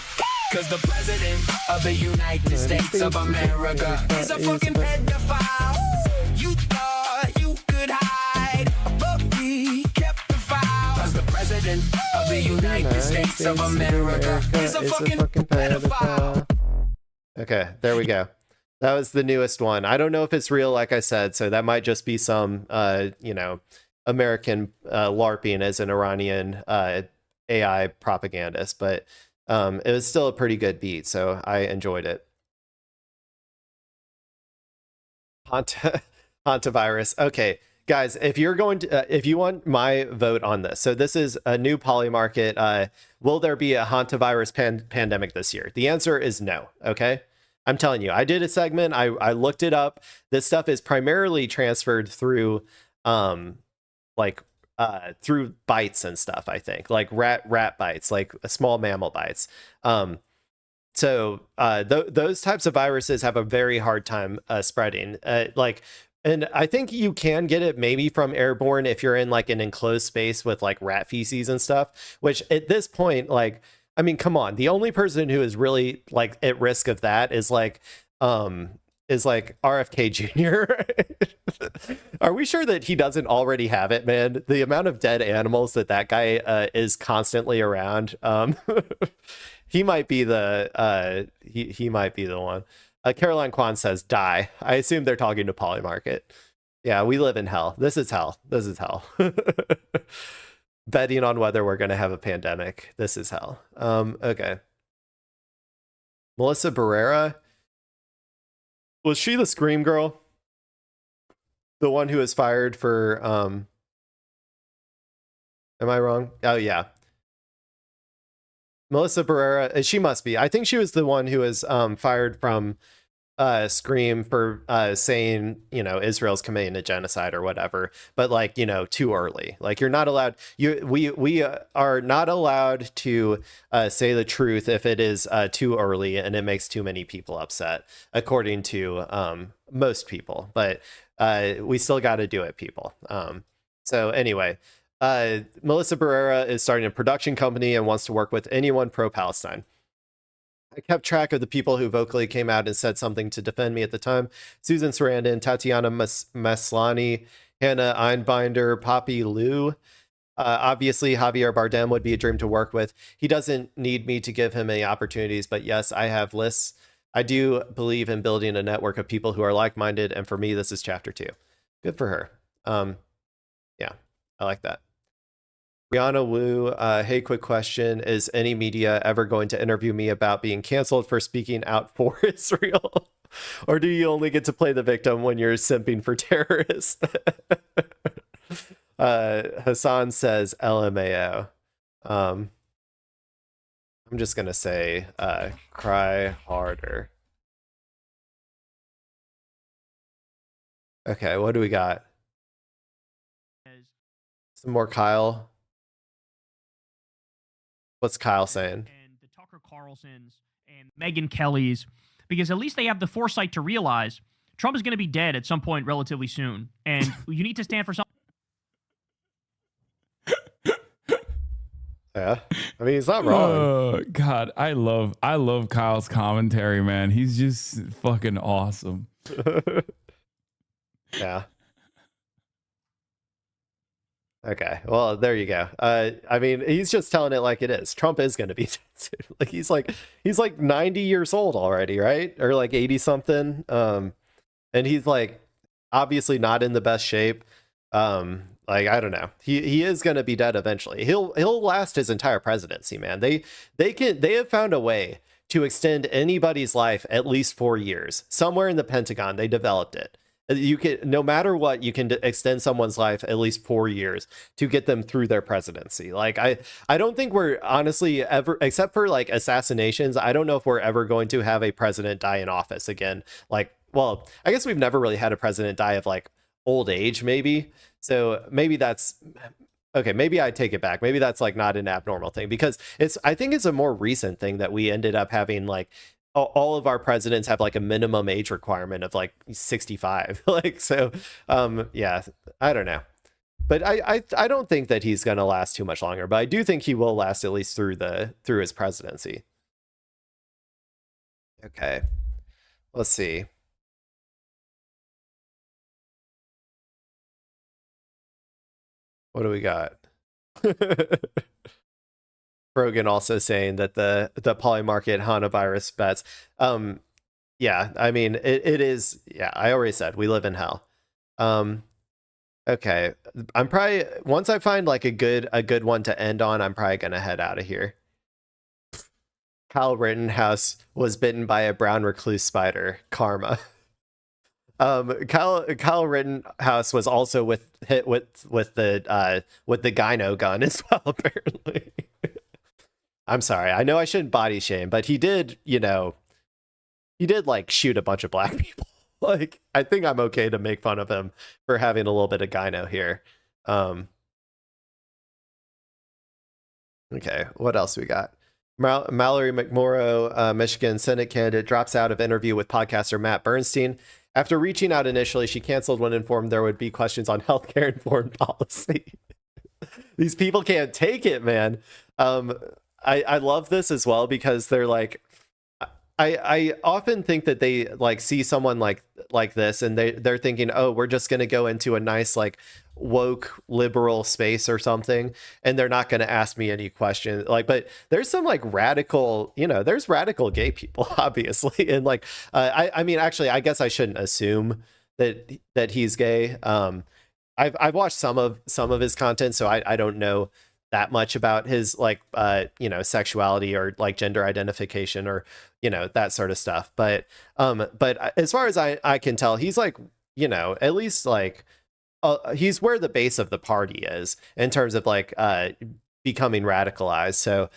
Cause the president of the United States of America is a fucking pedophile. You thought you could hide, but we kept the file. Cause the president of the United States of America is a fucking pedophile. Okay, there we go. That was the newest one. I don't know if it's real, like I said, so that might just be some, American LARPing as an Iranian AI propagandist, but it was still a pretty good beat, so I enjoyed it. Hantavirus. Okay, guys, if you're going to, if you want my vote on this, so this is a new Polymarket. Will there be a hantavirus pandemic this year? The answer is no. Okay, I'm telling you, I did a segment. I looked it up. This stuff is primarily transferred through, through bites and stuff. I think like rat bites, like small mammal bites. So those types of viruses have a very hard time spreading. And I think you can get it maybe from airborne if you're in like an enclosed space with like rat feces and stuff, which at this point, like, I mean, come on, the only person who is really like at risk of that is like RFK Jr. Are we sure that he doesn't already have it, man? The amount of dead animals that guy is constantly around. He might be the he might be the one. Caroline Kwan says die. I assume they're talking to Polymarket. Yeah, we live in hell. This is hell. This is hell. Betting on whether we're gonna have a pandemic. This is hell. Okay. Melissa Barrera. Was she the Scream girl? The one who was fired for am I wrong? Oh yeah. Melissa Barrera, she must be. I think she was the one who was fired from Scream for saying, you know, Israel's committing a genocide or whatever, but like, you know, too early. Like you're not allowed, we are not allowed to say the truth if it is too early and it makes too many people upset, according to most people. But we still got to do it, people. So anyway, Melissa Barrera is starting a production company and wants to work with anyone pro-Palestine. I kept track of the people who vocally came out and said something to defend me at the time. Susan Sarandon, Tatiana Maslany, Hannah Einbinder, Poppy Liu. Obviously, Javier Bardem would be a dream to work with. He doesn't need me to give him any opportunities, but yes, I have lists. I do believe in building a network of people who are like-minded, and for me, this is chapter 2. Good for her. Yeah, I like that. Brianna Wu, hey, quick question. Is any media ever going to interview me about being canceled for speaking out for Israel? Or do you only get to play the victim when you're simping for terrorists? Hassan says LMAO. I'm just going to say cry harder. Okay, what do we got? Some more Kyle. What's Kyle saying? And the Tucker Carlsons and Megyn Kelly's, because at least they have the foresight to realize Trump is going to be dead at some point relatively soon, and you need to stand for something. Yeah, I mean, he's not wrong. Oh God, I love Kyle's commentary, man. He's just fucking awesome. Yeah. Okay, well, there you go. I mean, he's just telling it like it is. Trump is going to be like he's like 90 years old already, right? Or like 80 something. And he's like obviously not in the best shape. Like I don't know. He is going to be dead eventually. He'll last his entire presidency, man. They have found a way to extend anybody's life at least 4 years. Somewhere in the Pentagon, they developed it. You can, no matter what, you can extend someone's life at least 4 years to get them through their presidency. Like I don't think we're honestly ever, except for like assassinations, I don't know if we're ever going to have a president die in office again. Like, well, I guess we've never really had a president die of like old age, maybe. So maybe that's okay. Maybe I take it back. Maybe that's like not an abnormal thing, because I think it's a more recent thing that we ended up having like all of our presidents have like a minimum age requirement of like 65. Like, so, yeah, I don't know. But I don't think that he's going to last too much longer, but I do think he will last at least through his presidency. Okay. Let's see. What do we got? Rogan also saying that the Polymarket Hanavirus bets. Yeah, I mean it is. Yeah, I already said we live in hell. Okay, I'm probably, once I find like a good one to end on, I'm probably gonna head out of here. Kyle Rittenhouse was bitten by a brown recluse spider. Karma. Kyle Rittenhouse was also hit with the gyno gun as well, apparently. I'm sorry. I know I shouldn't body shame, but he did, you know, he did like shoot a bunch of black people. Like, I think I'm okay to make fun of him for having a little bit of gyno here. Okay, what else we got? Mallory McMorrow, Michigan Senate candidate, drops out of interview with podcaster Matt Bernstein. After reaching out initially, she canceled when informed there would be questions on healthcare and foreign policy. These people can't take it, man. I love this as well because they're like, I often think that they like see someone like this and they're thinking, oh, we're just going to go into a nice like woke liberal space or something, and they're not going to ask me any questions. Like, but there's some like radical, there's radical gay people, obviously, and like I mean, actually, I guess I shouldn't assume that he's gay. I've watched some of his content, so I don't know that much about his like sexuality or like gender identification or that sort of stuff. But as far as I can tell, he's like at least like he's where the base of the party is in terms of like becoming radicalized. So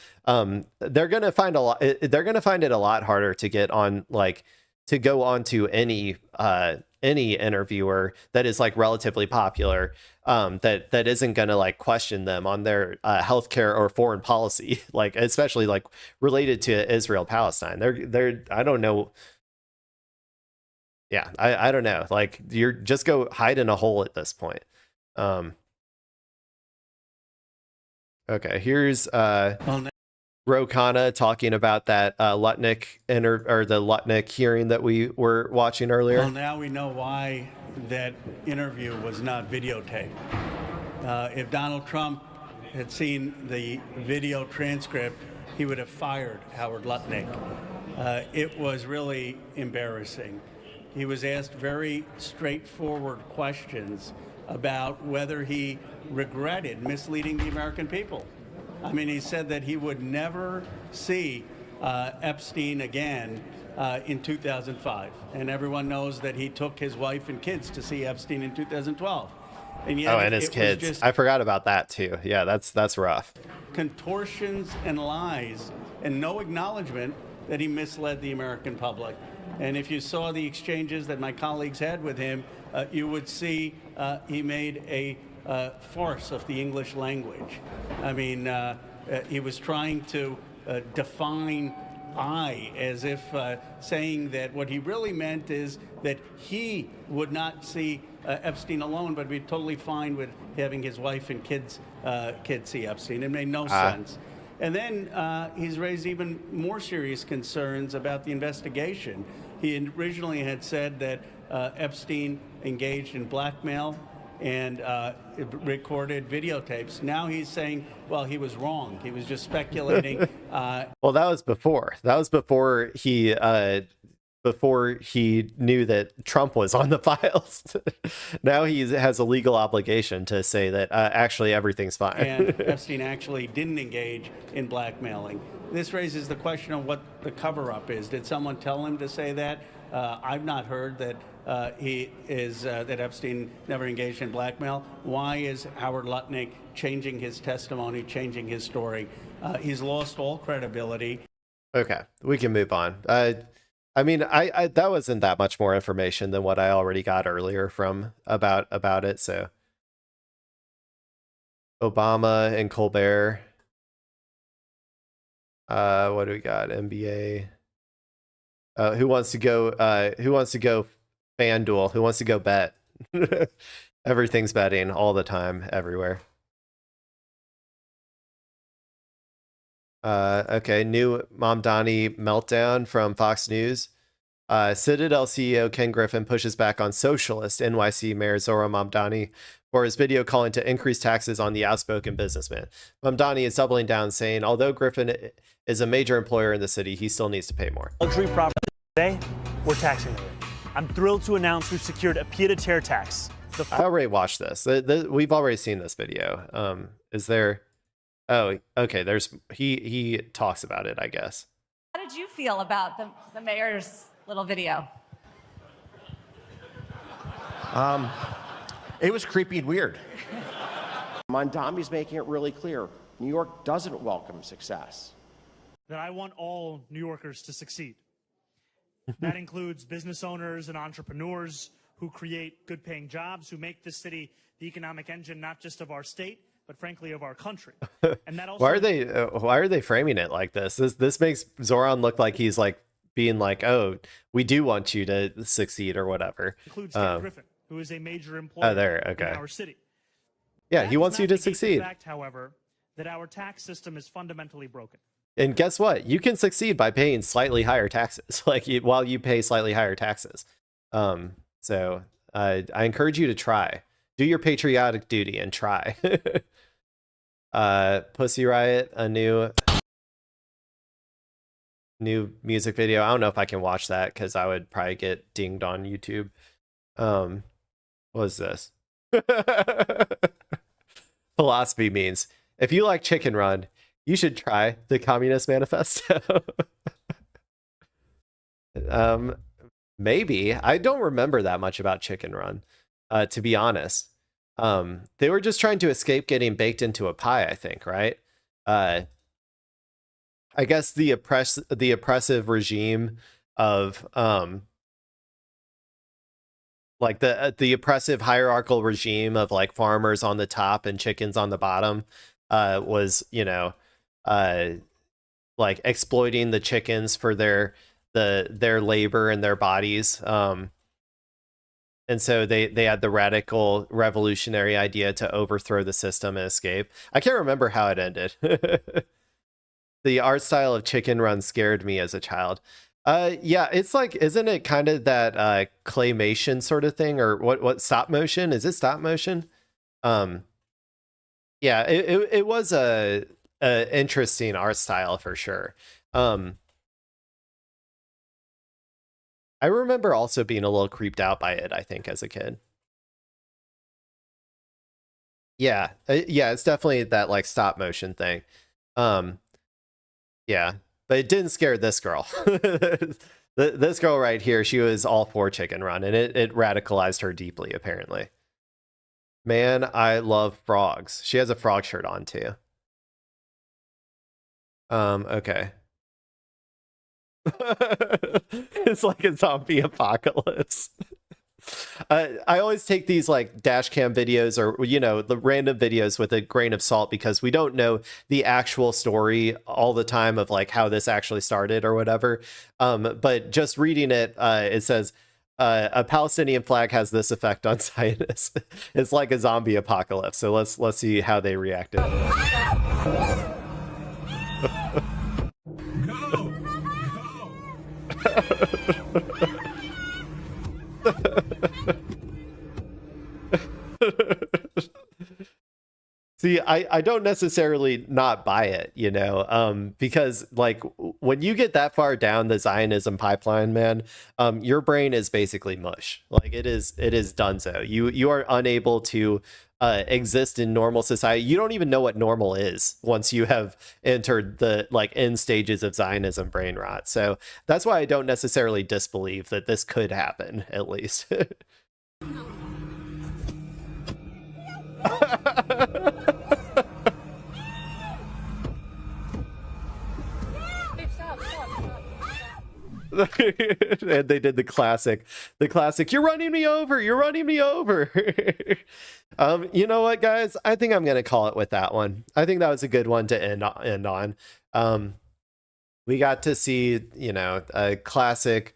they're gonna find it a lot harder to get on like to go on to any interviewer that is like relatively popular that isn't going to like question them on their healthcare or foreign policy, like especially like related to Israel Palestine. They're I don't know. Yeah, I don't know. Like you're just go hide in a hole at this point. Okay, here's Ro Khanna talking about that Lutnick or the Lutnick hearing that we were watching earlier. Well, now we know why that interview was not videotaped. If Donald Trump had seen the video transcript, he would have fired Howard Lutnick. It was really embarrassing. He was asked very straightforward questions about whether he regretted misleading the American people. I mean, he said that he would never see Epstein again in 2005. And everyone knows that he took his wife and kids to see Epstein in 2012. And yet and his kids. I forgot about that too. Yeah, that's rough. Contortions and lies and no acknowledgement that he misled the American public. And if you saw the exchanges that my colleagues had with him, you would see he made a farce of the English language. I mean, he was trying to define I as if saying that what he really meant is that he would not see Epstein alone, but be totally fine with having his wife and kids see Epstein. It made no sense. And then he's raised even more serious concerns about the investigation. He originally had said that Epstein engaged in blackmail and recorded videotapes. Now he's saying, well, he was wrong. He was just speculating. Well, that was before. That was before he knew that Trump was on the files. Now he has a legal obligation to say that actually everything's fine. And Epstein actually didn't engage in blackmailing. This raises the question of what the cover-up is. Did someone tell him to say that? I've not heard that that Epstein never engaged in blackmail. Why is Howard Lutnick changing his testimony, changing his story? He's lost all credibility. Okay, we can move on. I mean, I that wasn't that much more information than what I already got earlier from about it. So Obama and Colbert. What do we got? NBA. Who wants to go? Who wants to go? FanDuel. Who wants to go bet? Everything's betting all the time, everywhere. Okay, new Mamdani meltdown from Fox News. Citadel CEO Ken Griffin pushes back on socialist NYC Mayor Zohran Mamdani for his video calling to increase taxes on the outspoken businessman. Mamdani is doubling down, saying although Griffin is a major employer in the city, he still needs to pay more. Luxury property today, we're taxing them. I'm thrilled to announce we've secured a pied-à-terre tax. I already watched this. We've already seen this video. Is there? Oh, okay. There's he talks about it, I guess. How did you feel about the mayor's little video? It was creepy and weird. Mamdani's making it really clear. New York doesn't welcome success. That I want all New Yorkers to succeed. That includes business owners and entrepreneurs who create good-paying jobs, who make this city the economic engine not just of our state, but frankly of our country. And that also Why are they framing it like this? This makes Zoran look like he's like being like, oh, we do want you to succeed or whatever. includes Ken Griffin, who is a major employer in our city. Yeah, That he does wants not you to negate succeed. The fact, however, that our tax system is fundamentally broken. And guess what? You can succeed by paying slightly higher taxes, while you pay slightly higher taxes. So I encourage you to try. Do your patriotic duty and try. Pussy Riot, a new music video. I don't know if I can watch that because I would probably get dinged on YouTube. What is this? Philosophy means if you like Chicken Run, you should try the Communist Manifesto. Maybe. I don't remember that much about Chicken Run, to be honest. They were just trying to escape getting baked into a pie, I think, right? I guess the oppressive regime of like the oppressive hierarchical regime of like farmers on the top and chickens on the bottom was, you know, like exploiting the chickens for their labor and their bodies. And so they had the radical revolutionary idea to overthrow the system and escape. I can't remember how it ended. The art style of Chicken Run scared me as a child. Yeah, it's like, isn't it kind of that claymation sort of thing, or what stop motion? Is it stop motion? Yeah, it was a interesting art style for sure. I remember also being a little creeped out by it, I think, as a kid. Yeah, yeah, it's definitely that like stop motion thing. Yeah, but it didn't scare this girl. This girl right here, she was all for Chicken Run, and it radicalized her deeply, apparently. Man, I love frogs. She has a frog shirt on too. Okay. It's like a zombie apocalypse. I always take these like dash cam videos or, you know, the random videos with a grain of salt because we don't know the actual story all the time of like how this actually started or whatever. But just reading it, it says a Palestinian flag has this effect on Zionists. It's like a zombie apocalypse. So let's see how they reacted. See, I don't necessarily not buy it, you know, because like when you get that far down the Zionism pipeline, man, your brain is basically mush. Like it is donezo. You are unable to exist in normal society. You don't even know what normal is once you have entered the like end stages of Zionism brain rot. So that's why I don't necessarily disbelieve that this could happen, at least. And they did the classic, you're running me over, you know what, guys, I think I'm gonna call it with that one. I think that was a good one to end on. We got to see, you know, a classic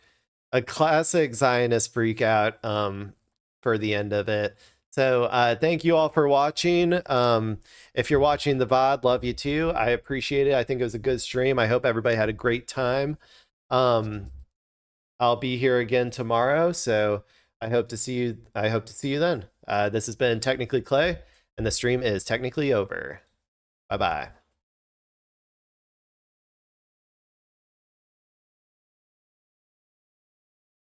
Zionist freak out for the end of it. So thank you all for watching. If you're watching the VOD, love you too. I appreciate it. I think it was a good stream. I hope everybody had a great time. I'll be here again tomorrow, so I hope to see you then. This has been Technically Clay, and the stream is technically over. Bye-bye.